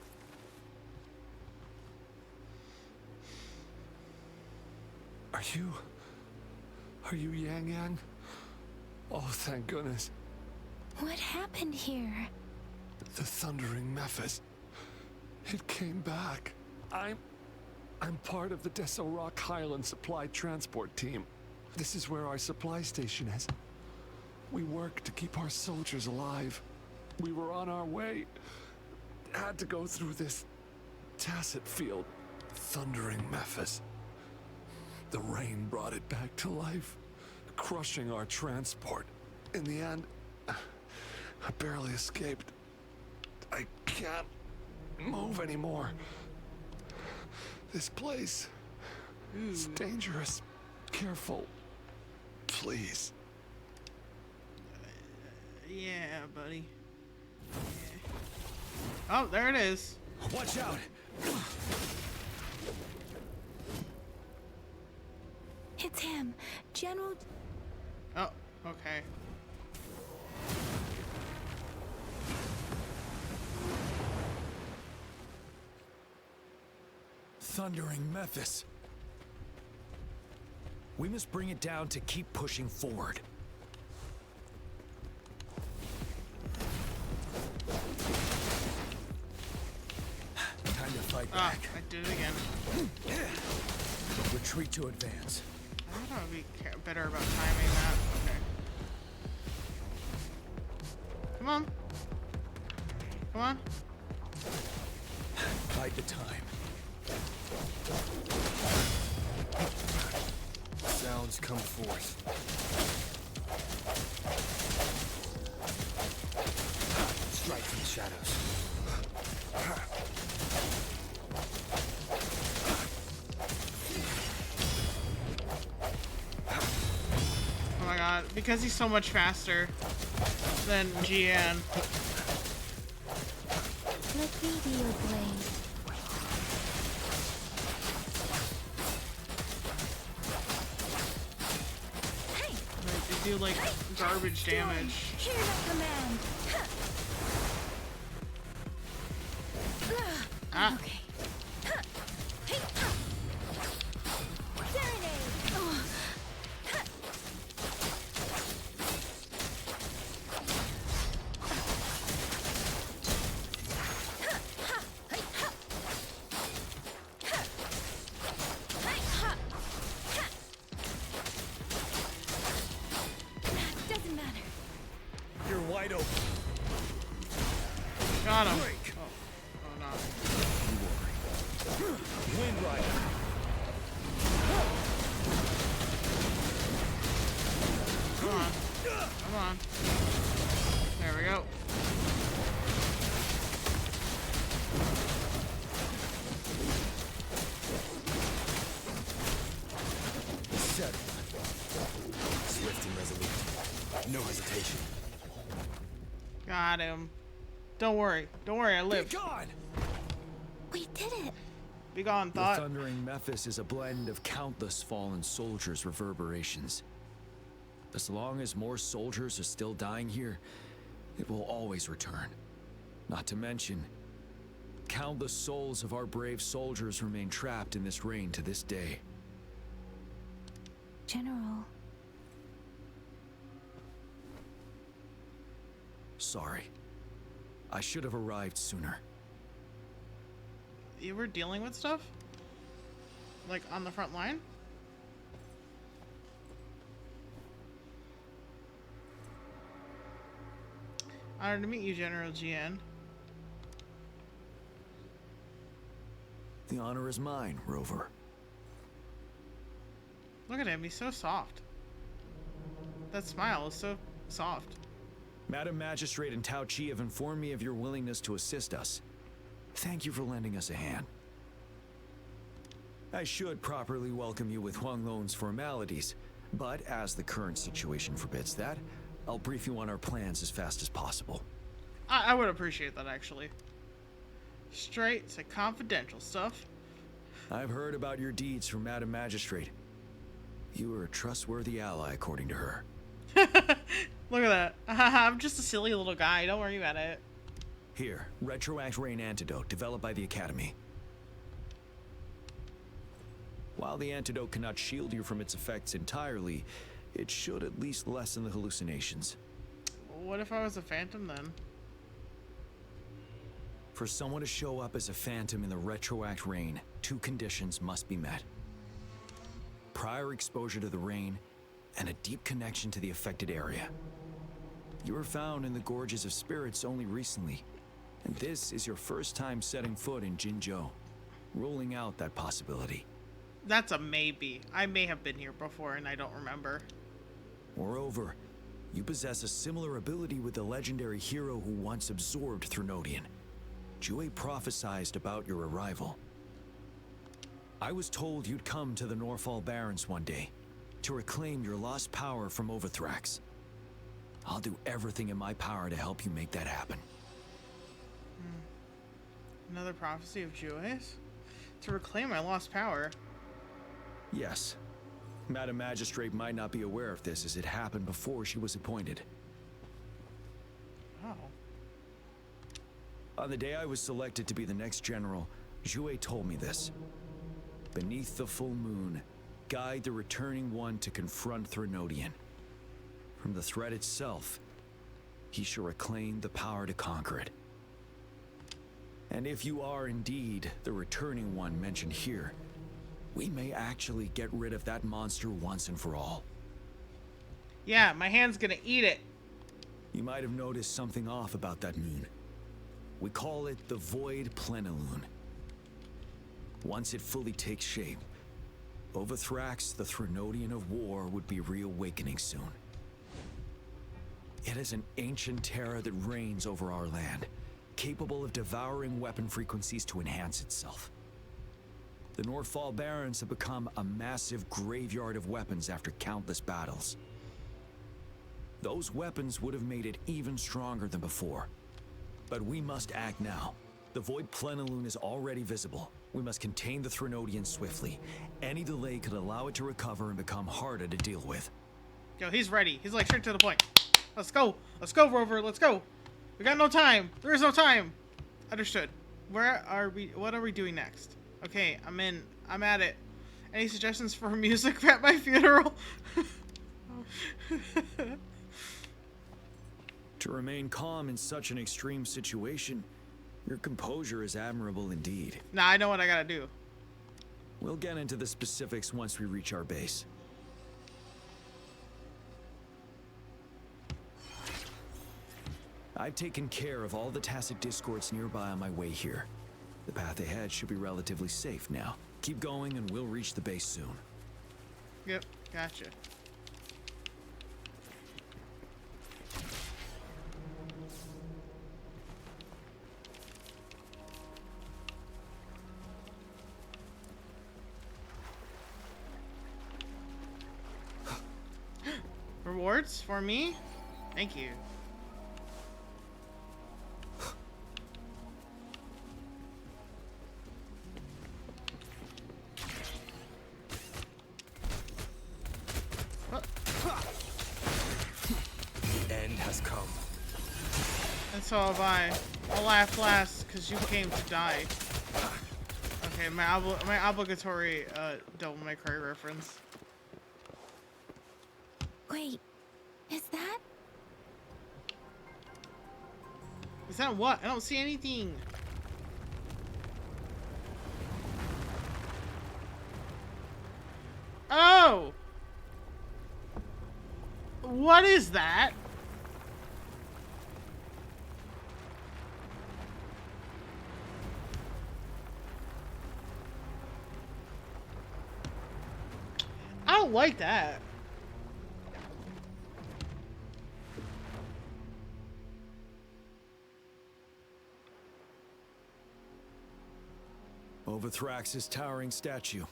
Are you Yang Yang? Oh, thank goodness. What happened here? The Thundering Memphis. It came back. I'm part of the Deserock Highland Supply Transport Team. This is where our supply station is. We work to keep our soldiers alive. We were on our way. Had to go through this tacit field. Thundering Memphis. The rain brought it back to life, crushing our transport. In the end, I barely escaped. I can't move anymore. This place is dangerous. Careful. Please. Yeah, buddy. Yeah. Oh, there it is. Watch out! It's him, General. Oh, okay. Thundering Memphis. We must bring it down to keep pushing forward. Time to fight back. I did it again. Retreat to advance. I don't know if we care better about timing that. Okay. Come on. Come on. Bide the time. Sounds come forth. Strike from the shadows. Oh my god, because he's so much faster than GN. Let me be your blade. do like garbage damage. Hear the command. Ah. Okay. Serenade. Doesn't matter. You're wide open. Got him. Break. Oh no. Wind Rider. Come on. Come on. There we go. Settle. Swift and resolute. No hesitation. Got him. Don't worry. Don't worry, I lived. Be gone! We did it. Be gone, The thought. thundering Memphis is a blend of countless fallen soldiers' reverberations. As long as more soldiers are still dying here, it will always return. Not to mention, countless souls of our brave soldiers remain trapped in this rain to this day. General, Sorry. I should have arrived sooner. You were dealing with stuff? Like on the front line? Honored to meet you, General GN. The honor is mine, Rover. Look at him, he's so soft. That smile is so soft. Madam Magistrate and Tao Chi have informed me of your willingness to assist us. Thank you for lending us a hand. I should properly welcome you with Huang Lon's formalities, but as the current situation forbids that, I'll brief you on our plans as fast as possible. I would appreciate that, actually. Straight to confidential stuff. I've heard about your deeds from Madam Magistrate. You are a trustworthy ally, according to her. Look at that. I'm just a silly little guy. Don't worry about it. Here, Retroact Rain Antidote, developed by the Academy. While the antidote cannot shield you from its effects entirely, it should at least lessen the hallucinations. What if I was a phantom then? For someone to show up as a phantom in the Retroact Rain, two conditions must be met. Prior exposure to the rain, and a deep connection to the affected area. You were found in the Gorges of Spirits only recently, and this is your first time setting foot in Jinzhou, ruling out that possibility. That's a maybe. I may have been here before and I don't remember. Moreover, you possess a similar ability with the legendary hero who once absorbed Threnodian. Jue prophesized about your arrival. I was told you'd come to the Norfall Barrens one day, to reclaim your lost power from Overthrax. I'll do everything in my power to help you make that happen. Another prophecy of Jue's? To reclaim my lost power? Yes. Madam Magistrate might not be aware of this as it happened before she was appointed. Oh. On the day I was selected to be the next general, Jue told me this. Beneath the full moon, guide the returning one to confront Threnodian. From the threat itself, he shall reclaim the power to conquer it. And if you are indeed the returning one mentioned here, we may actually get rid of that monster once and for all. Yeah, my hand's gonna eat it. You might have noticed something off about that moon. We call it the Void Plenilune. Once it fully takes shape, Overthrax, the Threnodian of War, would be reawakening soon. It is an ancient terror that reigns over our land, capable of devouring weapon frequencies to enhance itself. The Norfall Barrens have become a massive graveyard of weapons after countless battles. Those weapons would have made it even stronger than before. But we must act now. The Void Plenilune is already visible. We must contain the Threnodian swiftly. Any delay could allow it to recover and become harder to deal with. Yo, he's ready. He's like straight to the point. Let's go. Let's go, Rover. Let's go. We got no time. There is no time. Understood. Where are we? What are we doing next? Okay, I'm in. I'm at it. Any suggestions for music at my funeral? To remain calm in such an extreme situation, your composure is admirable indeed. Nah, I know what I gotta do. We'll get into the specifics once we reach our base. I've taken care of all the tacit discords nearby on my way here. The path ahead should be relatively safe now. Keep going and we'll reach the base soon. Yep, gotcha. Rewards for me? Thank you. The end has come. And so have I. I'll laugh last because you came to die. Okay, my obligatory Devil May Cry reference. Wait, is that? Is that what? I don't see anything. Oh! What is that? I don't like that. Overthrax's towering statue,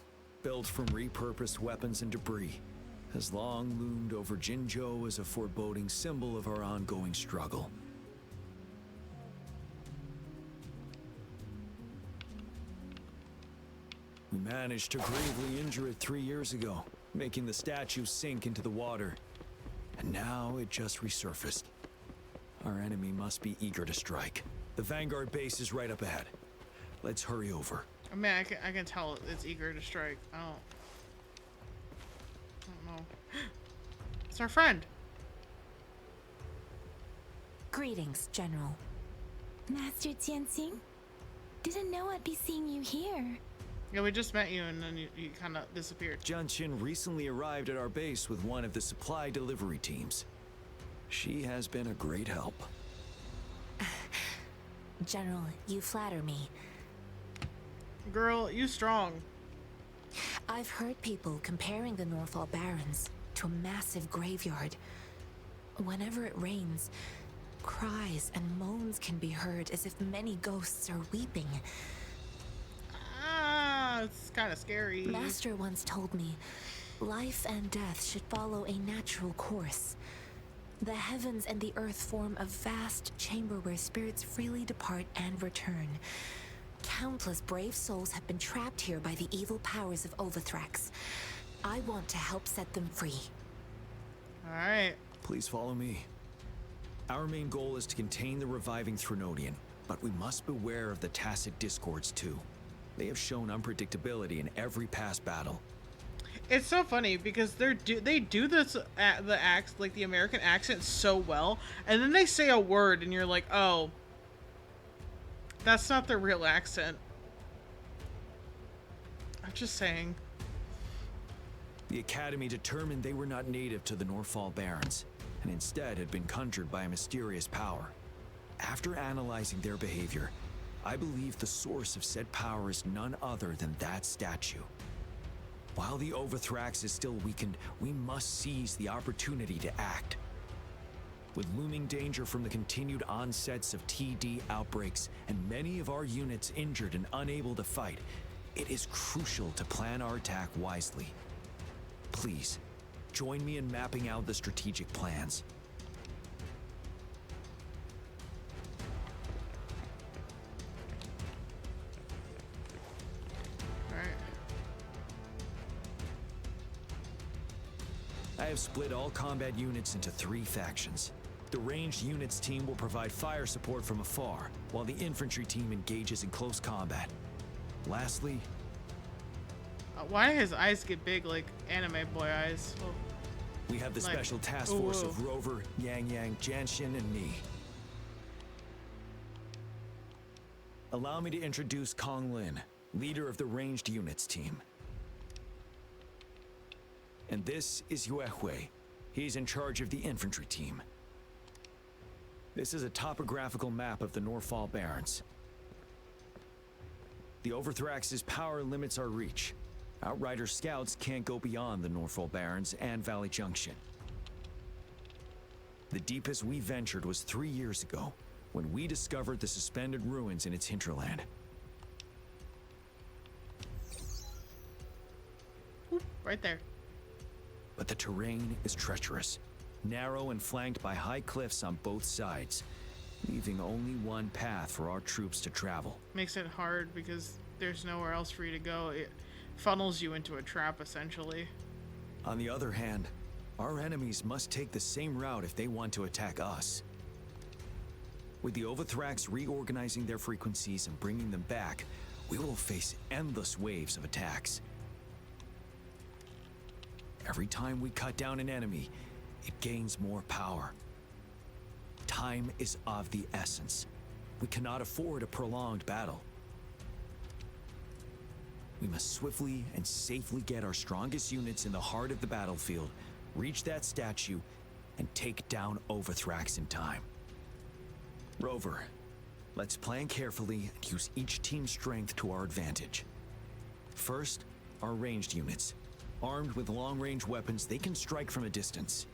built from repurposed weapons and debris, has long loomed over Jinzhou as a foreboding symbol of our ongoing struggle. We managed to gravely injure it 3 years ago, making the statue sink into the water. And now it just resurfaced. Our enemy must be eager to strike. The Vanguard base is right up ahead. Let's hurry over. I mean, I can tell it's eager to strike. I don't know. It's our friend. Greetings, General. Master Tianxing? Didn't know I'd be seeing you here. Yeah, we just met you and then you kind of disappeared. Jianqin recently arrived at our base with one of the supply delivery teams. She has been a great help. General, you flatter me. Girl, you strong. I've heard people comparing the Norfall Barrens to a massive graveyard. Whenever it rains, cries and moans can be heard as if many ghosts are weeping. Ah, it's kind of scary. Master once told me, life and death should follow a natural course. The heavens and the earth form a vast chamber where spirits freely depart and return. Countless brave souls have been trapped here by the evil powers of Overthrax. I want to help set them free. Alright. Please follow me. Our main goal is to contain the reviving Threnodian, but we must beware of the tacit discords too. They have shown unpredictability in every past battle. It's so funny because they do this like the American accent so well, and then they say a word and you're like, oh, that's not their real accent. I'm just saying. The Academy determined they were not native to the Norfall Barrens, and instead had been conjured by a mysterious power. After analyzing their behavior, I believe the source of said power is none other than that statue. While the Overthrax is still weakened, we must seize the opportunity to act. With looming danger from the continued onsets of TD outbreaks and many of our units injured and unable to fight, it is crucial to plan our attack wisely. Please, join me in mapping out the strategic plans. have split all combat units into 3 factions. The ranged units team will provide fire support from afar, while the infantry team engages in close combat. Lastly, why do his eyes get big like anime boy eyes? Well, we have the like, special task force of Rover, Yang Yang, Janshin, and me. Allow me to introduce Kong Lin, leader of the ranged units team. And this is Yue Hui. He's in charge of the infantry team. This is a topographical map of the Norfall Barrens. The Overthrax's power limits our reach. Outrider scouts can't go beyond the Norfall Barrens and Valley Junction. The deepest we ventured was 3 years ago, when we discovered the suspended ruins in its hinterland. Oop, right there. But the terrain is treacherous, narrow and flanked by high cliffs on both sides, leaving only one path for our troops to travel. Makes it hard because there's nowhere else for you to go. It funnels you into a trap, essentially. On the other hand, our enemies must take the same route if they want to attack us. With the Overthrax reorganizing their frequencies and bringing them back, we will face endless waves of attacks. Every time we cut down an enemy, it gains more power. Time is of the essence. We cannot afford a prolonged battle. We must swiftly and safely get our strongest units in the heart of the battlefield, reach that statue, and take down Overthrax in time. Rover, let's plan carefully and use each team's strength to our advantage. First, our ranged units. Armed with long-range weapons, they can strike from a distance.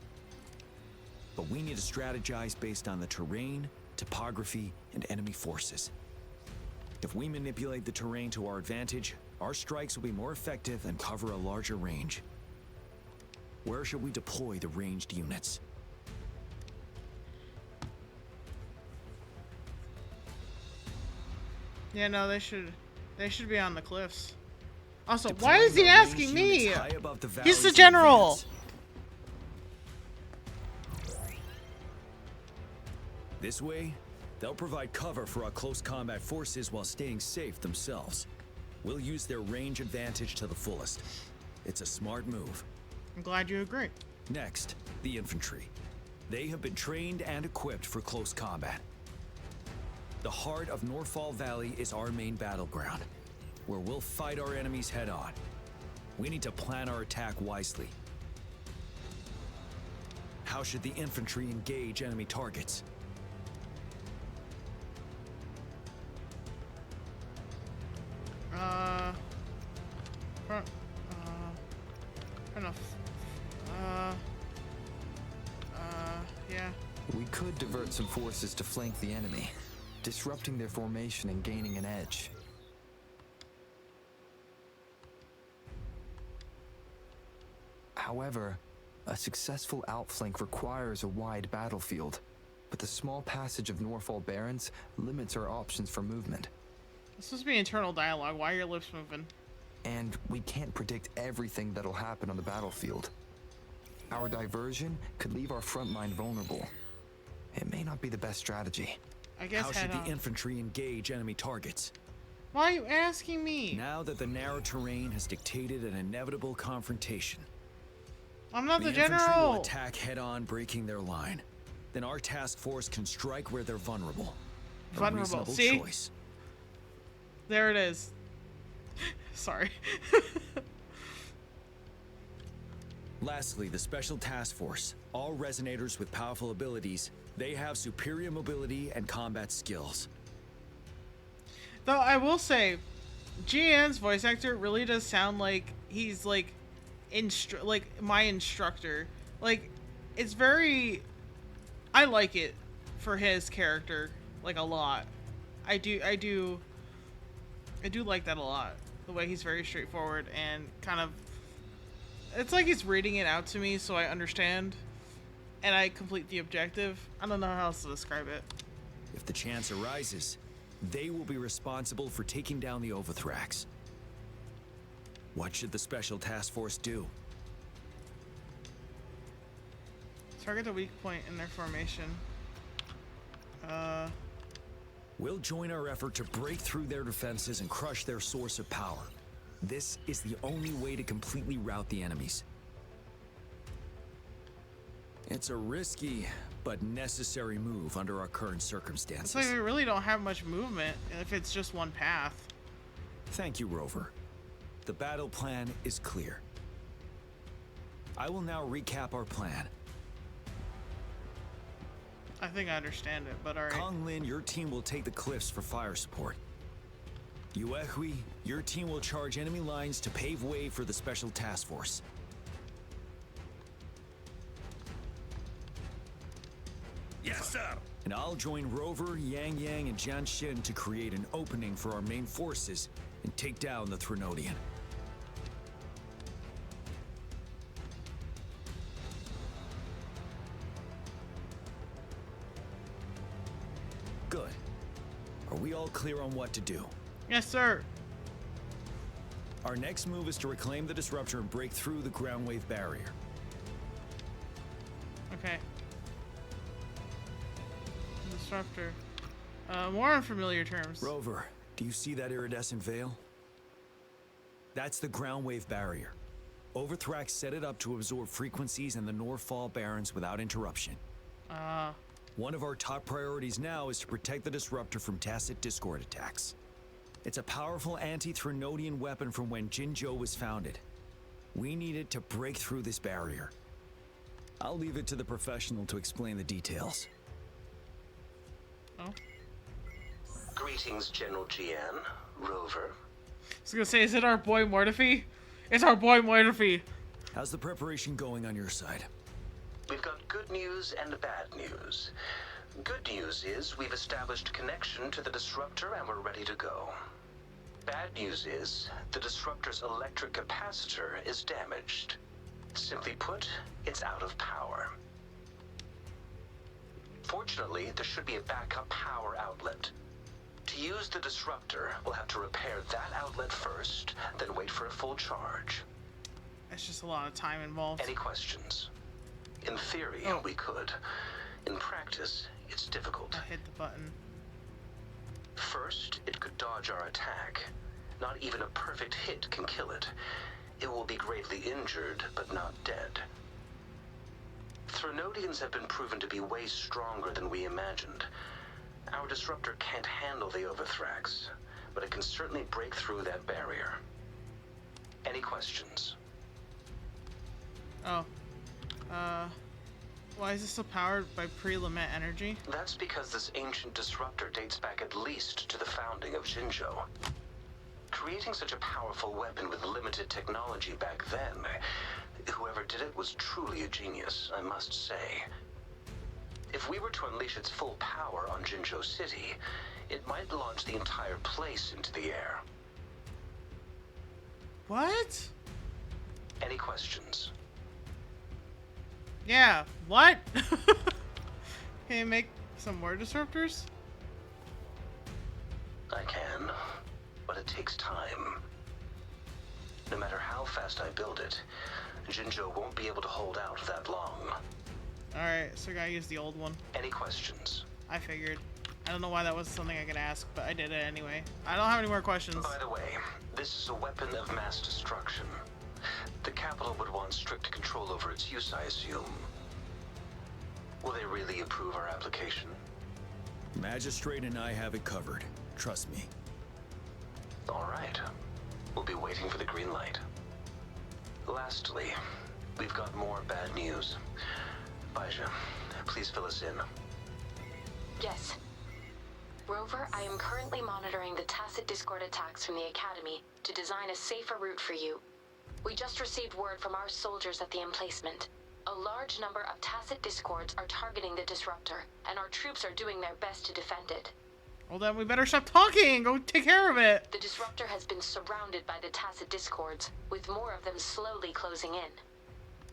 But we need to strategize based on the terrain, topography, and enemy forces. If we manipulate the terrain to our advantage, our strikes will be more effective and cover a larger range. Where should we deploy the ranged units? Yeah, no, they should be on the cliffs. Also, why is he asking me? He's the general. This way, they'll provide cover for our close combat forces while staying safe themselves. We'll use their range advantage to the fullest. It's a smart move. I'm glad you agree. Next, the infantry. They have been trained and equipped for close combat. The heart of Norfall Valley is our main battleground, where we'll fight our enemies head-on. We need to plan our attack wisely. How should the infantry engage enemy targets? Yeah. We could divert some forces to flank the enemy, disrupting their formation and gaining an edge. However, a successful outflank requires a wide battlefield, but the small passage of Norfall Barrens limits our options for movement. This is supposed to be internal dialogue. Why are your lips moving? And we can't predict everything that'll happen on the battlefield. Our diversion could leave our front line vulnerable. It may not be the best strategy. I guess how should the infantry engage enemy targets? Why are you asking me? Now that the narrow terrain has dictated an inevitable confrontation. I'm not the infantry general. will attack head-on, breaking their line. Then our task force can strike where they're vulnerable. Vulnerable. A reasonable See? choice. There it is. Sorry. Lastly, the Special Task Force. All resonators with powerful abilities, they have superior mobility and combat skills. Though I will say, GN's voice actor really does sound like he's like my instructor. Like, it's very, I like it for his character, like, a lot. I do like that a lot. The way he's very straightforward and kind of, it's like he's reading it out to me so I understand and I complete the objective. I don't know how else to describe it. If the chance arises, they will be responsible for taking down the Overthrax. What should the Special Task Force do? Target the weak point in their formation. We'll join our effort to break through their defenses and crush their source of power. This is the only way to completely rout the enemies. It's a risky but necessary move under our current circumstances. It's like we really don't have much movement if it's just one path. Thank you, Rover. The battle plan is clear. I will now recap our plan. I think I understand it, but alright. Kong Lin, your team will take the cliffs for fire support. Yuehui, your team will charge enemy lines to pave way for the special task force. Yes, sir. And I'll join Rover, Yang Yang, and Jian Xin to create an opening for our main forces and take down the Threnodian. Good. Are we all clear on what to do? Yes, sir. Our next move is to reclaim the disruptor and break through the ground wave barrier. Okay. Disruptor. More unfamiliar terms. Rover, do you see that iridescent veil? That's the ground wave barrier. Overthrax set it up to absorb frequencies in the Norfall Barrens without interruption. One of our top priorities now is to protect the disruptor from tacit discord attacks. It's a powerful anti-Threnodian weapon from when Jinzhou was founded. We need it to break through this barrier. I'll leave it to the professional to explain the details. Oh. Greetings, General Jian, Rover. I was gonna say, is it our boy Mortefi? It's our boy Mortefi. How's the preparation going on your side? We've got good news and bad news. Good news is we've established connection to the disruptor and we're ready to go. Bad news is the disruptor's electric capacitor is damaged. Simply put, it's out of power. Fortunately, there should be a backup power outlet. To use the disruptor, we'll have to repair that outlet first, then wait for a full charge. That's just a lot of time involved. Any questions? In theory, we could. In practice, it's difficult. I hit the button. First, it could dodge our attack. Not even a perfect hit can kill it. It will be gravely injured, but not dead. Threnodians have been proven to be way stronger than we imagined. Our disruptor can't handle the Overthrax, but it can certainly break through that barrier. Any questions? Oh. Why is this still powered by pre-lament energy? That's because this ancient disruptor dates back at least to the founding of Jinzhou. Creating such a powerful weapon with limited technology back then, whoever did it was truly a genius, I must say. If we were to unleash its full power on Jinzhou City, it might launch the entire place into the air. What? Any questions? Yeah, what? Can you make some more disruptors? I can, but it takes time. No matter how fast I build it, Jinzhou won't be able to hold out that long. Alright, so I gotta use the old one. Any questions? I figured. I don't know why that was something I could ask, but I did it anyway. I don't have any more questions. By the way, this is a weapon of mass destruction. The capital would want strict control over its use, I assume. Will they really approve our application? Magistrate and I have it covered. Trust me. All right. We'll be waiting for the green light. Lastly, we've got more bad news. Baija, please fill us in. Yes. Rover, I am currently monitoring the tacit discord attacks from the Academy to design a safer route for you. We just received word from our soldiers at the emplacement. A large number of tacit discords are targeting the disruptor, and our troops are doing their best to defend it. Well then we better stop talking and go take care of it. The disruptor has been surrounded by the tacit discords, with more of them slowly closing in.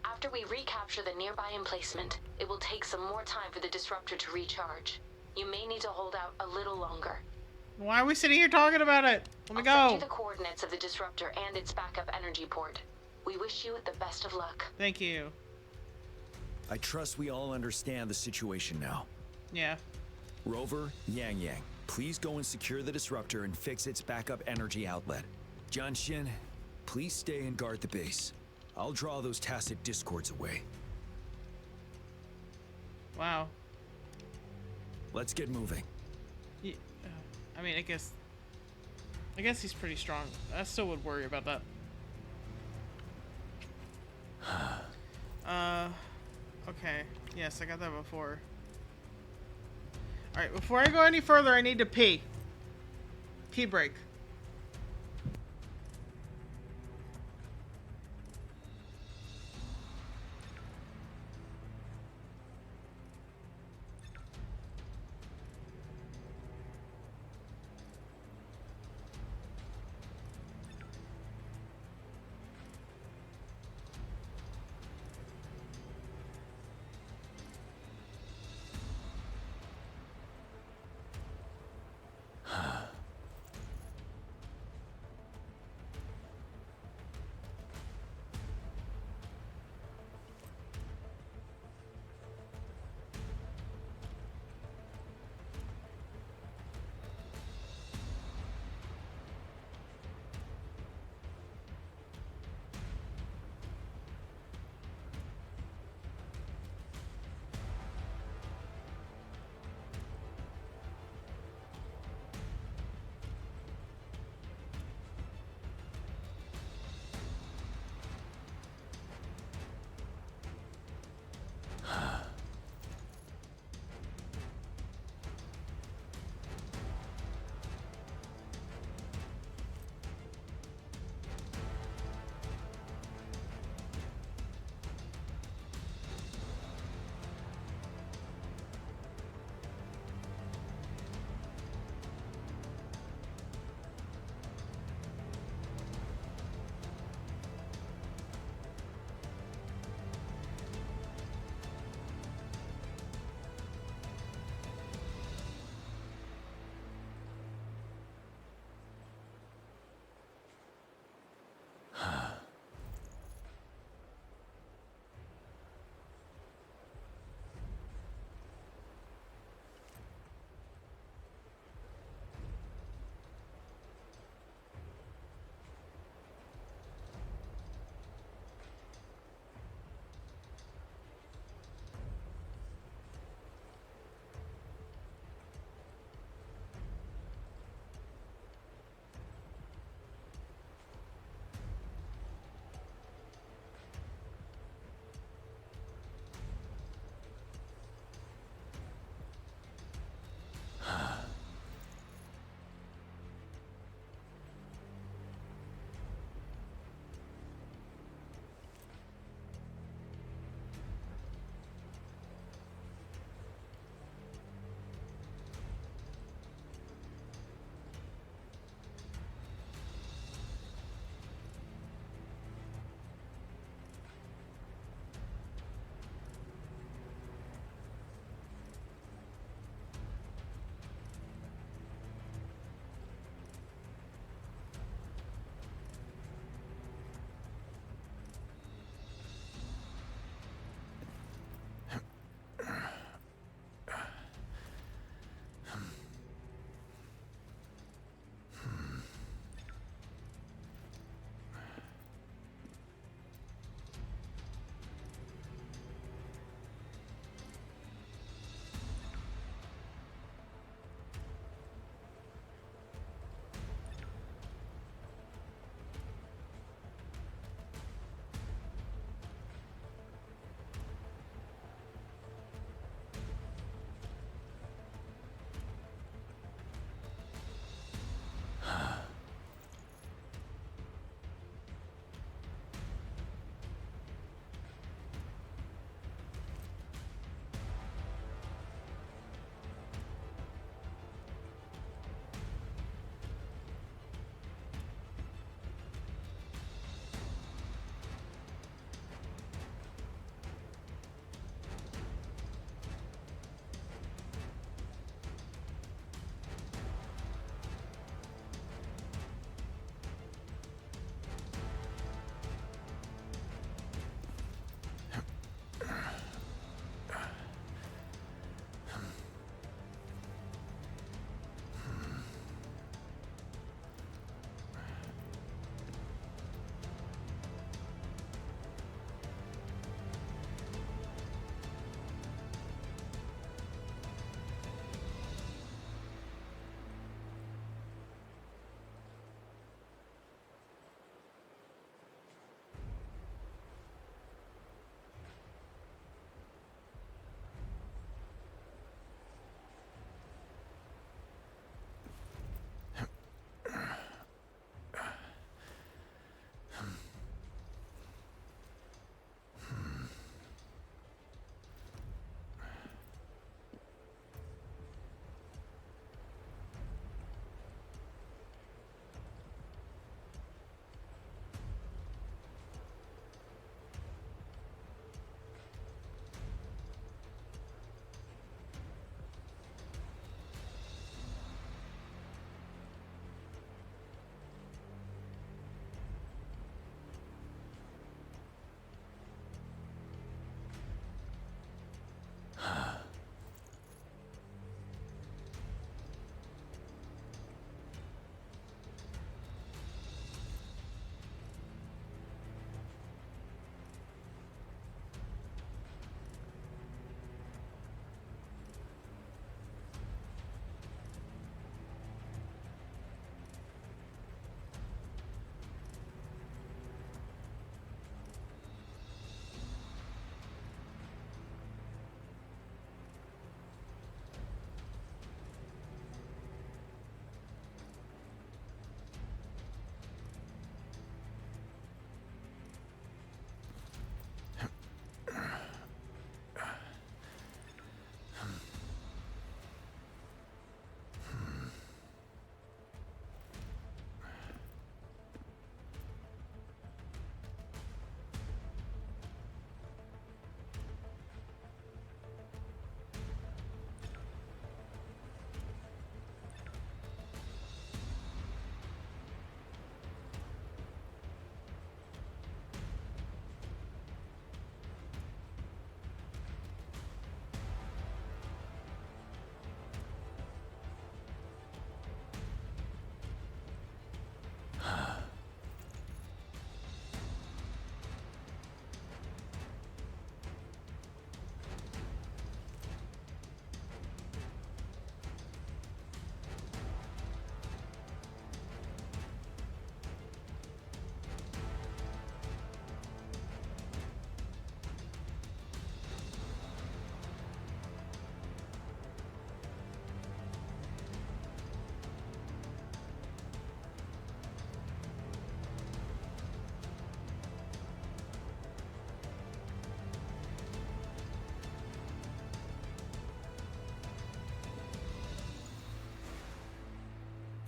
After we recapture the nearby emplacement, it will take some more time for the disruptor to recharge. You may need to hold out a little longer. Why are we sitting here talking about it? Let me go. I'll send you the coordinates of the disruptor and its backup energy port. We wish you the best of luck. Thank you. I trust we all understand the situation now. Yeah. Rover, Yang Yang, please go and secure the disruptor and fix its backup energy outlet. Jianxin, please stay and guard the base. I'll draw those tacit discords away. Wow. Let's get moving. Yeah, I mean, I guess he's pretty strong. I still would worry about that. Okay. Yes, I got that before. Alright, before I go any further, I need to pee. Pee break.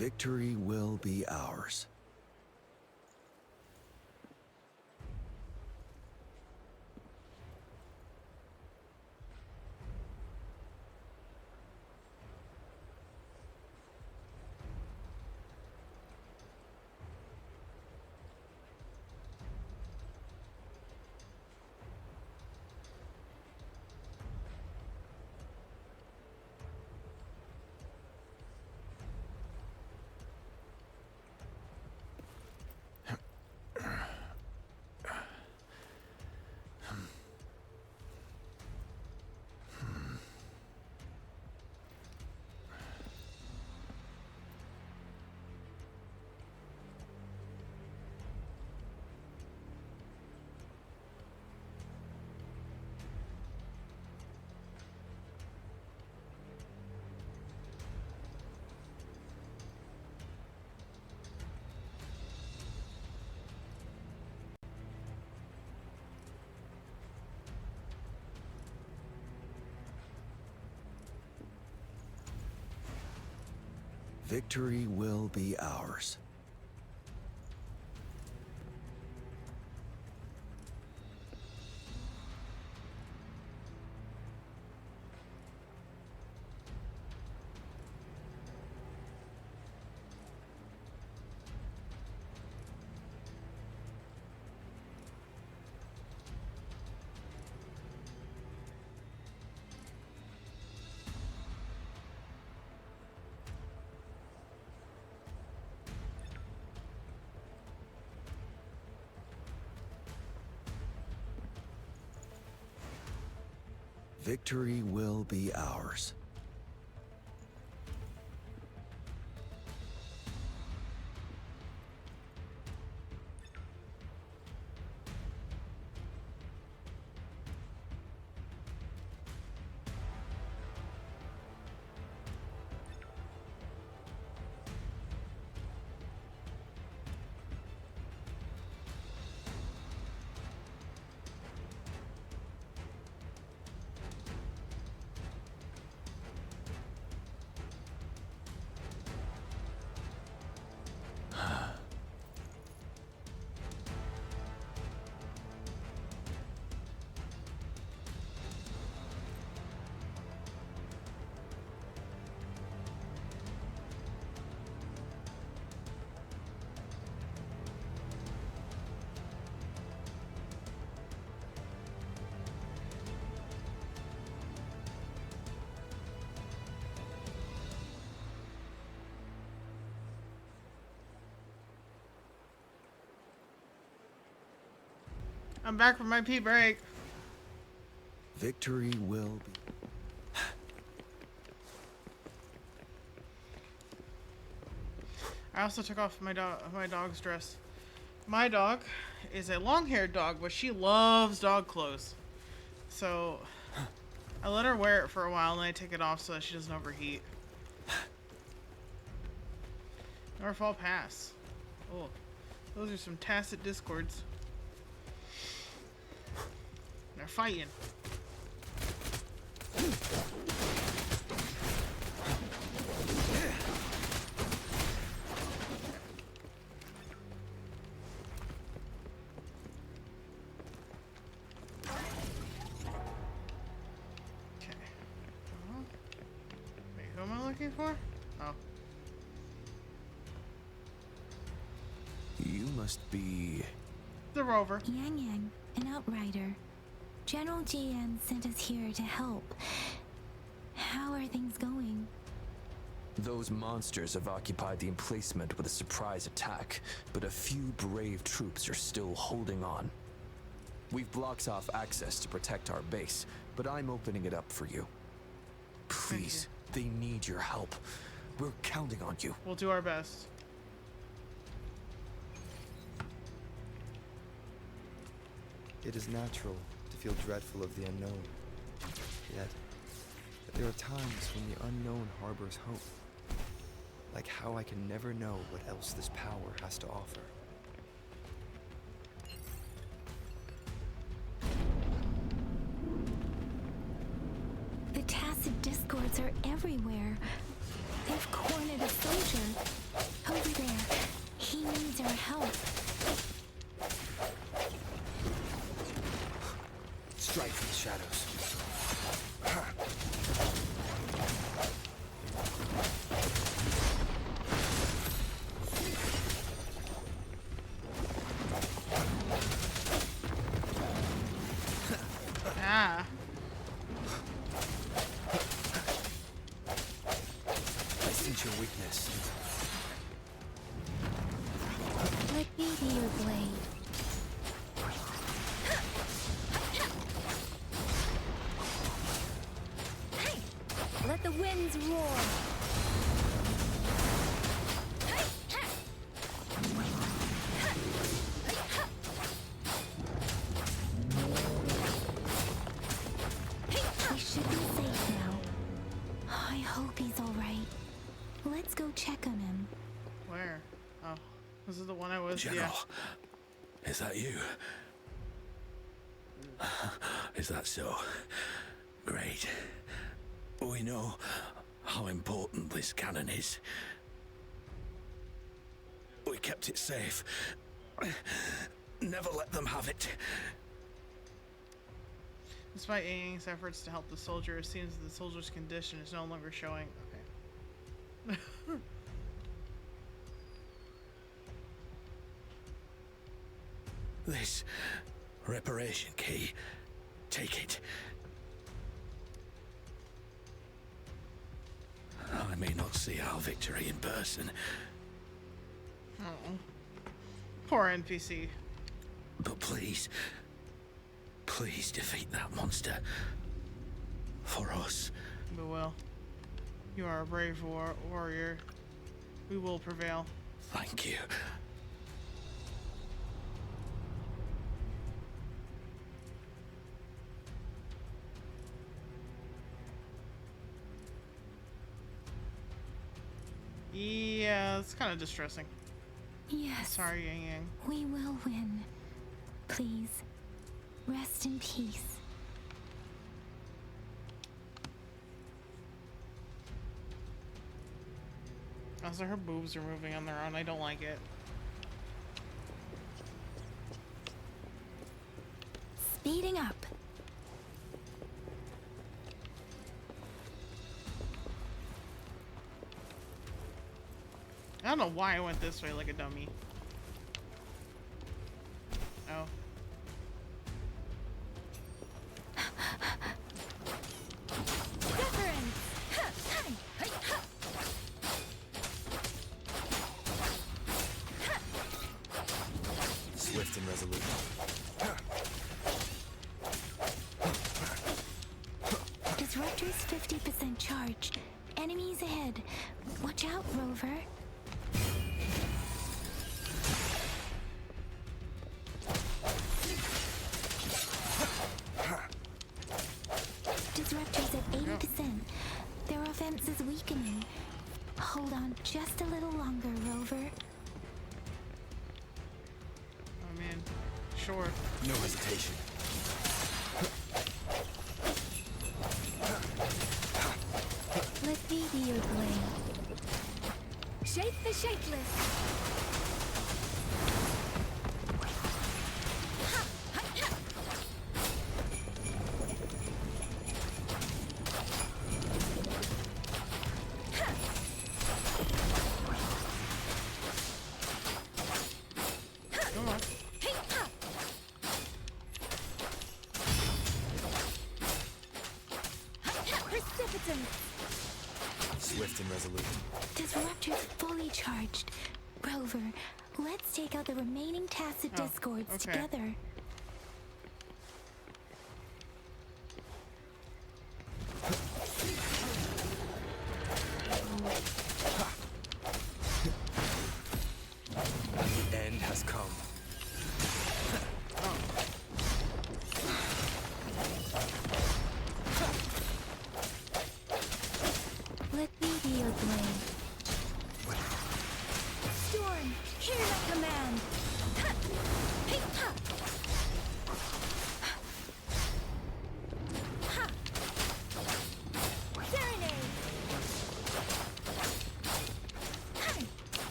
Victory will be ours. Victory will be ours. Victory will be ours. I'm back from my pee break. Victory will be... I also took off my dog's dress. My dog is a long-haired dog, but she loves dog clothes. So I let her wear it for a while, and then I take it off so that she doesn't overheat. Norfall Pass. Oh, those are some tacit discords. They're fighting. For? Oh. You must be... the Rover. Yang Yang, an outrider. General GN sent us here to help. How are things going? Those monsters have occupied the emplacement with a surprise attack, but a few brave troops are still holding on. We've blocked off access to protect our base, but I'm opening it up for you. Please, they need your help. We're counting on you. We'll do our best. It is natural to feel dreadful of the unknown. Yet, there are times when the unknown harbors hope. Like how I can never know what else this power has to offer. The tacit discords are everywhere. They've cornered a soldier. strike from the shadows. Ah. I sense your weakness. Let me be your blade. Let the winds roar. We should be safe now. I hope he's all right. Let's go check on him. Where? Oh, this is the one I was. General, Yeah. is that you? Is that so? Great. We know how important this cannon is. We kept it safe. Never let them have it. Despite Yang's efforts to help the soldier, it seems that the soldier's condition is no longer showing. Okay. This reparation key. Take it. I may not see our victory in person, Oh. Poor NPC. but please defeat that monster. For us. We will. You are a brave warrior. We will prevail. Thank you. Yeah, it's kind of distressing. Yes. Sorry, Yang. We will win. Please, rest in peace. Also, her boobs are moving on their own. I don't like it. Speeding up. I don't know why I went this way like a dummy. Oh. Swift and resolute. Disruptor's 50% charge. Enemies ahead. Watch out, Rover. Disruptor's at 80%. Their offense is weakening. Hold on just a little longer, Rover. I mean, sure. No hesitation. Let me be your blade. Shake the shakeless. Swift and resolute. Disruptor's fully charged. Rover, let's take out the remaining tacit discords together. The end has come. Let me be your blade. Storm, hear my command.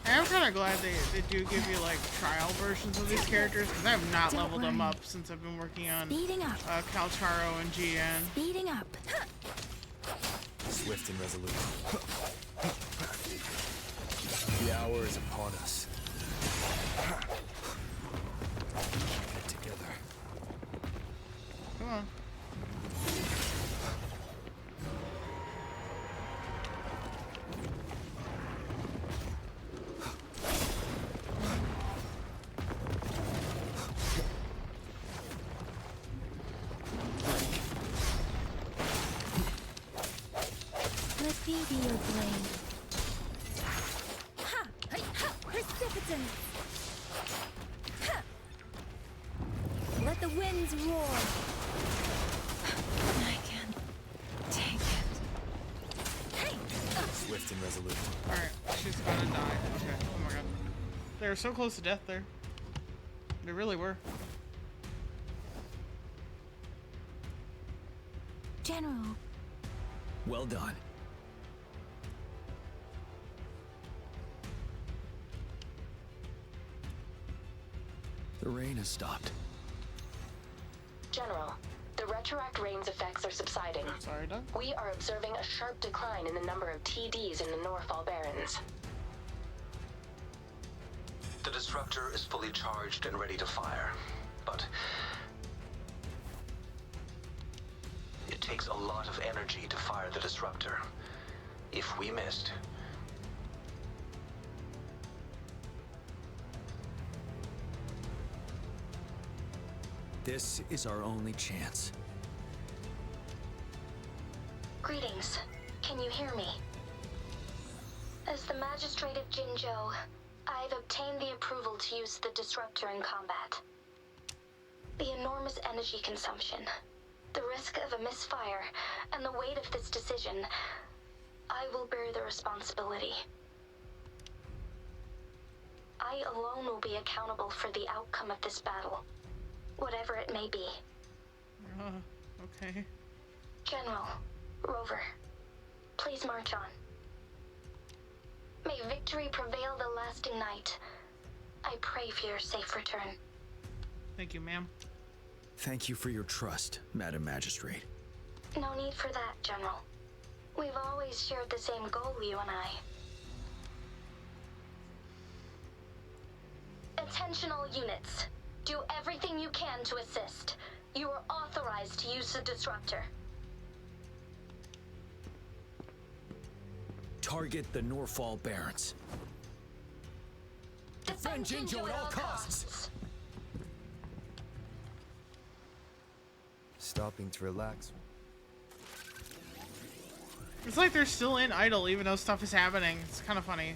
I am kind of glad they do give you like trial versions of these characters because I have not leveled them up since I've been working on Caltaro and GN. Speeding up. Swift and resolute. The hour is upon us. Get together. Come on. Let me be your blade. Ha! Ha! Precipitant! Ha! Let the winds roar. I can't take it. Hey! Swift and resolute. Alright, she's gonna die. Okay, oh my god. They were so close to death there. They really were. General. Well done. The rain has stopped. General, the retroact rain's effects are subsiding. Sorry, Doug. We are observing a sharp decline in the number of TDs in the Norfall Barrens. The disruptor is fully charged and ready to fire, but it takes a lot of energy to fire the disruptor. If we missed, This is our only chance. Greetings. Can you hear me? As the Magistrate of Jinzhou, I've obtained the approval to use the disruptor in combat. The enormous energy consumption, the risk of a misfire, and the weight of this decision, I will bear the responsibility. I alone will be accountable for the outcome of this battle, whatever it may be. Okay. General, Rover, please march on. May victory prevail the lasting night. I pray for your safe return. Thank you, ma'am. Thank you for your trust, Madam Magistrate. No need for that, General. We've always shared the same goal, you and I. Attention all units. Do everything you can to assist. You are authorized to use the disruptor. Target the Norfall Barrens. Defend Jinzhou at all costs. Stopping to relax. It's like they're still in idle even though stuff is happening. It's kind of funny.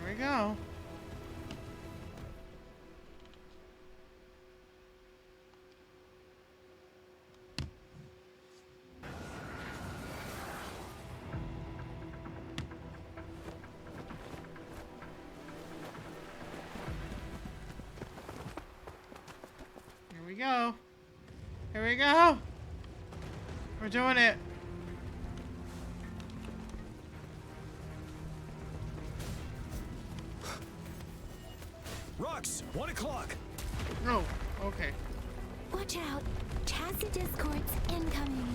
Here we go. Go. Here we go. We're doing it. Rux, 1 o'clock. Oh, okay. Watch out. Tacit discords incoming.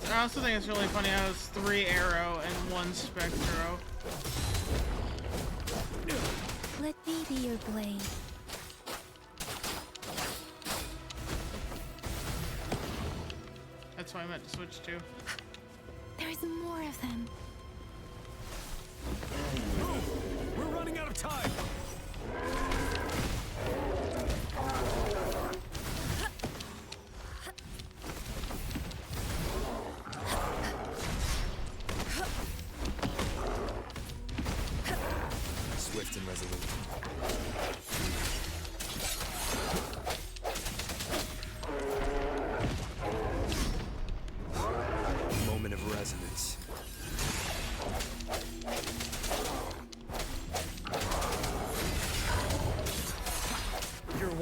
I also think it's really funny how it's 3 arrow and 1 spectro. Let me be your blade. That's why I meant to switch to. There's more of them. We're running out of time.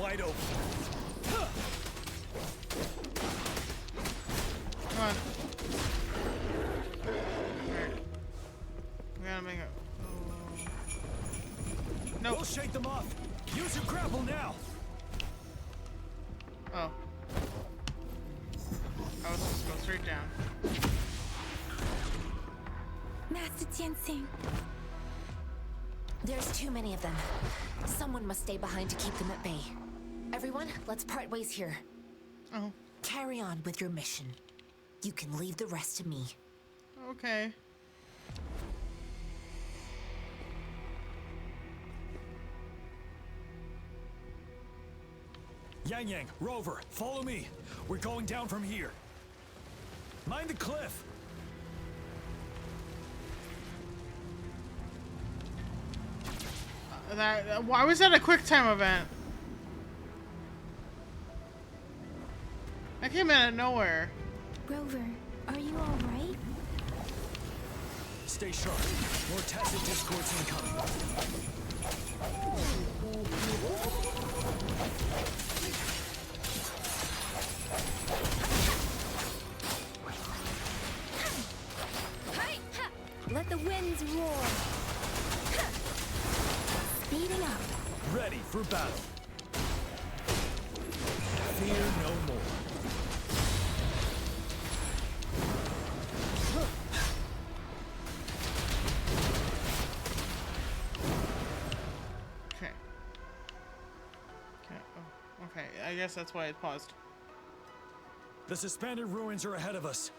wide open. Come on. Alright. We gotta make it. No. We'll shake them off. Use your grapple now. Oh. I was supposed to go straight down. Master Jinsing. There's too many of them. Someone must stay behind to keep them at bay. Everyone, let's part ways here. Oh. Carry on with your mission. You can leave the rest to me. Okay. Yang Yang, Rover, follow me. We're going down from here. Mind the cliff. Why was that a quick time event? That came out of nowhere. Rover, are you all right? Stay sharp. More tacit discords incoming. Let the winds roar. Speeding up. Ready for battle. Fear no more. Okay. Okay. Oh, okay. I guess that's why it paused. The suspended ruins are ahead of us.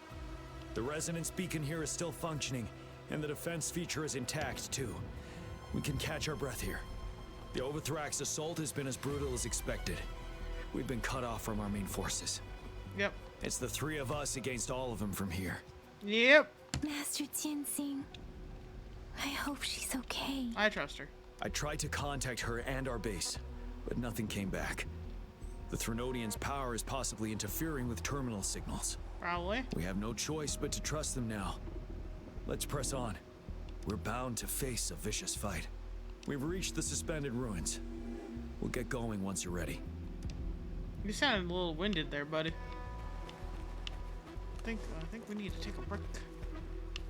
The resonance beacon here is still functioning, and the defense feature is intact, too. We can catch our breath here. The Overthrax assault has been as brutal as expected. We've been cut off from our main forces. Yep. It's the three of us against all of them from here. Yep. Master Jinsing. I hope she's okay. I trust her. I tried to contact her and our base, but nothing came back. The Threnodians' power is possibly interfering with terminal signals. Probably. We have no choice but to trust them now. Let's press on. We're bound to face a vicious fight. We've reached the suspended ruins. We'll get going once you're ready. You sounded a little winded there, buddy. I think we need to take a break.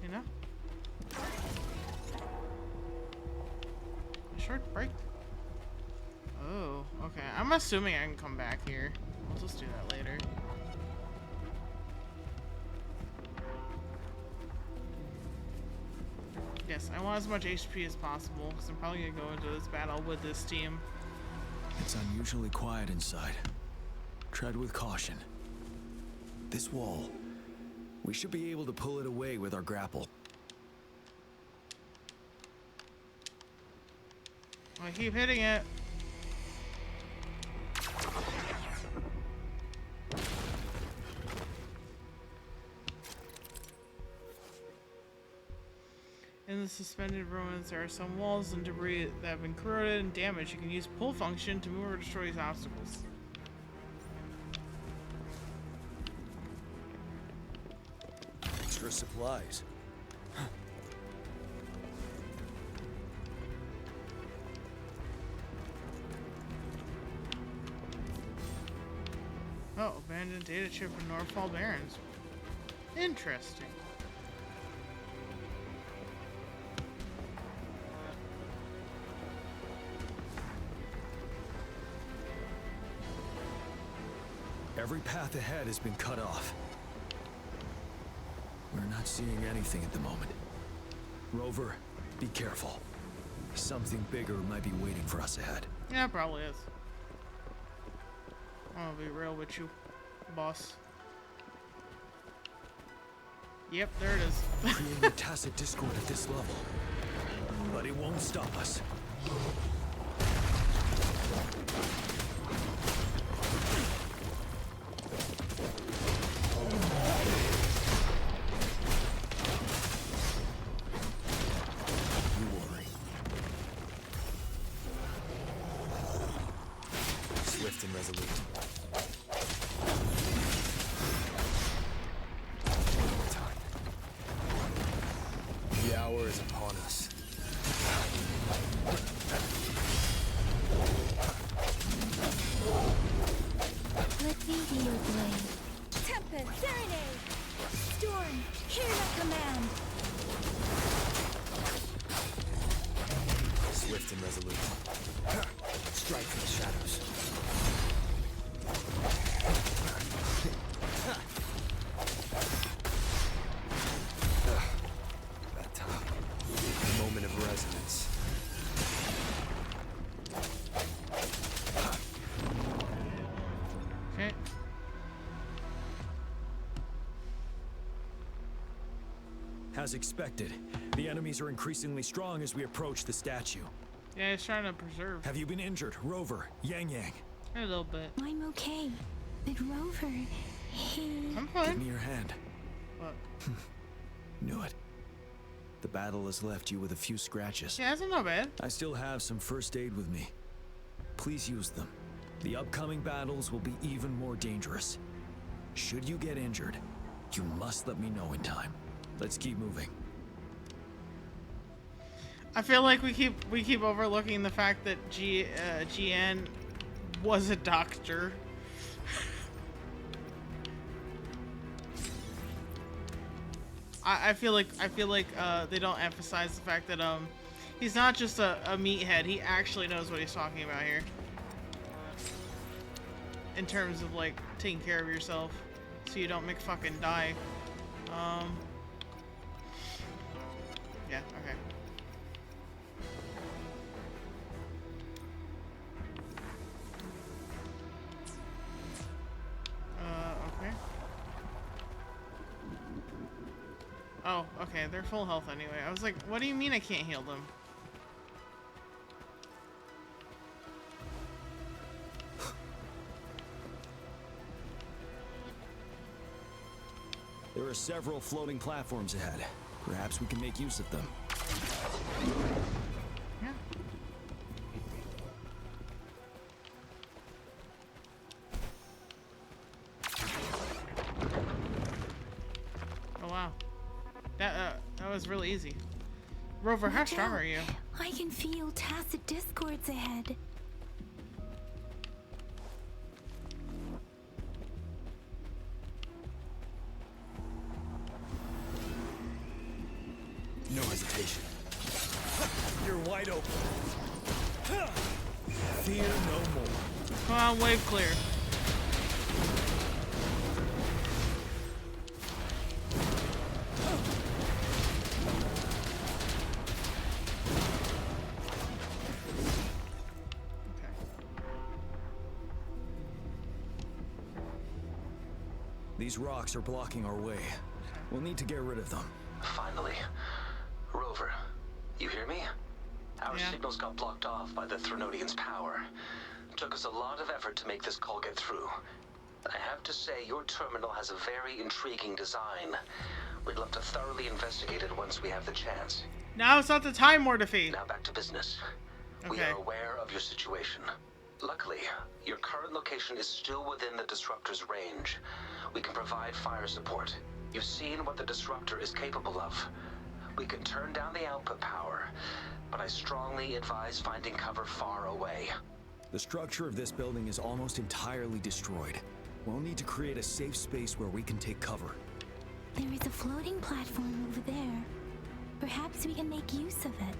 You know? A short break. Oh, okay. I'm assuming I can come back here. We'll just do that later. Yes, I want as much HP as possible, because I'm probably going to go into this battle with this team. It's unusually quiet inside. Tread with caution. This wall, we should be able to pull it away with our grapple. I keep hitting it. In the suspended ruins, there are some walls and debris that have been corroded and damaged. You can use pull function to move or destroy these obstacles. Extra supplies. Oh, abandoned data chip in Northfall Barrens. Interesting. Every path ahead has been cut off. We're not seeing anything at the moment. Rover, be careful. Something bigger might be waiting for us ahead. Yeah, it probably is. I'm gonna be real with you, boss. Yep, there it is. Creating a tacit discord at this level. But it won't stop us. Swift and resolute. The hour is upon us. As expected, the enemies are increasingly strong as we approach the statue. Yeah, he's trying to preserve. Have you been injured, Rover, Yang Yang? A little bit. I'm okay. But Rover, he... I'm fine. Give me your hand. What? Knew it. The battle has left you with a few scratches. Yeah, that's not bad. I still have some first aid with me. Please use them. The upcoming battles will be even more dangerous. Should you get injured, you must let me know in time. Let's keep moving. I feel like we keep overlooking the fact that GN was a doctor. I feel like they don't emphasize the fact that he's not just a meathead. He actually knows what he's talking about here. In terms of like taking care of yourself so you don't fucking die. Yeah, okay. Okay. Oh, okay, they're full health anyway. I was like, what do you mean I can't heal them? There are several floating platforms ahead. Perhaps we can make use of them. Yeah. Oh wow. That was really easy. Rover, how strong are you? I can feel tacit discords ahead. No hesitation. You're wide open. Fear no more. Come on, wave clear. These rocks are blocking our way. We'll need to get rid of them. Finally. Rover, you hear me? Our signals got blocked off by the Threnodian's power. Took us a lot of effort to make this call get through. I have to say, your terminal has a very intriguing design. We'd love to thoroughly investigate it once we have the chance. Now it's not the time, Mortefi. Now back to business. We Okay. are aware of your situation. Luckily, your current location is still within the Disruptor's range. We can provide fire support. You've seen what the Disruptor is capable of. We can turn down the output power, but I strongly advise finding cover far away. The structure of this building is almost entirely destroyed. We'll need to create a safe space where we can take cover. There is a floating platform over there. Perhaps we can make use of it.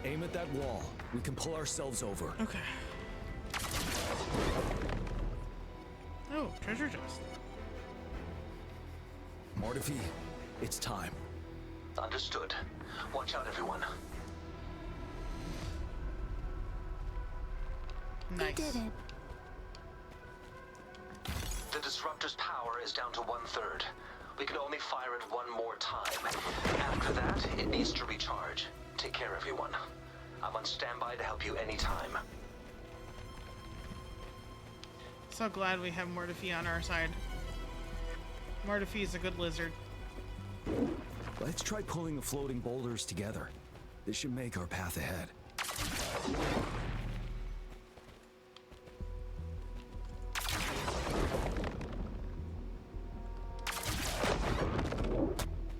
Aim at that wall. We can pull ourselves over. Okay. Oh, treasure chest. Mortefi, it's time. Understood. Watch out, everyone. Nice. We did it. The Disruptor's power is down to 1/3. We can only fire it one more time. After that, it needs to recharge. Take care, everyone. I'm on standby to help you anytime. So glad we have Mortefi on our side. Mortefi is a good lizard. Let's try pulling the floating boulders together. This should make our path ahead.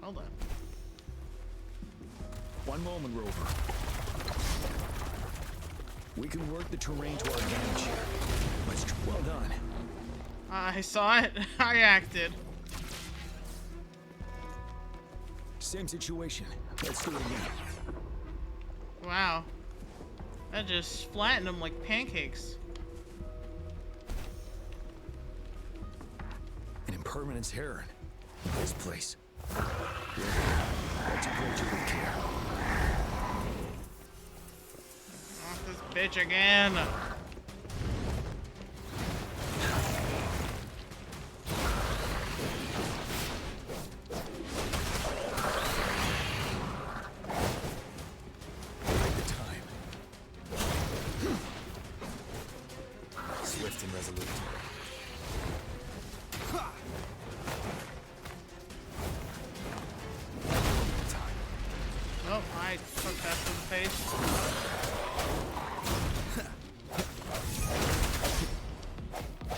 Hold on. One moment, Rover. We can work the terrain to our advantage here. Well done. I saw it. I acted. Same situation. Let's do it again. Wow. That just flattened them like pancakes. An impermanence heron. This place. Let's approach it with care. Off this bitch again. Swift and resolute. Oh, I took that to the face.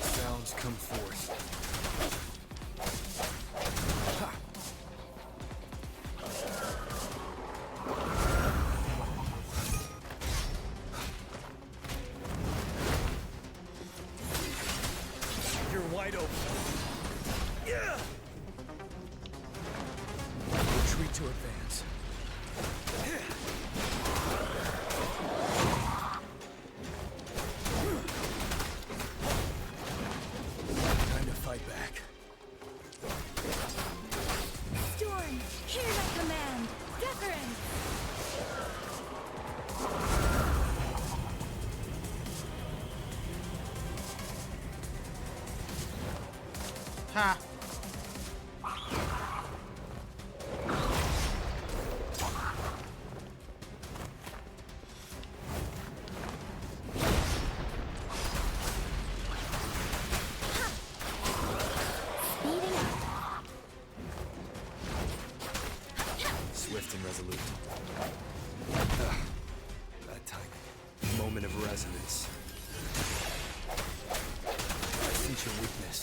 Sounds come forth. You're wide open. Yeah. Retreat to advance. Time to fight back. Storm, hear my command. Wuthering. Ha. Speeding up. Swift and resolute. Bad timing. Moment of resonance. I sense your weakness.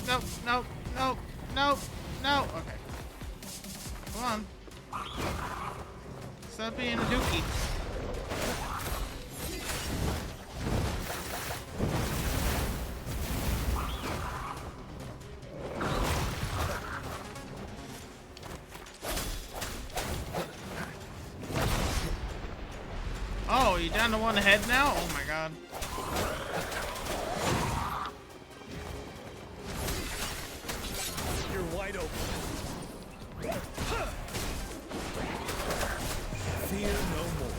Nope, nope, nope, nope, no. Okay. Come on. Stop being a dookie. Oh, you down to one head now? Oh my god. You're wide open. Fear no more.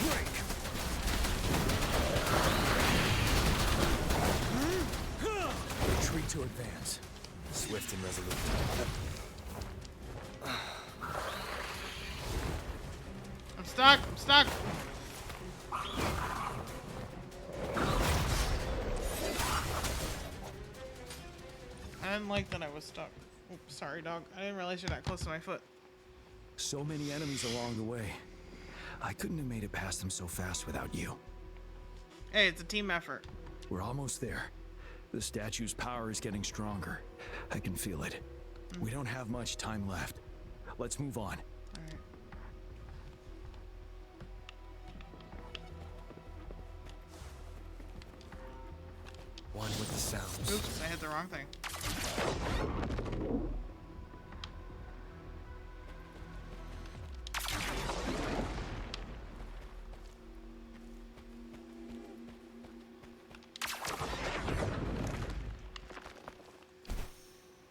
Break. Retreat to advance. Swift and resolute. I'm stuck, I'm stuck. I didn't like that I was stuck. Oops, sorry, dog. I didn't realize you're that close to my foot. So many enemies along the way. I couldn't have made it past them so fast without you. Hey, it's a team effort. We're almost there. The statue's power is getting stronger. I can feel it. We don't have much time left. Let's move on. Alright. One with the sounds. Oops, I hit the wrong thing.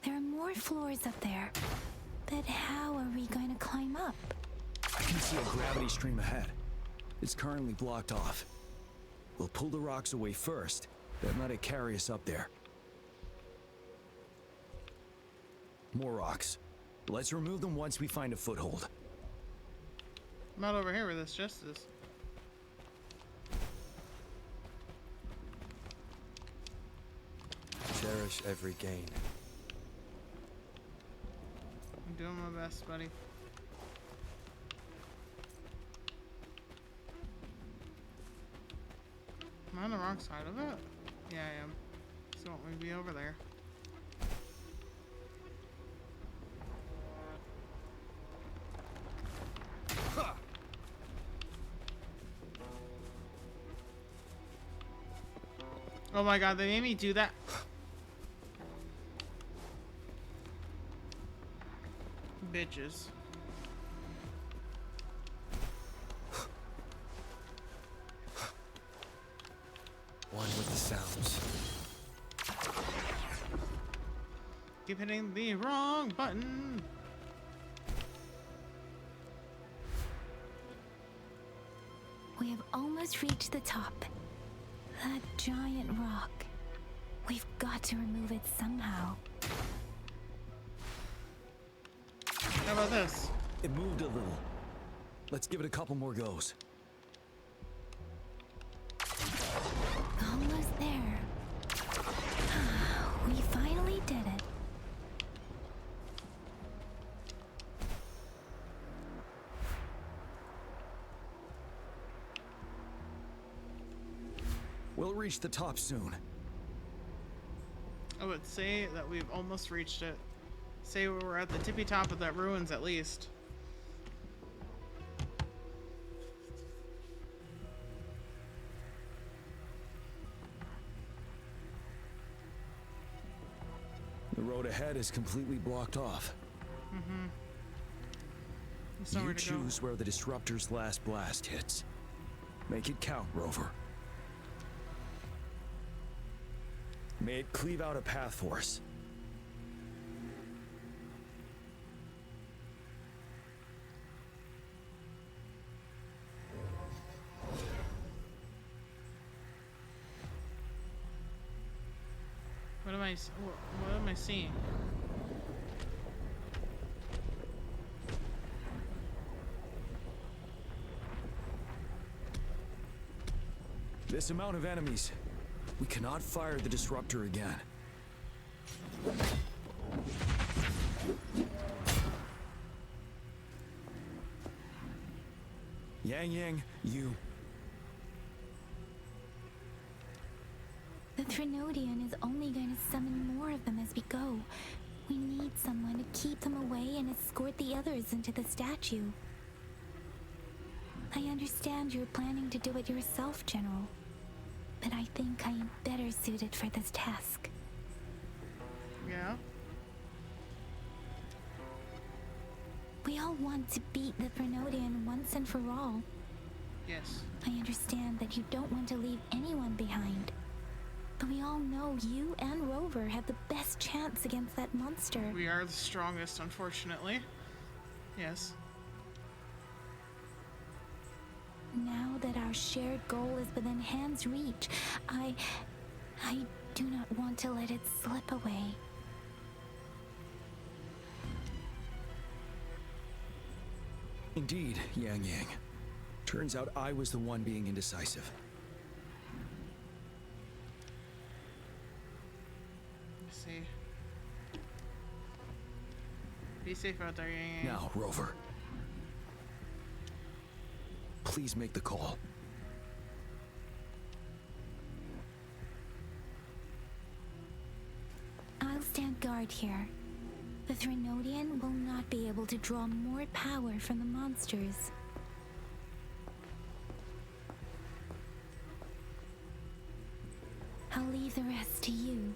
There are more floors up there. But how are we going to climb up? I can see a gravity stream ahead. It's currently blocked off. We'll pull the rocks away first, then let it carry us up there. More rocks. Let's remove them once we find a foothold. I'm not over here where this chest is. Cherish every gain. I'm doing my best, buddy. Am I on the wrong side of it? Yeah, I am. So won't we be over there? Oh my god, they made me do that. Bitches. sounds. Keep hitting the wrong button. We have almost reached the top. That giant rock. We've got to remove it somehow. How about this? It moved a little. Let's give it a couple more goes. Almost there. We finally did it. We'll reach the top soon. I would say that we've almost reached it. Say we're at the tippy top of that ruins at least. The road ahead is completely blocked off. Mm-hmm. You choose where the disruptor's last blast hits. Make it count, Rover. May it cleave out a path for us. What am I seeing? This amount of enemies. We cannot fire the disruptor again. Yang, you. The Threnodian is only going to summon more of them as we go. We need someone to keep them away and escort the others into the statue. I understand you're planning to do it yourself, General. But I think I am better suited for this task. Yeah? We all want to beat the Threnodian once and for all. Yes. I understand that you don't want to leave anyone behind. But we all know you and Rover have the best chance against that monster. We are the strongest, unfortunately. Yes. Now that our shared goal is within hand's reach, I do not want to let it slip away. Indeed, Yang. Turns out I was the one being indecisive. Let's see. Be safe out there, Yang. Now, Rover. Please make the call. I'll stand guard here. The Threnodian will not be able to draw more power from the monsters. I'll leave the rest to you.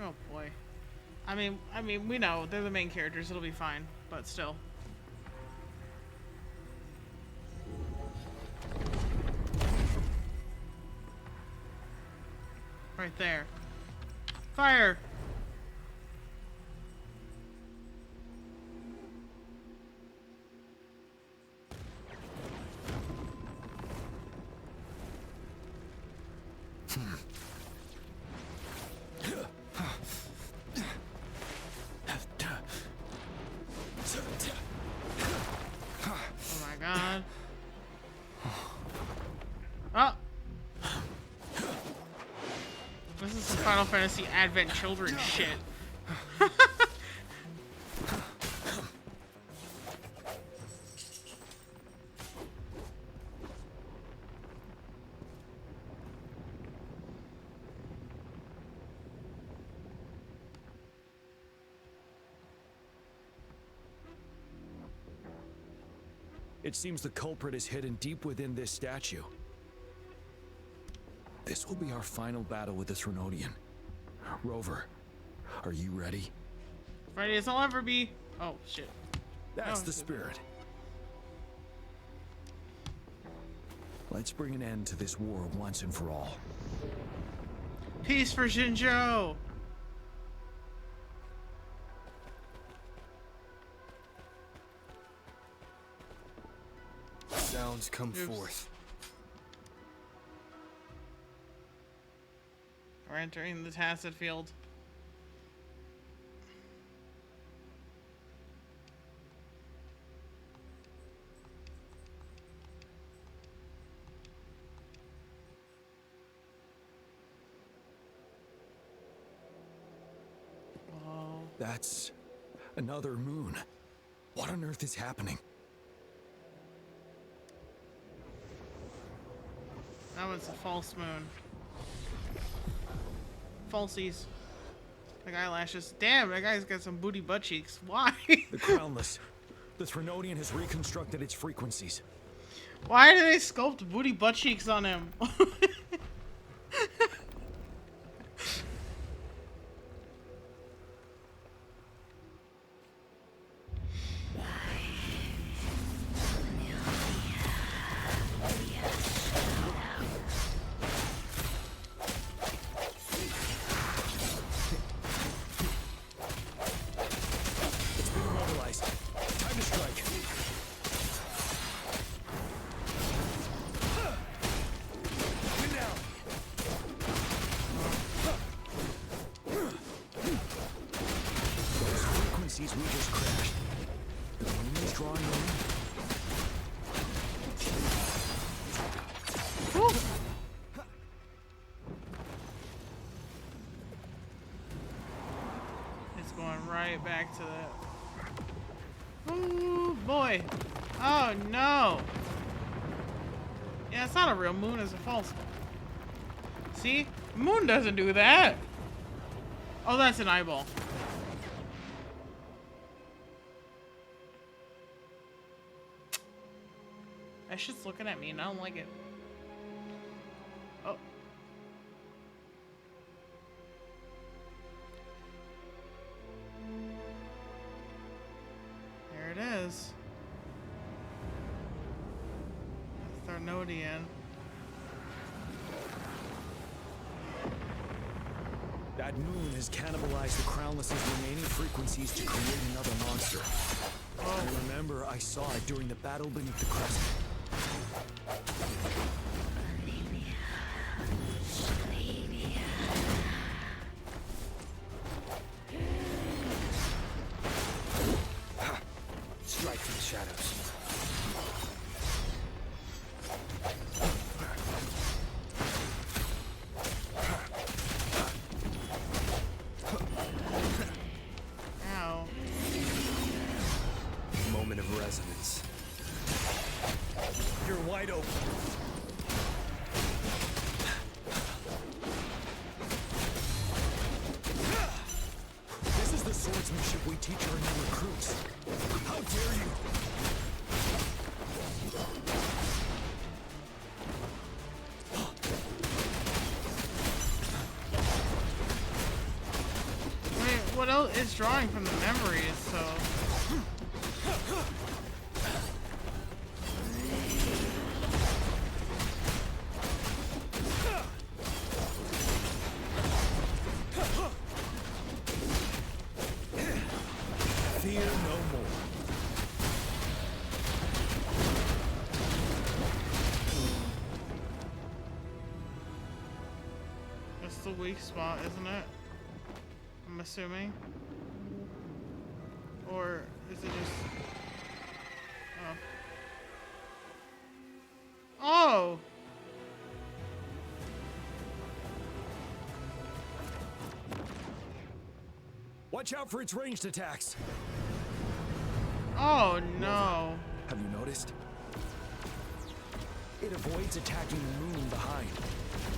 Oh boy. I mean, we know they're the main characters. It'll be fine, but still. Right there. Fire! Final Fantasy Advent Children shit. It seems the culprit is hidden deep within this statue. This will be our final battle with the Threnodian. Rover, are you ready? Ready as I'll ever be. Oh, shit. That's the spirit. Let's bring an end to this war once and for all. Peace for Jinzhou! Sounds come forth. We're entering the Tacet Field. That's another moon. What on earth is happening? That was a false moon. Falsies. Like eyelashes. Damn, that guy's got some booty butt cheeks. Why? The Crownless. The Threnodian has reconstructed its frequencies. Why do they sculpt booty butt cheeks on him? We just crashed. The moon is drawing in. It's going right back to that. Ooh, boy. Oh, no. Yeah, it's not a real moon, it's a false one. See? The moon doesn't do that. Oh, that's an eyeball. That shit's looking at me and I don't like it. Oh. There it is. Threnodian. That moon has cannibalized the Crownless's remaining frequencies to create another monster. I remember I saw it during the battle beneath the crescent. Strike from the shadows. Ow. Moment of resonance. You're wide open. This is the swordsmanship we teach our new recruits. How dare you? Wait, what else? It's drawing from the memories, so... Fear no more. That's the weak spot, isn't it? I'm assuming. Or is it just... Oh. Oh! Watch out for its ranged attacks. Oh no. Have you noticed? It avoids attacking the moon behind.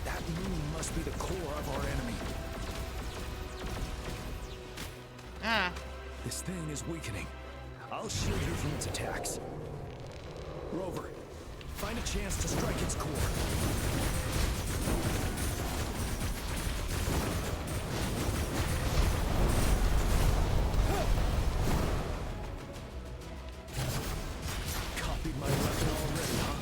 That moon must be the core of our enemy. Ah. This thing is weakening. I'll shield you from its attacks. Rover, find a chance to strike its core. Copied my weapon already, huh?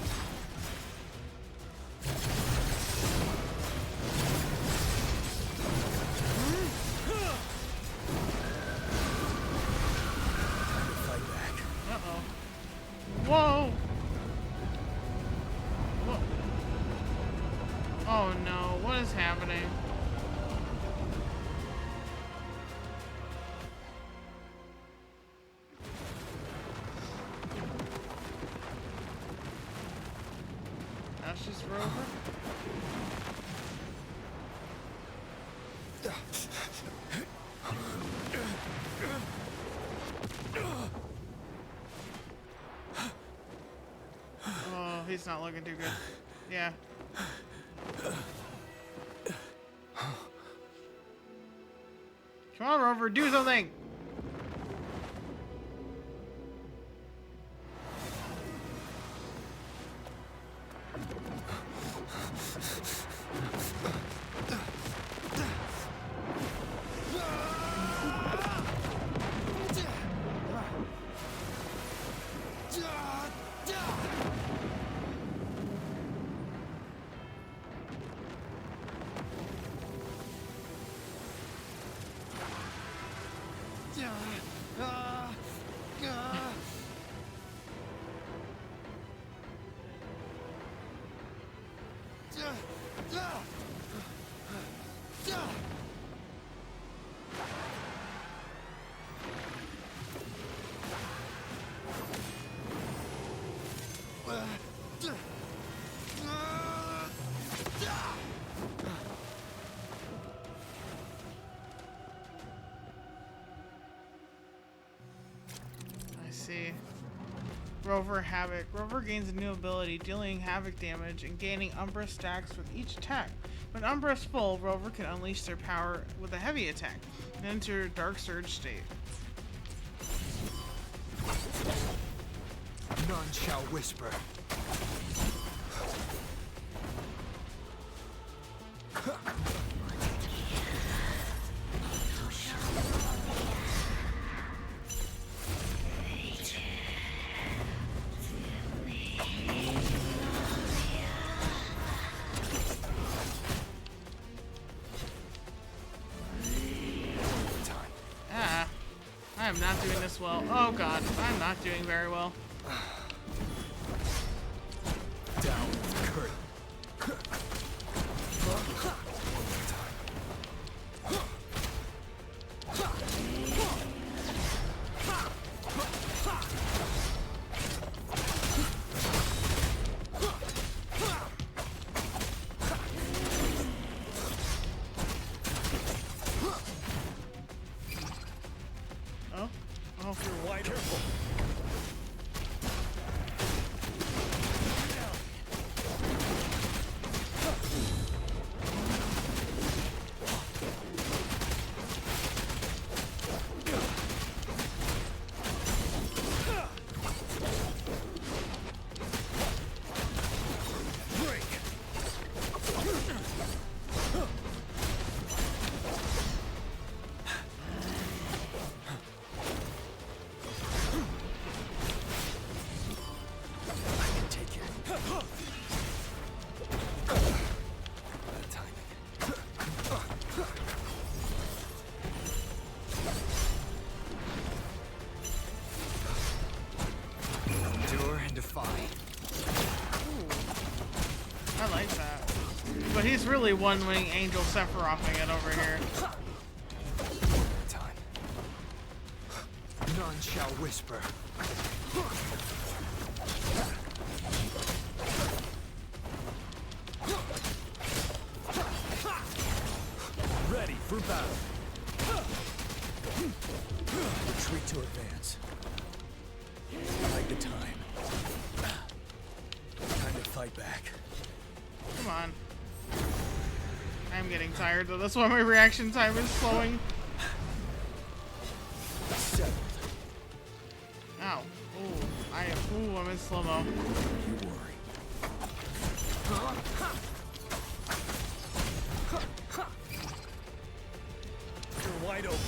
just Rover? Oh, he's not looking too good. Yeah. Come on, Rover, do something! See. Rover Havoc. Rover gains a new ability, dealing Havoc damage and gaining Umbra stacks with each attack. When Umbra is full, Rover can unleash their power with a heavy attack and enter Dark Surge state. None shall whisper. I'm not doing this well. Oh god, I'm not doing very well. Down with the curtain. You're wide careful. I like that. But he's really one-wing Angel Sephirothing it over here. Time. None shall whisper. Ready for battle. Retreat to advance. Like the time. Time to fight back. Come on. I'm getting tired though. That's why my reaction time is slowing. Ow. Ooh, I'm in slow-mo. You worry. You're wide open.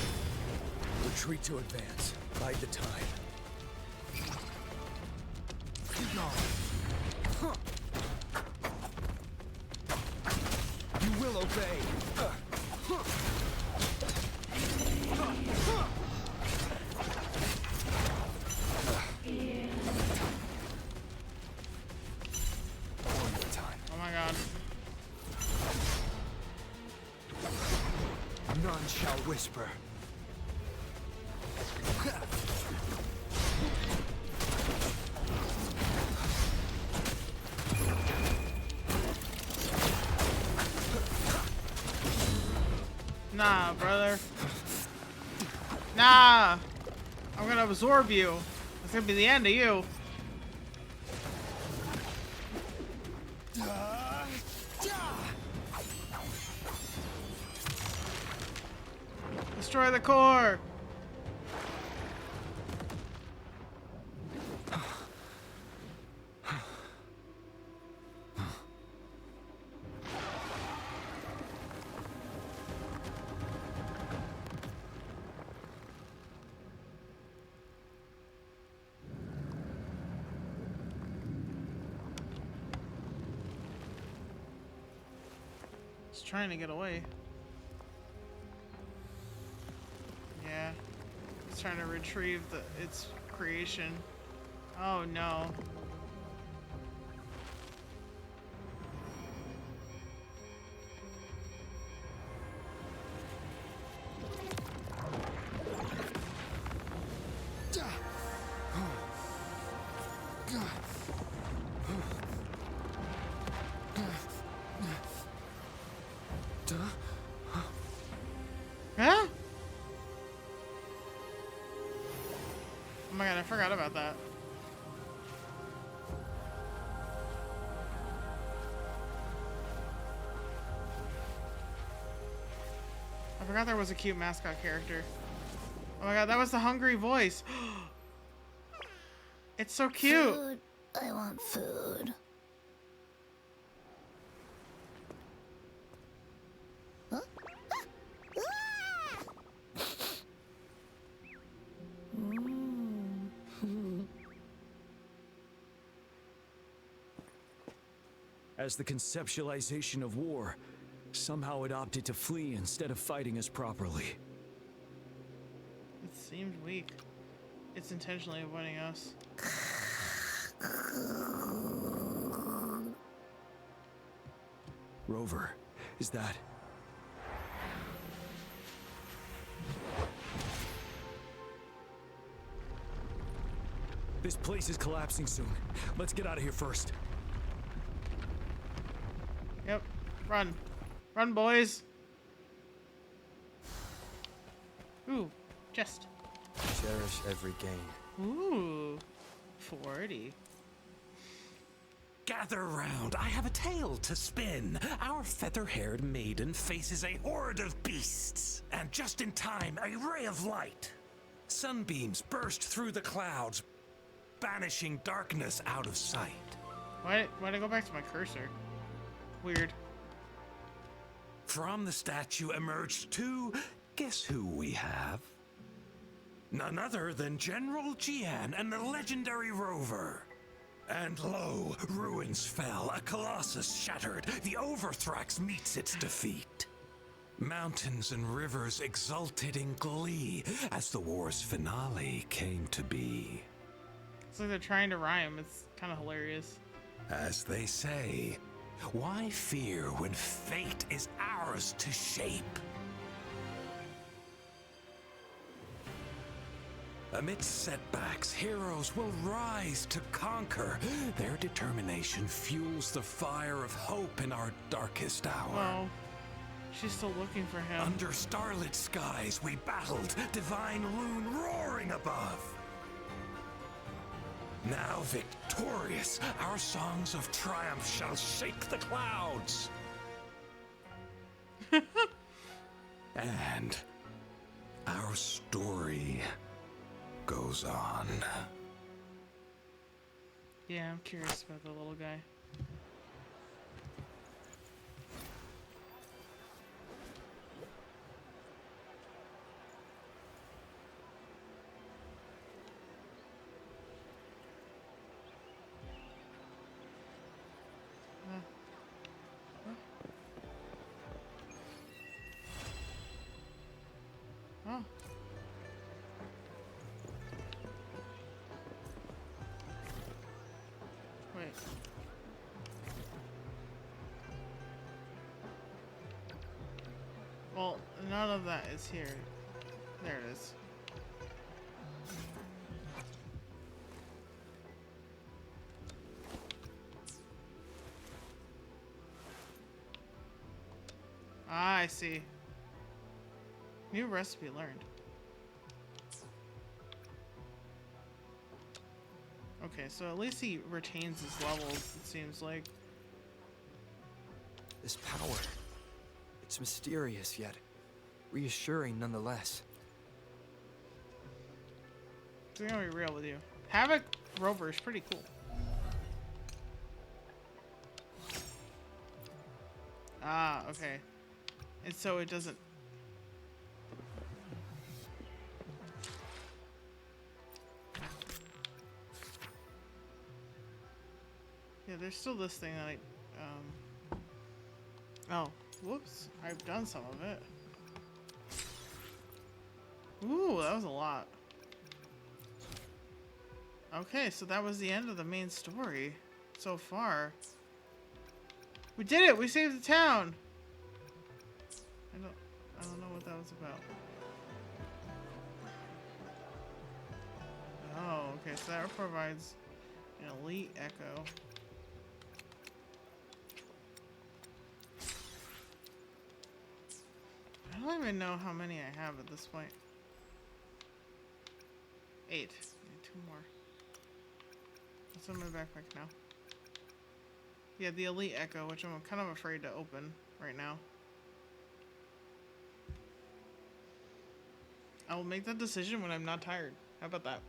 Retreat to advance. Bide the time. You will obey. One more time. Oh my god. None shall whisper. Nah, brother. Nah! I'm gonna absorb you. It's gonna be the end of you. Destroy the core! It's trying to get away. Yeah. It's trying to retrieve its creation. Oh no. Huh? Oh my god, I forgot about that. I forgot there was a cute mascot character. Oh my god, that was the hungry voice. It's so cute. Food. I want food. Huh? As the conceptualization of war, somehow it opted to flee instead of fighting us properly. It seemed weak. It's intentionally avoiding us. Rover, is that... This place is collapsing soon. Let's get out of here first. Yep. Run. Run, boys. Ooh. Chest. Cherish every gain. Ooh. 40. Gather round, I have a tale to spin. Our feather-haired maiden faces a horde of beasts. And just in time, a ray of light. Sunbeams burst through the clouds, banishing darkness out of sight. Why'd I go back to my cursor? Weird. From the statue emerged two... Guess who we have? None other than General Jian and the legendary Rover. And lo, ruins fell, a colossus shattered, the Overthrax meets its defeat. Mountains and rivers exulted in glee as the war's finale came to be. It's like they're trying to rhyme. It's kind of hilarious. As they say, why fear when fate is ours to shape? Amidst setbacks, heroes will rise to conquer. Their determination fuels the fire of hope in our darkest hour. Well, she's still looking for him. Under starlit skies, we battled, divine rune roaring above. Now victorious, our songs of triumph shall shake the clouds. And our story goes on. Yeah, I'm curious about the little guy. Oh. Wait. Well, none of that is here. There it is. Ah, I see. New recipe learned. Okay, so at least he retains his levels, it seems like. This power. It's mysterious, yet reassuring nonetheless. I'm gonna be real with you. Havoc Rover is pretty cool. Ah, okay. And so it doesn't... Yeah, there's still this thing that I... Oh, whoops. I've done some of it. Ooh, that was a lot. Okay, so that was the end of the main story so far. We did it! We saved the town! I don't know what that was about. Oh, okay, so that provides an elite echo. I don't even know how many I have at this point. 8. Need 2 more. What's in my backpack now? Yeah, the elite echo, which I'm kind of afraid to open right now. I will make that decision when I'm not tired. How about that?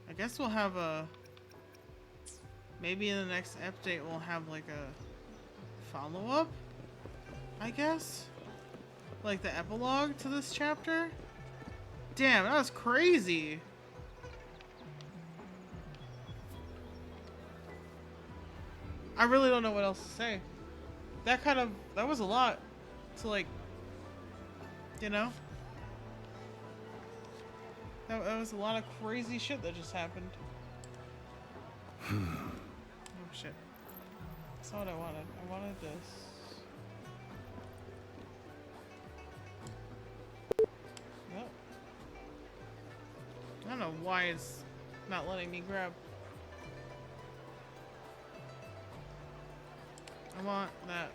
I guess we'll have a... Maybe in the next update we'll have like a follow-up? I guess? Like the epilogue to this chapter? Damn, that was crazy! I really don't know what else to say. That was a lot to like, you know? That was a lot of crazy shit that just happened. Oh shit. That's not what I wanted. I wanted this. Nope. I don't know why it's not letting me grab. I want that.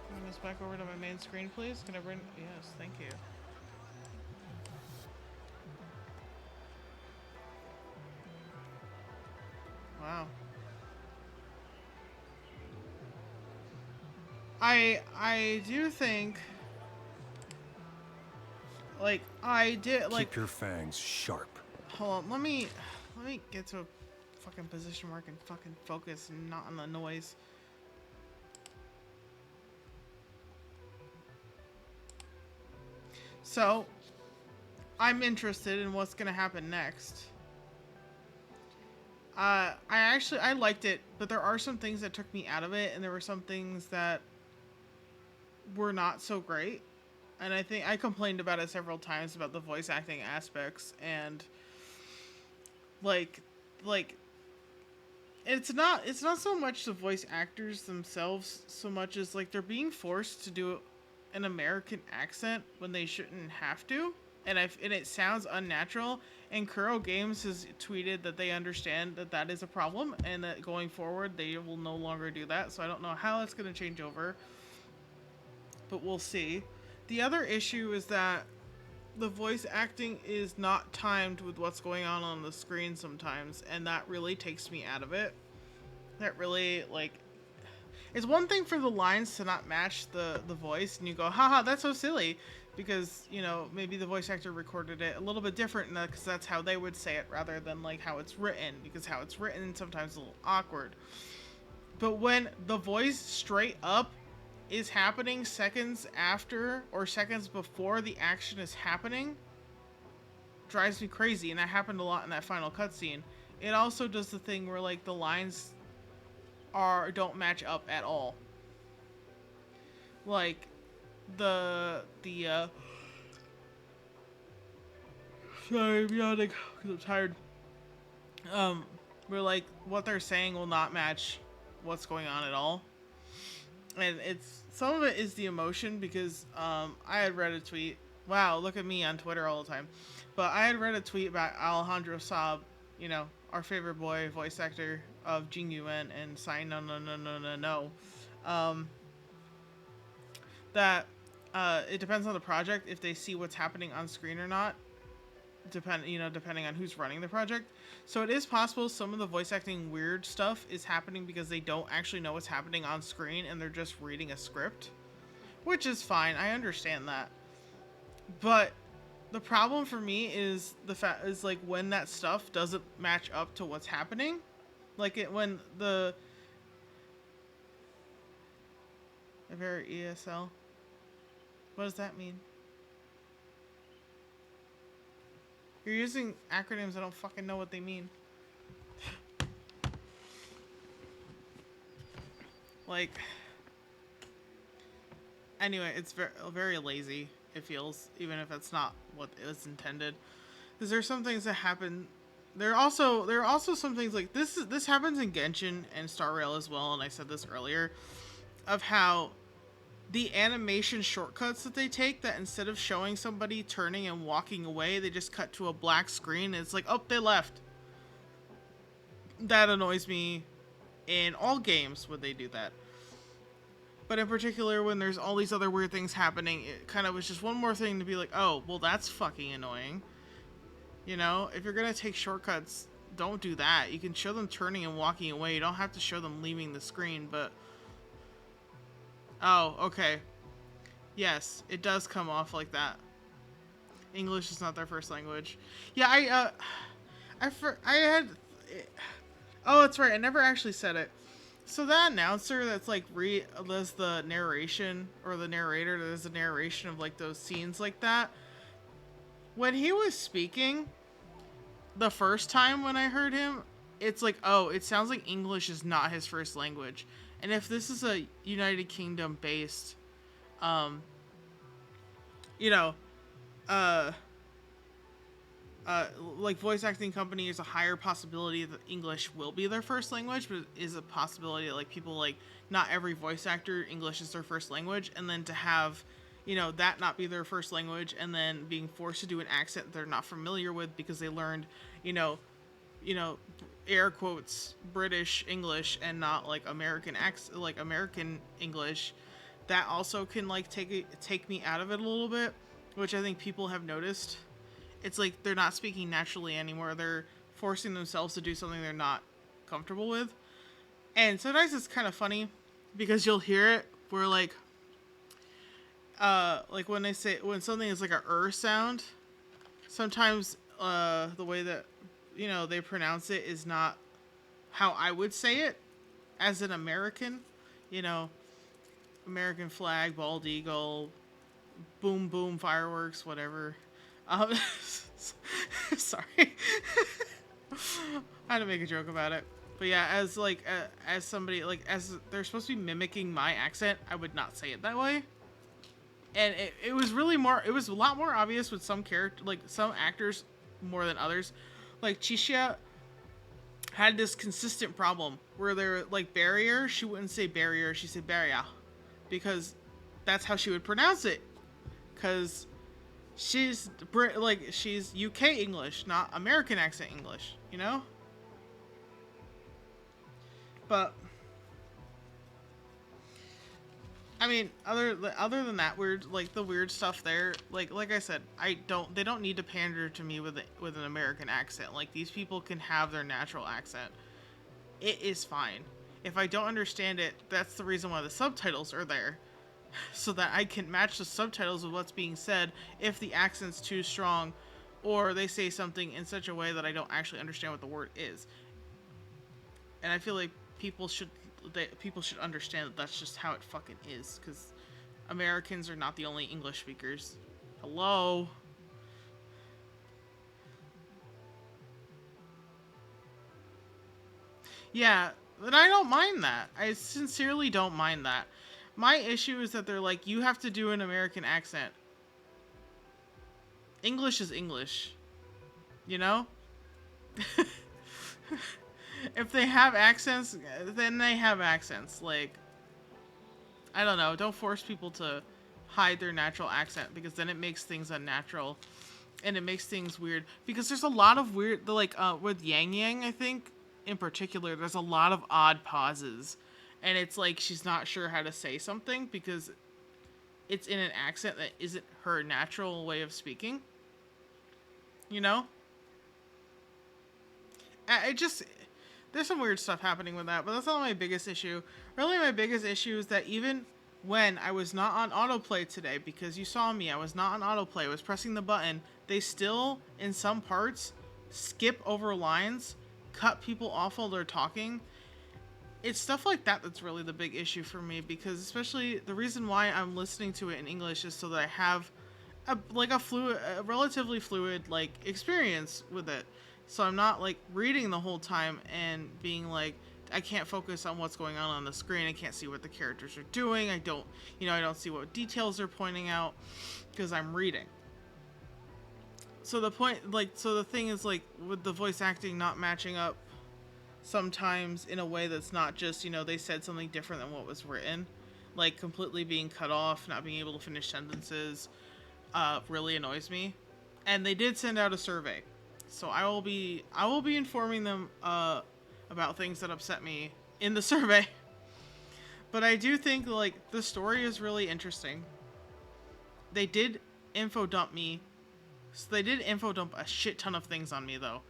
Bring this back over to my main screen, please. Can I bring... Yes, thank you. Wow. I do think... Like, I did, like... Keep your fangs sharp. Hold on, let me get to a fucking position where I can fucking focus and not on the noise. So, I'm interested in what's gonna happen next. I liked it, but there are some things that took me out of it, and there were some things that were not so great. And I think I complained about it several times about the voice acting aspects, and like it's not so much the voice actors themselves so much as like they're being forced to do an American accent when they shouldn't have to, and it sounds unnatural. And Kuro Games has tweeted that they understand that that is a problem, and that going forward they will no longer do that. So I don't know how it's going to change over, but we'll see. The other issue is that the voice acting is not timed with what's going on the screen sometimes, and that really takes me out of it. That really, like... It's one thing for the lines to not match the voice, and you go, haha, that's so silly, because, you know, maybe the voice actor recorded it a little bit different, because that's how they would say it, rather than, like, how it's written, because how it's written sometimes is a little awkward. But when the voice straight up is happening seconds after or seconds before the action is happening, drives me crazy, and that happened a lot in that final cutscene. It also does the thing where like the lines don't match up at all. Like sorry, I'm yawning because I'm tired. Where like what they're saying will not match what's going on at all. And it's some of it is the emotion, because I had read a tweet Wow, look at me on Twitter all the time. But I had read a tweet about Alejandro Saab, you know, our favorite boy, voice actor of Jing Yuan and Sign No No No No No No. That it depends on the project if they see what's happening on screen or not. Depending on who's running the project. So it is possible some of the voice acting weird stuff is happening because they don't actually know what's happening on screen and they're just reading a script, which is fine. I understand that. But the problem for me is the fact is like when that stuff doesn't match up to what's happening, like when the very ESL. What does that mean? You're using acronyms. I don't fucking know what they mean. Like, anyway, it's very lazy. It feels, even if it's not what is intended. Because there's some things that happen. There are also some things like this. This happens in Genshin and Star Rail as well. And I said this earlier, of how the animation shortcuts that they take, that instead of showing somebody turning and walking away, they just cut to a black screen and it's like, oh, they left. That annoys me in all games when they do that. But in particular, when there's all these other weird things happening, it kind of was just one more thing to be like, oh, well, that's fucking annoying. You know, if you're going to take shortcuts, don't do that. You can show them turning and walking away. You don't have to show them leaving the screen, but... Oh, okay. Yes, it does come off like that. English is not their first language. Yeah, I had... Oh, that's right. I never actually said it. So that announcer that's like does the narration, or the narrator that does the narration of like those scenes like that. When he was speaking, the first time when I heard him, it's like, oh, it sounds like English is not his first language. And if this is a United Kingdom based, like voice acting company, is a higher possibility that English will be their first language, but it is a possibility that like people like not every voice actor English is their first language, and then to have, that not be their first language, and then being forced to do an accent they're not familiar with because they learned, air quotes British English and not like American American English, that also can like take me out of it a little bit, which I think people have noticed. It's like they're not speaking naturally anymore. They're forcing themselves to do something they're not comfortable with. And sometimes it's kind of funny because you'll hear it where like when something is like a sound, sometimes the way that they pronounce it is not how I would say it as an American. American flag, bald eagle, boom boom, fireworks, whatever. Sorry. I had to make a joke about it. But yeah, as somebody, like, as they're supposed to be mimicking my accent, I would not say it that way. And it was a lot more obvious with some some actors more than others. Like Chisha had this consistent problem where they're like barrier, she wouldn't say barrier, she said barrier, because that's how she would pronounce it. Because she's UK English, not American accent English, But I mean, other than that weird, like the weird stuff there, like I said, they don't need to pander to me with an American accent. Like, these people can have their natural accent. It is fine. If I don't understand it, that's the reason why the subtitles are there. So that I can match the subtitles with what's being said if the accent's too strong, or they say something in such a way that I don't actually understand what the word is. And I feel like people should understand that that's just how it fucking is, because Americans are not the only English speakers. Hello? Yeah, but I don't mind that. I sincerely don't mind that. My issue is that they're like, you have to do an American accent. English is English. If they have accents, then they have accents. Like, I don't know. Don't force people to hide their natural accent, because then it makes things unnatural and it makes things weird, because there's a lot of weird, like with Yang Yang, I think in particular, there's a lot of odd pauses, and it's like she's not sure how to say something because it's in an accent that isn't her natural way of speaking, you know? There's some weird stuff happening with that, but that's not my biggest issue. Really, my biggest issue is that even when I was not on autoplay today, because you saw me, I was not on autoplay, I was pressing the button, they still, in some parts, skip over lines, cut people off while they're talking. It's stuff like that that's really the big issue for me, because especially the reason why I'm listening to it in English is so that I have a relatively fluid, like, experience with it. So I'm not, like, reading the whole time and being like, I can't focus on what's going on the screen. I can't see what the characters are doing. I don't see what details they're pointing out because I'm reading. So the thing is, like, with the voice acting not matching up sometimes in a way that's not just, they said something different than what was written, like completely being cut off, not being able to finish sentences, really annoys me. And they did send out a survey. So I will be informing them about things that upset me in the survey. But I do think, like, the story is really interesting. They did info dump me. So they did info dump a shit ton of things on me, though.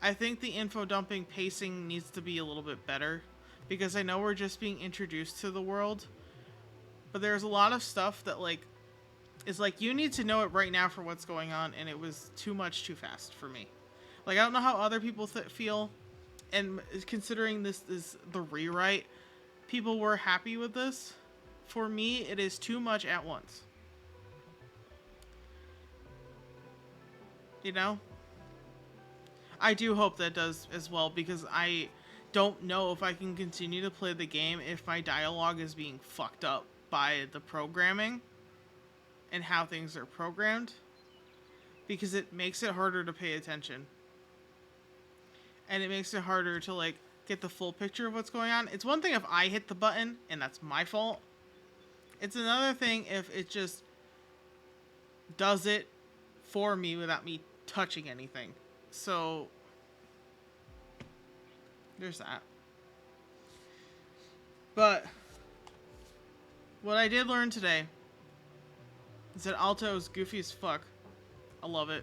I think the info dumping pacing needs to be a little bit better, because I know we're just being introduced to the world. But there's a lot of stuff that, like, is like, you need to know it right now for what's going on, and it was too much too fast for me. Like, I don't know how other people feel, and considering this is the rewrite, people were happy with this. For me, it is too much at once. You know? I do hope that does as well, because I don't know if I can continue to play the game if my dialogue is being fucked up by the programming and how things are programmed, because it makes it harder to pay attention. And it makes it harder to, like, get the full picture of what's going on. It's one thing if I hit the button and that's my fault. It's another thing if it just does it for me without me touching anything. So there's that. But what I did learn today is that Alto is goofy as fuck. I love it.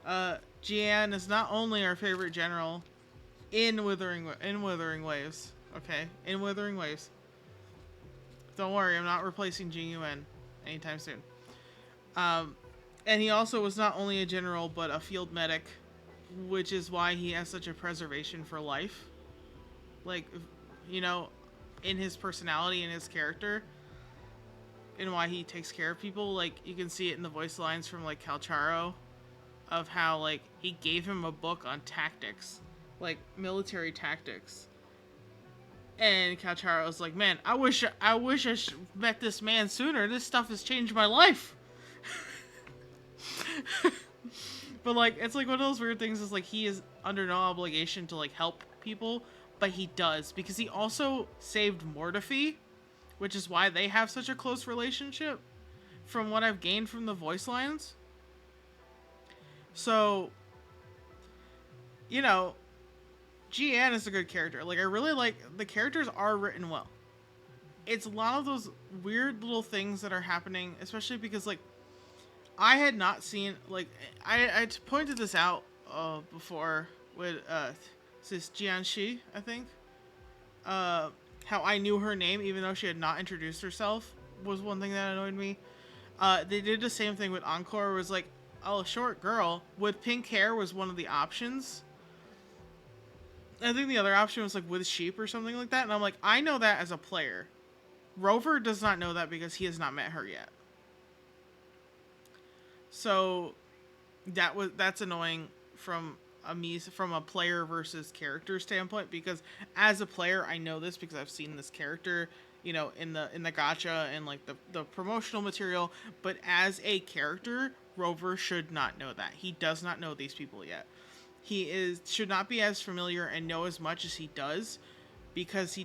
Jian is not only our favorite general in Wuthering Waves. Okay? In Wuthering Waves. Don't worry, I'm not replacing Jing Yuan anytime soon. And he also was not only a general, but a field medic, which is why he has such a preservation for life. Like, in his personality and his character, and why he takes care of people. Like, you can see it in the voice lines from, like, Calcharo, of how, like, he gave him a book on tactics, like military tactics, and Calcharo's like, man, I wish I met this man sooner. This stuff has changed my life. But, like, it's like one of those weird things is, like, he is under no obligation to, like, help people, but he does, because he also saved Mortefi, which is why they have such a close relationship, from what I've gained from the voice lines. So, Jian is a good character. Like, I really like, the characters are written well. It's a lot of those weird little things that are happening, especially because, like, I had not seen, like, I pointed this out before with this Jianxi, I think. How I knew her name even though she had not introduced herself was one thing that annoyed me. They did the same thing with Encore. It was like, oh, a short girl with pink hair was one of the options. I think the other option was, like, with sheep or something like that. And I'm like, I know that as a player. Rover does not know that because he has not met her yet. So that's annoying from a player versus character standpoint, because as a player I know this because I've seen this character, in the gacha and, like, the promotional material, but as a character, Rover should not know that. He does not know these people yet. He should not be as familiar and know as much as he does, because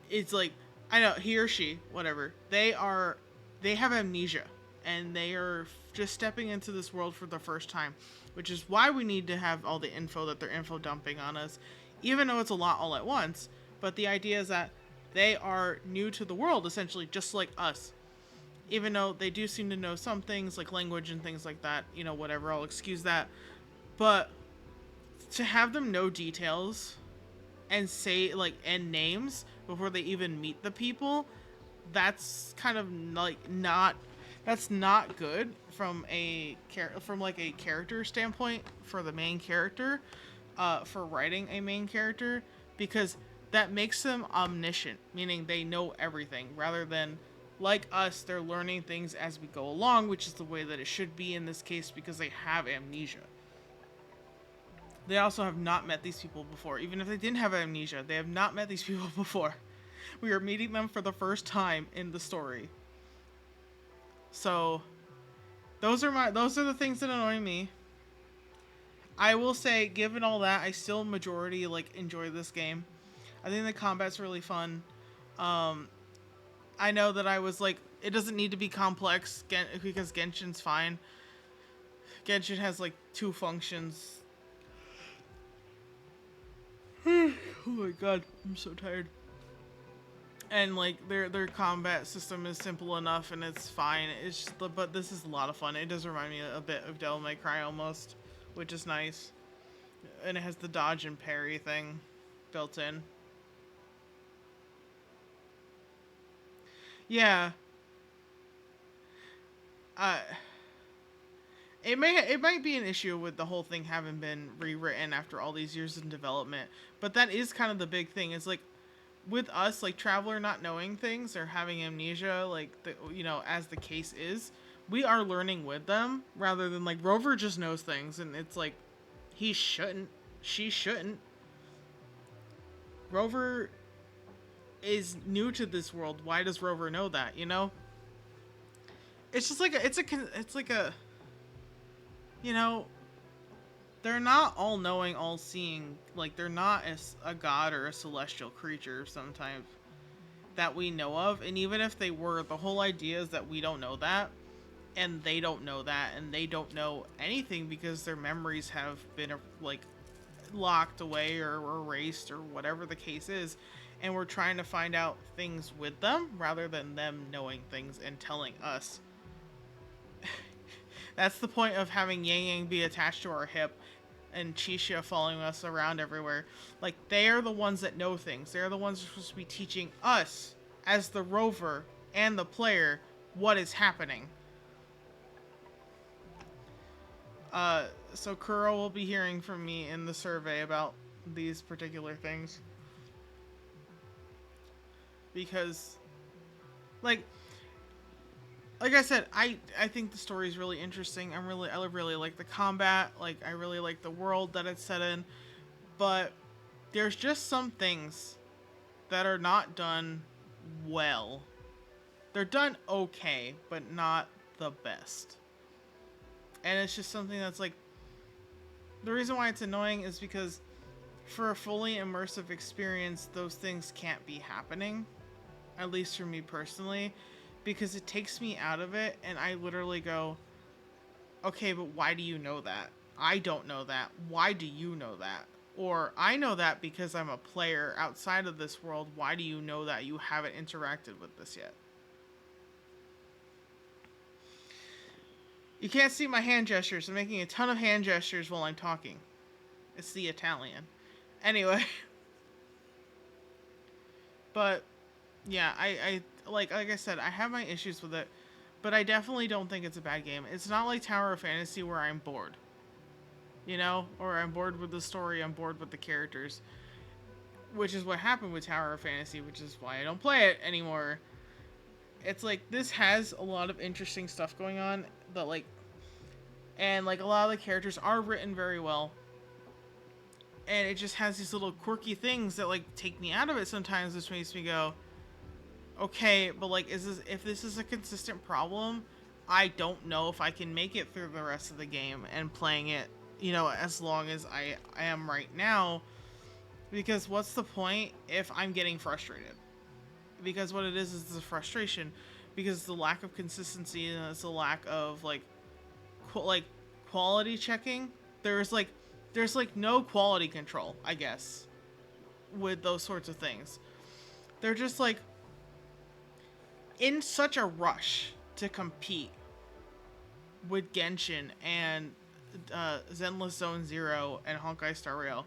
it's like I know, he or she, whatever. They have amnesia, and they are just stepping into this world for the first time, which is why we need to have all the info that they're info dumping on us, even though it's a lot all at once. But the idea is that they are new to the world, essentially, just like us. Even though they do seem to know some things, like language and things like that, you know, whatever, I'll excuse that. But to have them know details and say, like, and names before they even meet the people, that's kind of, like, that's not good from a character standpoint for the main character, for writing a main character, because that makes them omniscient, meaning they know everything, rather than, like us, they're learning things as we go along, which is the way that it should be in this case, because they have amnesia. They also have not met these people before. Even if they didn't have amnesia, they have not met these people before. We are meeting them for the first time in the story. So, those are the things that annoy me. I will say, given all that, I still majority, like, enjoy this game. I think the combat's really fun. I know that I was like, it doesn't need to be complex, because Genshin's fine. Genshin has, like, 2 functions. Oh my god, I'm so tired. And, like, their combat system is simple enough, and it's fine. It's just, but this is a lot of fun. It does remind me a bit of Devil May Cry almost, which is nice. And it has the dodge and parry thing built in. Yeah. It might be an issue with the whole thing having been rewritten after all these years in development, but that is kind of the big thing. It's like, with us, like, Traveler not knowing things or having amnesia, like, you know, as the case is, we are learning with them, rather than, like, Rover just knows things, and it's like, he shouldn't, she shouldn't. Rover is new to this world. Why does Rover know that, you know? It's just like you know, they're not all knowing, all seeing. Like, they're not a god or a celestial creature sometimes that we know of. And even if they were, the whole idea is that we don't know that, and they don't know that, and they don't know anything because their memories have been, like, locked away or erased or whatever the case is. And we're trying to find out things with them rather than them knowing things and telling us. That's the point of having Yang Yang be attached to our hip and Chisha following us around everywhere. Like, they are the ones that know things. They're the ones who are supposed to be teaching us, as the rover and the player, what is happening. So Kuro will be hearing from me in the survey about these particular things. Because, like I said, I think the story is really interesting. I really like the combat. Like, I really like the world that it's set in. But there's just some things that are not done well. They're done okay, but not the best. And it's just something that's like, the reason why it's annoying is because for a fully immersive experience, those things can't be happening. At least for me personally. Because it takes me out of it, and I literally go, okay, but why do you know that? I don't know that. Why do you know that? Or, I know that because I'm a player outside of this world. Why do you know that? You haven't interacted with this yet. You can't see my hand gestures. I'm making a ton of hand gestures while I'm talking. It's the Italian. Anyway. But, yeah, like I said, I have my issues with it, but I definitely don't think it's a bad game. It's not like Tower of Fantasy where I'm bored, you know, or I'm bored with the story, I'm bored with the characters, which is what happened with Tower of Fantasy, which is why I don't play it anymore. It's like, this has a lot of interesting stuff going on, but like, and like, a lot of the characters are written very well, and it just has these little quirky things that like take me out of it sometimes, which makes me go, okay, but like, if this is a consistent problem, I don't know if I can make it through the rest of the game and playing it, you know, as long as I am right now, because what's the point if I'm getting frustrated? because what it is the frustration, because the lack of consistency and it's a lack of like quality checking. There's like no quality control, I guess, with those sorts of things. They're just like in such a rush to compete with Genshin and Zenless Zone Zero and Honkai Star Rail,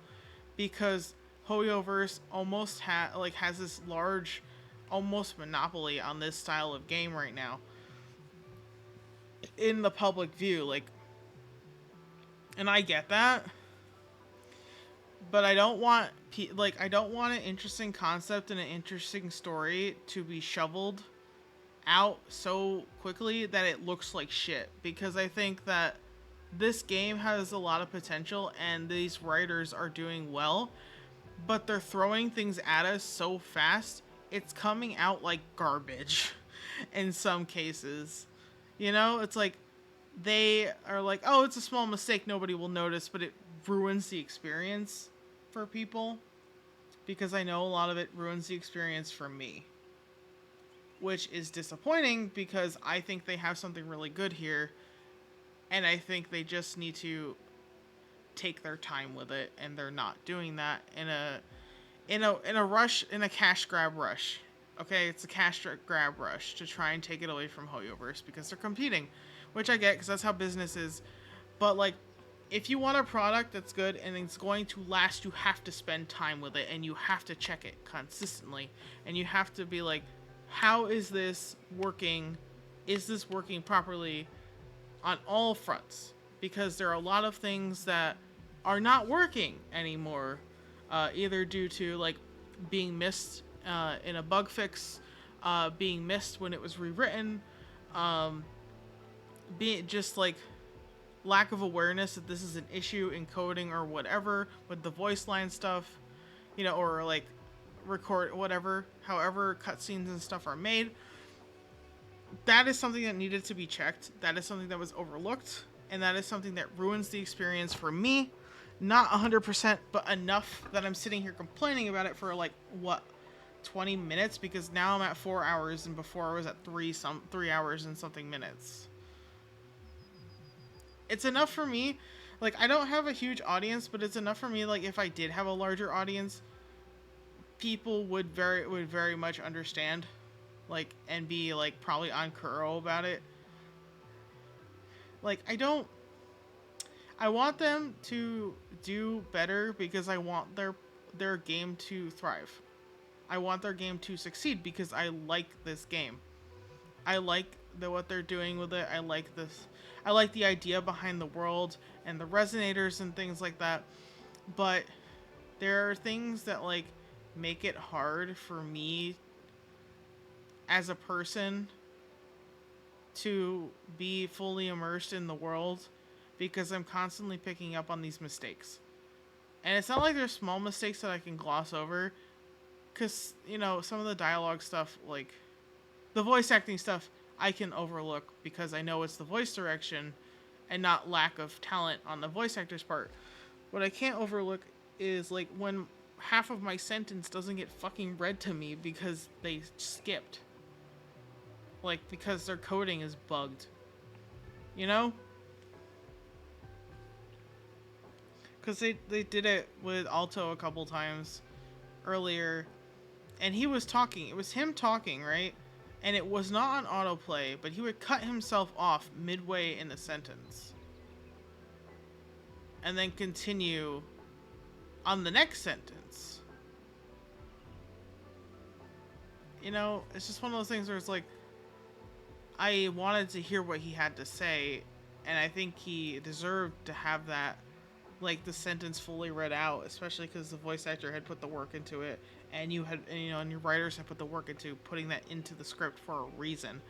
because Hoyoverse almost has this large, almost monopoly on this style of game right now in the public view. Like, and I get that, but I don't want an interesting concept and an interesting story to be shoveled out so quickly that it looks like shit, because I think that this game has a lot of potential and these writers are doing well, but they're throwing things at us so fast it's coming out like garbage in some cases. You know, it's like they are like, oh, it's a small mistake, nobody will notice, but it ruins the experience for people, because I know a lot of it ruins the experience for me, which is disappointing because I think they have something really good here, and I think they just need to take their time with it, and they're not doing that in a rush, in a cash grab rush. Okay, it's a cash grab rush to try and take it away from Hoyoverse because they're competing, which I get because that's how business is. But like, if you want a product that's good and it's going to last, you have to spend time with it and you have to check it consistently, and you have to be like, how is this working? Is this working properly on all fronts? Because there are a lot of things that are not working anymore, either due to like being missed in a bug fix, being missed when it was rewritten, being just like lack of awareness that this is an issue in coding or whatever with the voice line stuff, you know, or like record whatever, however cutscenes and stuff are made. That is something that needed to be checked. That is something that was overlooked, and that is something that ruins the experience for me. Not 100%, but enough that I'm sitting here complaining about it for like, what, 20 minutes? Because now I'm at 4 hours, and before I was at 3 hours and something minutes. It's enough for me. Like, I don't have a huge audience, but it's enough for me. Like, if I did have a larger audience, people would very much understand, like, and be like probably on Kuro about it. Like, I want them to do better because I want their game to thrive. I want their game to succeed because I like this game. I like what they're doing with it. I like this. I like the idea behind the world and the resonators and things like that. But there are things that like make it hard for me as a person to be fully immersed in the world, because I'm constantly picking up on these mistakes. And it's not like there's small mistakes that I can gloss over, because, you know, some of the dialogue stuff, like the voice acting stuff, I can overlook because I know it's the voice direction and not lack of talent on the voice actor's part. What I can't overlook is like when half of my sentence doesn't get fucking read to me because they skipped. Like, because their coding is bugged. You know? Because they did it with Alto a couple times earlier, and he was talking. It was him talking, right? And it was not on autoplay, but he would cut himself off midway in a sentence and then continue on the next sentence. You know, it's just one of those things where it's like, I wanted to hear what he had to say, and I think he deserved to have that, like, the sentence fully read out, especially because the voice actor had put the work into it, and you had, you know, and your writers had put the work into putting that into the script for a reason.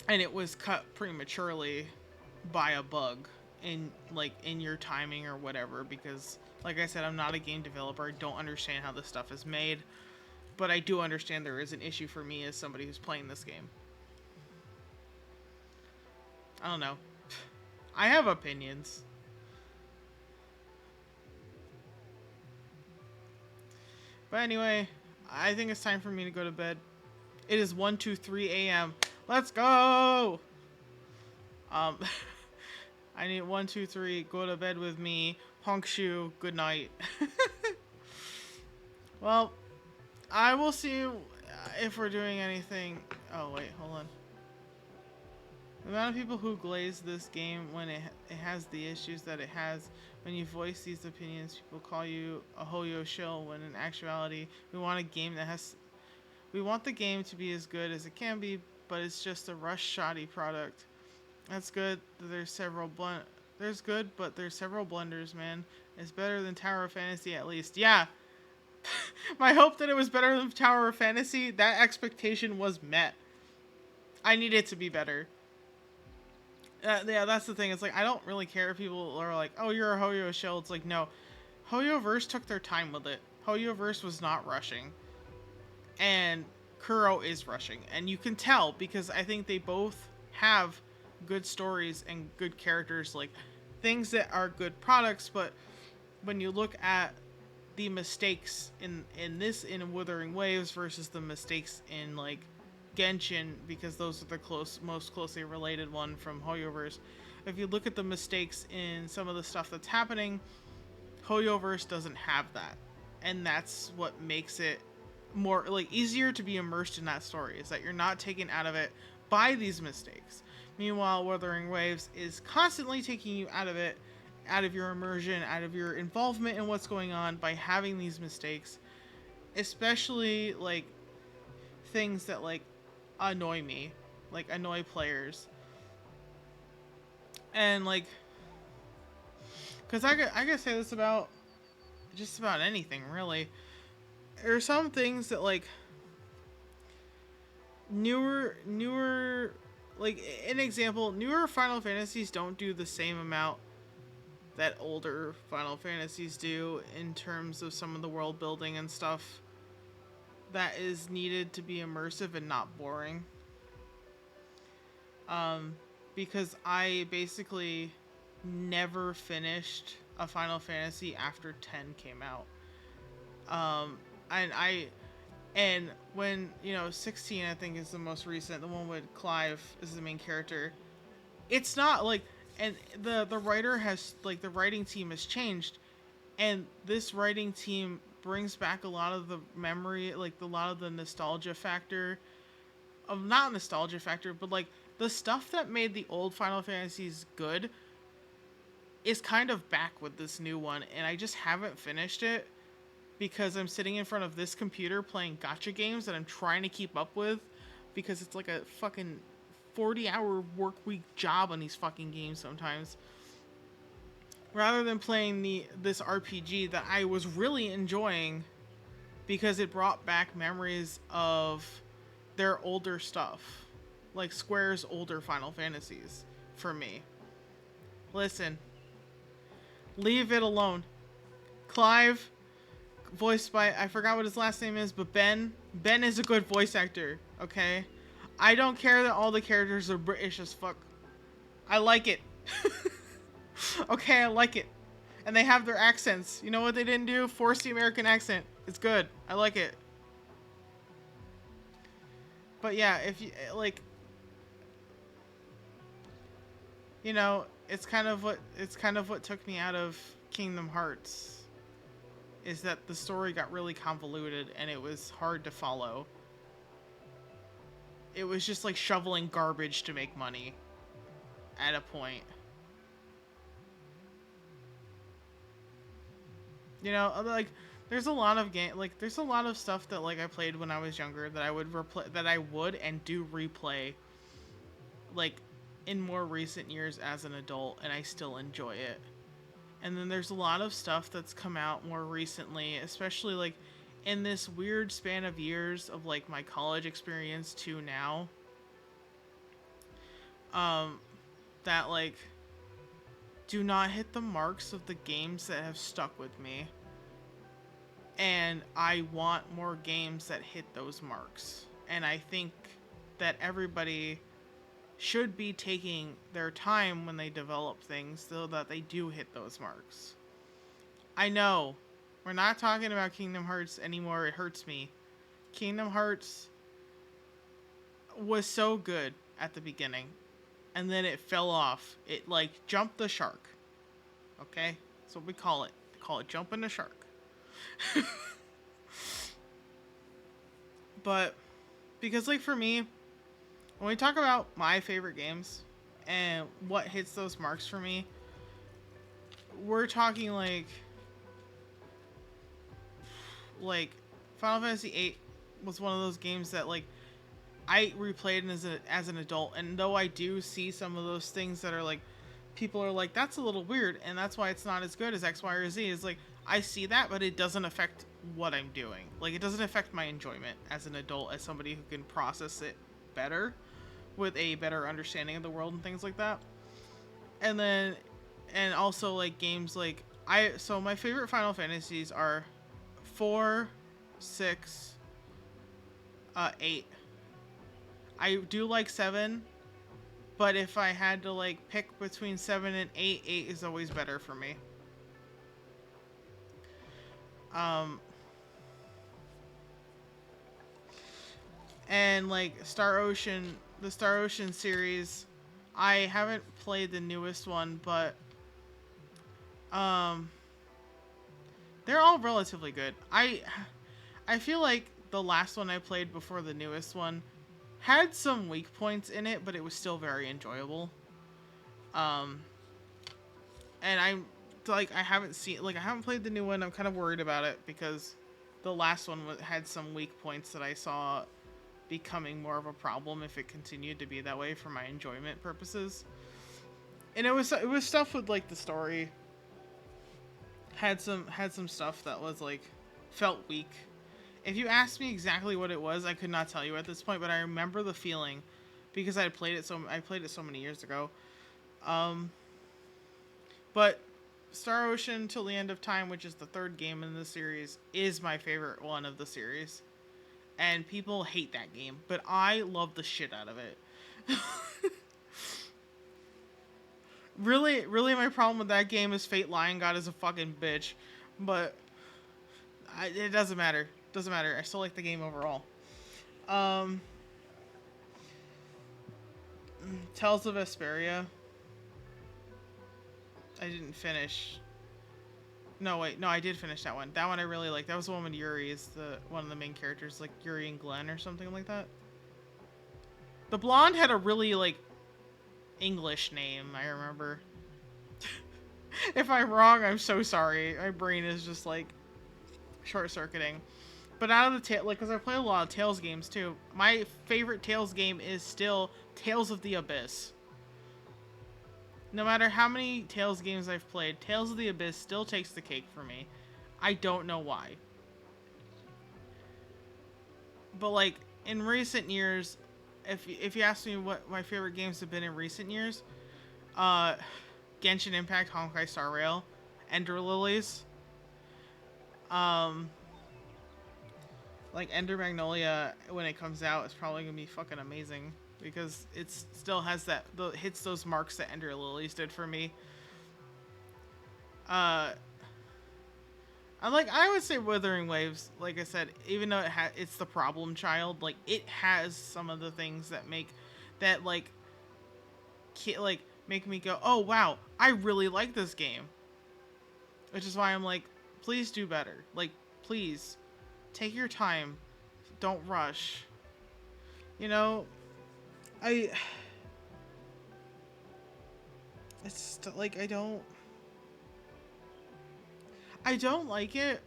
And it was cut prematurely by a bug in, like, in your timing or whatever, because, like I said, I'm not a game developer. I don't understand how this stuff is made, but I do understand there is an issue for me as somebody who's playing this game. I don't know. I have opinions. But anyway, I think it's time for me to go to bed. It is 1:23 a.m. Let's go! I need 1:23. Go to bed with me. Honk shoe. Good night. Well, I will see if we're doing anything. Oh, wait, hold on. The amount of people who glaze this game when it has the issues that it has. When you voice these opinions, people call you a Hoyo shill, when in actuality, we want a game that has... We want the game to be as good as it can be, but it's just a rush shoddy product. That's good. There's several There's good, but there's several blunders, man. It's better than Tower of Fantasy at least. Yeah. My hope that it was better than Tower of Fantasy, that expectation was met. I need it to be better. Yeah, that's the thing. It's like, I don't really care if people are like, oh, you're a Hoyo shill. It's like, no. Hoyoverse took their time with it. Hoyoverse was not rushing. And Kuro is rushing. And you can tell, because I think they both have good stories and good characters. Like, things that are good products, but when you look at the mistakes in Wuthering Waves versus the mistakes in, like, Genshin, because those are the most closely related one from Hoyoverse. If you look at the mistakes in some of the stuff that's happening, Hoyoverse doesn't have that, and that's what makes it more like easier to be immersed in that story. Is that you're not taken out of it by these mistakes. Meanwhile, Wuthering Waves is constantly taking you out of it, out of your immersion, out of your involvement in what's going on by having these mistakes, especially like things that like annoy me, like annoy players. And like, because I could say this about just about anything, really. There are some things that like newer like an example, newer Final Fantasies don't do the same amount that older Final Fantasies do in terms of some of the world building and stuff that is needed to be immersive and not boring. Because I basically never finished a Final Fantasy after 10 came out. And when, 16 I think is the most recent, the one with Clive is the main character. It's not like, and the writer has, like, the writing team has changed, and this writing team brings back a lot of the memory, like a lot of the nostalgia factor of, not nostalgia factor, but like the stuff that made the old Final Fantasies good is kind of back with this new one, and I just haven't finished it because I'm sitting in front of this computer playing gacha games that I'm trying to keep up with, because it's like a fucking 40-hour work week job on these fucking games sometimes. Rather than playing this RPG that I was really enjoying because it brought back memories of their older stuff. Like Square's older Final Fantasies for me. Listen. Leave it alone. Clive, voiced by, I forgot what his last name is, but Ben is a good voice actor, okay? I don't care that all the characters are British as fuck. I like it. Okay, I like it. And they have their accents. You know what they didn't do? Force the American accent. It's good. I like it. But yeah, if you, like, it's kind of what took me out of Kingdom Hearts, is that the story got really convoluted and it was hard to follow. It was just like shoveling garbage to make money at a point. Like, there's a lot of there's a lot of stuff that, like, I played when I was younger that I would and do replay, like, in more recent years as an adult, and I still enjoy it. And then there's a lot of stuff that's come out more recently, especially, like, in this weird span of years of, like, my college experience to now, that, like, do not hit the marks of the games that have stuck with me. And I want more games that hit those marks. And I think that everybody should be taking their time when they develop things so that they do hit those marks. I know, we're not talking about Kingdom Hearts anymore, it hurts me. Kingdom Hearts was so good at the beginning, and then it fell off. It like jumped the shark. Okay, that's what we call it. We call it jumping the shark. But because like for me, when we talk about my favorite games and what hits those marks for me, we're talking like Final Fantasy VIII was one of those games that like I replayed as an adult, and though I do see some of those things that are like people are like that's a little weird and that's why it's not as good as X, Y, or Z, is like I see that, but it doesn't affect what I'm doing. Like it doesn't affect my enjoyment as an adult, as somebody who can process it better with a better understanding of the world and things like that. And also like games like so my favorite Final Fantasies are 4, 6, 8. I do like 7, but if I had to like pick between 7 and 8, 8 is always better for me. And like the Star Ocean series, I haven't played the newest one, but they're all relatively good. I feel like the last one I played before the newest one had some weak points in it, but it was still very enjoyable. And I'm like I haven't played the new one. I'm kind of worried about it because the last one had some weak points that I saw becoming more of a problem if it continued to be that way for my enjoyment purposes. And it was stuff with like the story had some stuff that was like felt weak. If you asked me exactly what it was, I could not tell you at this point, but I remember the feeling because I played it so many years ago. But Star Ocean Till the End of Time, which is the third game in the series, is my favorite one of the series. And people hate that game, but I love the shit out of it. Really, my problem with that game is Fate Lion God is a fucking bitch. But it doesn't matter. Doesn't matter. I still like the game overall. Tales of Vesperia. I didn't finish. No, wait. No, I did finish that one. That one I really liked. That was the one with Yuri is one of the main characters, like Yuri and Glenn or something like that. The blonde had a really, like, English name, I remember. If I'm wrong, I'm so sorry. My brain is just, like, short-circuiting. But out of the because I play a lot of Tales games, too. My favorite Tales game is still Tales of the Abyss. No matter how many Tales games I've played, Tales of the Abyss still takes the cake for me. I don't know why. But, like, in recent years, if you ask me what my favorite games have been in recent years, Genshin Impact, Honkai Star Rail, Ender Lilies, like Ender Magnolia, when it comes out, is probably gonna be fucking amazing because it still has hits those marks that Ender Lilies did for me. I would say Wuthering Waves, like I said, even though it's the problem child, like it has some of the things that make me go, oh wow, I really like this game. Which is why I'm like, please do better. Like, please take your time, don't rush. You know, it's like I don't like it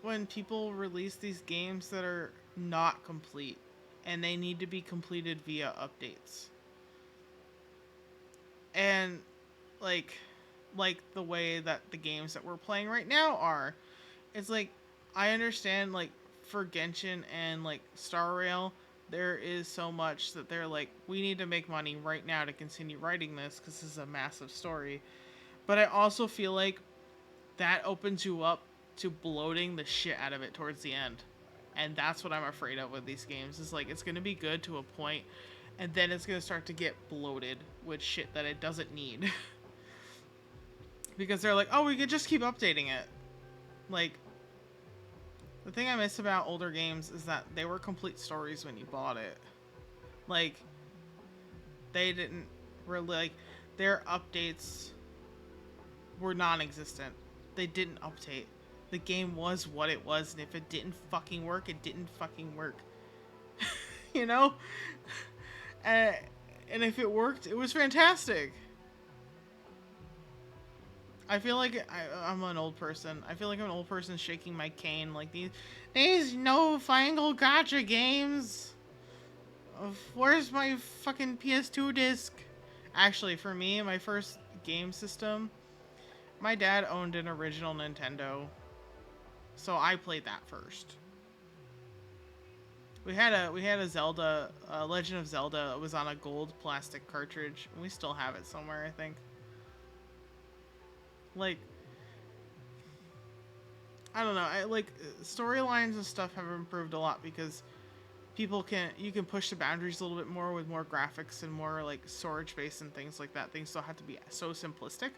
when people release these games that are not complete and they need to be completed via updates. And like the way that the games that we're playing right now are, it's like I understand like for Genshin and like Star Rail, there is so much that they're like, we need to make money right now to continue writing this because this is a massive story. But I also feel like that opens you up to bloating the shit out of it towards the end. And that's what I'm afraid of with these games. Is like, it's going to be good to a point, and then it's going to start to get bloated with shit that it doesn't need. Because they're like, oh, we could just keep updating it. Like, The thing I miss about older games is that they were complete stories when you bought it. Like, they didn't really, like, their updates were non-existent. They didn't update. The game was what it was, and if it didn't fucking work, it didn't fucking work. You know? And if it worked, it was fantastic. I feel like I'm an old person. I feel like I'm an old person shaking my cane. Like, these no final gacha games. Where's my fucking PS2 disc? Actually, for me, my first game system, my dad owned an original Nintendo. So I played that first. We had a Zelda, Legend of Zelda. It was on a gold plastic cartridge. We still have it somewhere, I think. Like, I don't know. Storylines and stuff have improved a lot because you can push the boundaries a little bit more with more graphics and more like storage space and things like that. Things don't have to be so simplistic.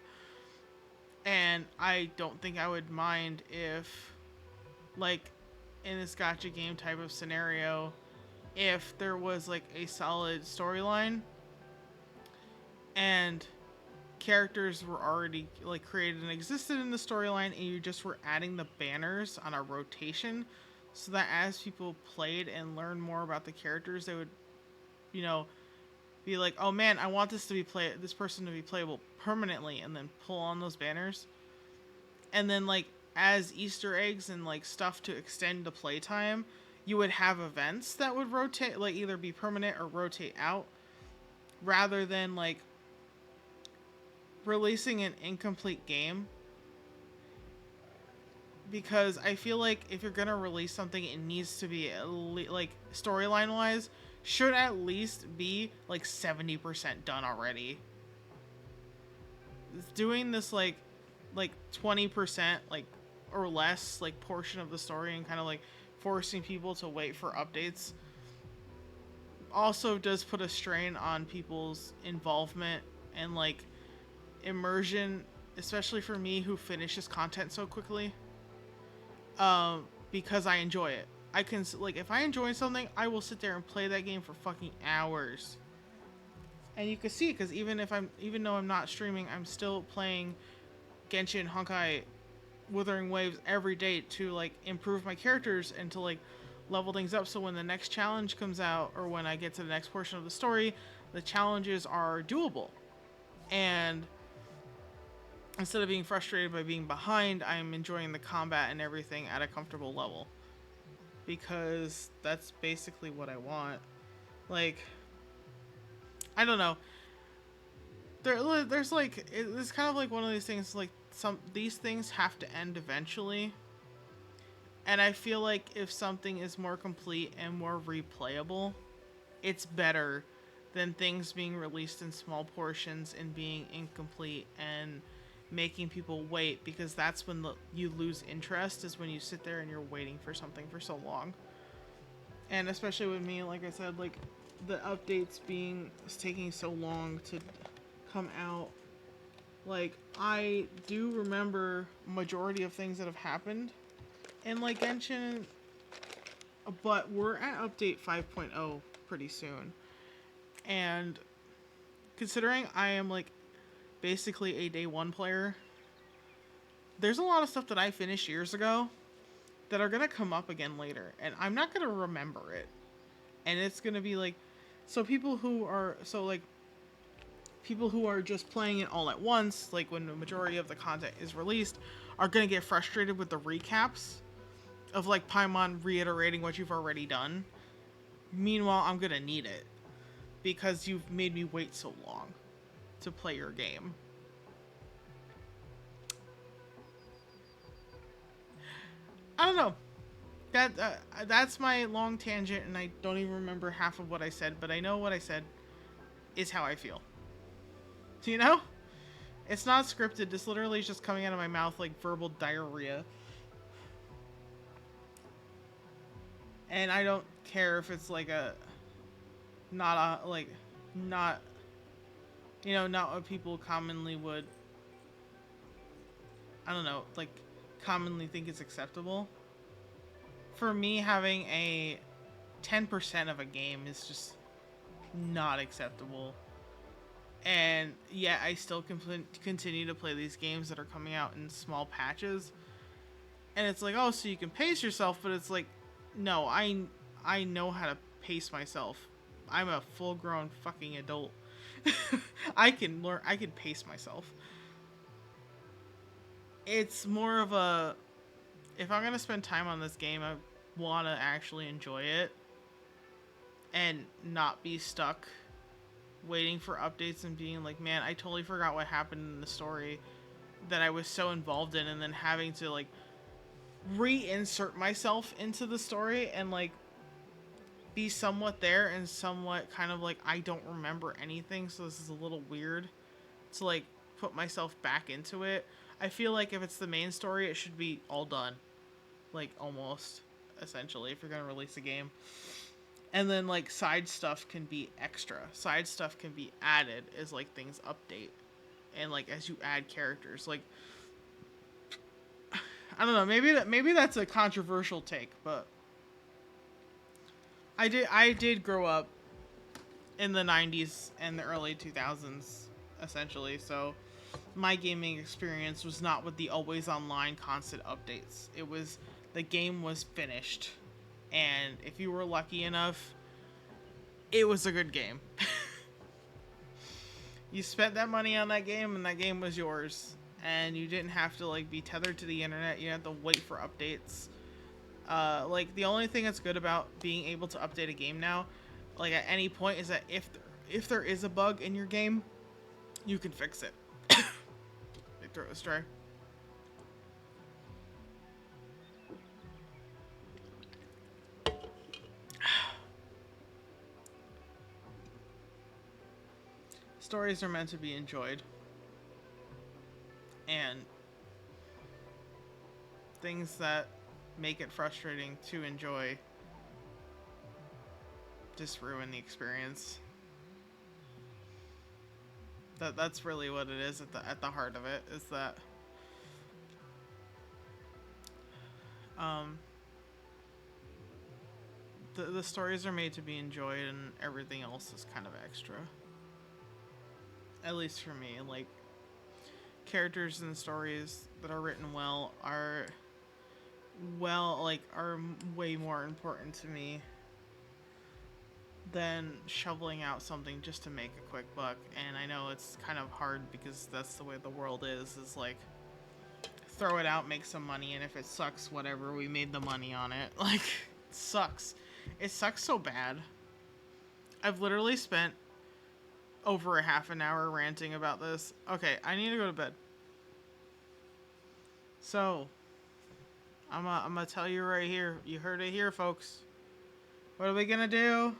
And I don't think I would mind if, like, in this gacha game type of scenario, if there was like a solid storyline and characters were already like created and existed in the storyline, and you just were adding the banners on a rotation, so that as people played and learned more about the characters, they would, you know, be like, oh man, I want this person to be playable permanently, and then pull on those banners. And then, like, as Easter eggs and like stuff to extend the playtime, you would have events that would rotate, like either be permanent or rotate out, rather than like releasing an incomplete game. Because I feel like if you're gonna release something, it needs to be like storyline wise should at least be like 70% done already. Doing this like 20% like or less like portion of the story and kind of like forcing people to wait for updates also does put a strain on people's involvement and like immersion, especially for me who finishes content so quickly. Because I enjoy it. I can, like, if I enjoy something, I will sit there and play that game for fucking hours. And you can see, because even though I'm not streaming, I'm still playing Genshin Honkai Wuthering Waves every day to like improve my characters and to like level things up, so when the next challenge comes out or when I get to the next portion of the story, the challenges are doable. And instead of being frustrated by being behind, I'm enjoying the combat and everything at a comfortable level. Because that's basically what I want. Like, I don't know. There's like, it's kind of like one of these things, like these things have to end eventually. And I feel like if something is more complete and more replayable, it's better than things being released in small portions and being incomplete and making people wait, because that's when you lose interest, is when you sit there and you're waiting for something for so long. And especially with me, like I said, like the updates taking so long to come out. Like, I do remember majority of things that have happened in like Genshin, but we're at update 5.0 pretty soon. And considering I am like basically a day one player, there's a lot of stuff that I finished years ago that are gonna come up again later, and I'm not gonna remember it. And it's gonna be like, people who are just playing it all at once, like when the majority of the content is released, are gonna get frustrated with the recaps of like Paimon reiterating what you've already done. Meanwhile, I'm gonna need it because you've made me wait so long to play your game. I don't know. That's my long tangent, and I don't even remember half of what I said, but I know what I said is how I feel. You know? It's not scripted. This literally is just coming out of my mouth like verbal diarrhea. And I don't care if it's like not what people commonly would, I don't know, like commonly think is acceptable. for me, having a 10% of a game is just not acceptable. And yet I still continue to play these games that are coming out in small patches. And it's like, oh, so you can pace yourself, but it's like, no, I know how to pace myself. I'm a full-grown fucking adult. I can pace myself. It's more of a, if I'm gonna spend time on this game, I want to actually enjoy it and not be stuck waiting for updates and being like, man, I totally forgot what happened in the story that I was so involved in, and then having to like reinsert myself into the story and like be somewhat there and somewhat kind of like I don't remember anything, so this is a little weird to like put myself back into it. I feel like if it's the main story, it should be all done, like almost, essentially, if you're gonna release a game. And then like side stuff can be extra. Side stuff can be added as like things update, and like as you add characters. Like, I don't know, maybe that's a controversial take, but I did grow up in the 90s and the early 2000s, essentially, so my gaming experience was not with the always online constant updates. It was, the game was finished, and if you were lucky enough, it was a good game. You spent that money on that game, and that game was yours, and you didn't have to like be tethered to the internet. You didn't have to wait for updates. Like, the only thing that's good about being able to update a game now, like at any point, is that if there is a bug in your game, you can fix it. My throat was dry. Stories are meant to be enjoyed, and things that make it frustrating to enjoy just ruin the experience. That's really what it is at the heart of it, is that the stories are made to be enjoyed, and everything else is kind of extra. At least for me, like, characters and stories that are written well are way more important to me than shoveling out something just to make a quick buck. And I know it's kind of hard because that's the way the world is like, throw it out, make some money, and if it sucks, whatever, we made the money on it. Like, it sucks. It sucks so bad. I've literally spent over a half an hour ranting about this. Okay, I need to go to bed. So, I'm gonna tell you right here. You heard it here, folks. What are we gonna do?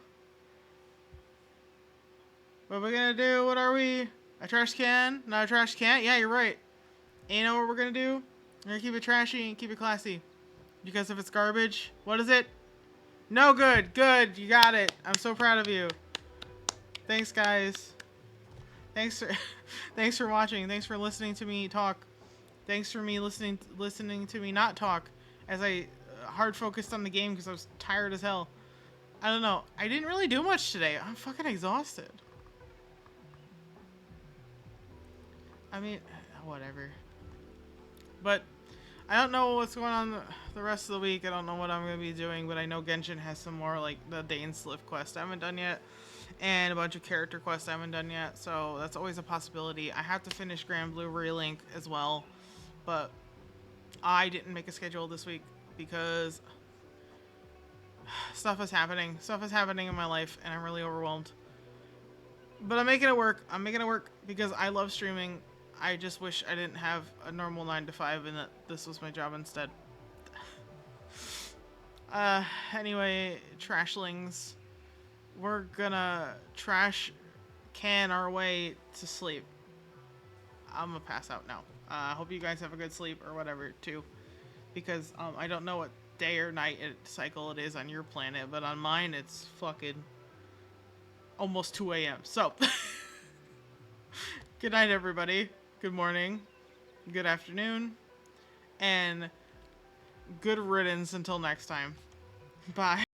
What are we gonna do? What are we? A trash can? Not a trash can? Yeah, you're right. And you know what we're gonna do? We're gonna keep it trashy and keep it classy. Because if it's garbage, what is it? No good. Good. You got it. I'm so proud of you. Thanks, guys. Thanks for watching. Thanks for listening to me talk. Thanks for me listening to me not talk as I hard focused on the game because I was tired as hell. I don't know. I didn't really do much today. I'm fucking exhausted. I mean, whatever. But I don't know what's going on the rest of the week. I don't know what I'm going to be doing, but I know Genshin has some more, like, the Dainsliff quest I haven't done yet, and a bunch of character quests I haven't done yet, so that's always a possibility. I have to finish Grand Blue Relink as well, but I didn't make a schedule this week because stuff is happening. Stuff is happening in my life, and I'm really overwhelmed. But I'm making it work. I'm making it work because I love streaming. I just wish I didn't have a normal 9 to 5 and that this was my job instead. Anyway, trashlings. We're gonna trash can our way to sleep. I'm gonna pass out now. I hope you guys have a good sleep or whatever too, because I don't know what day or night cycle it is on your planet, but on mine it's fucking almost 2 a.m. So, good night, everybody. Good morning. Good afternoon. And good riddance until next time. Bye.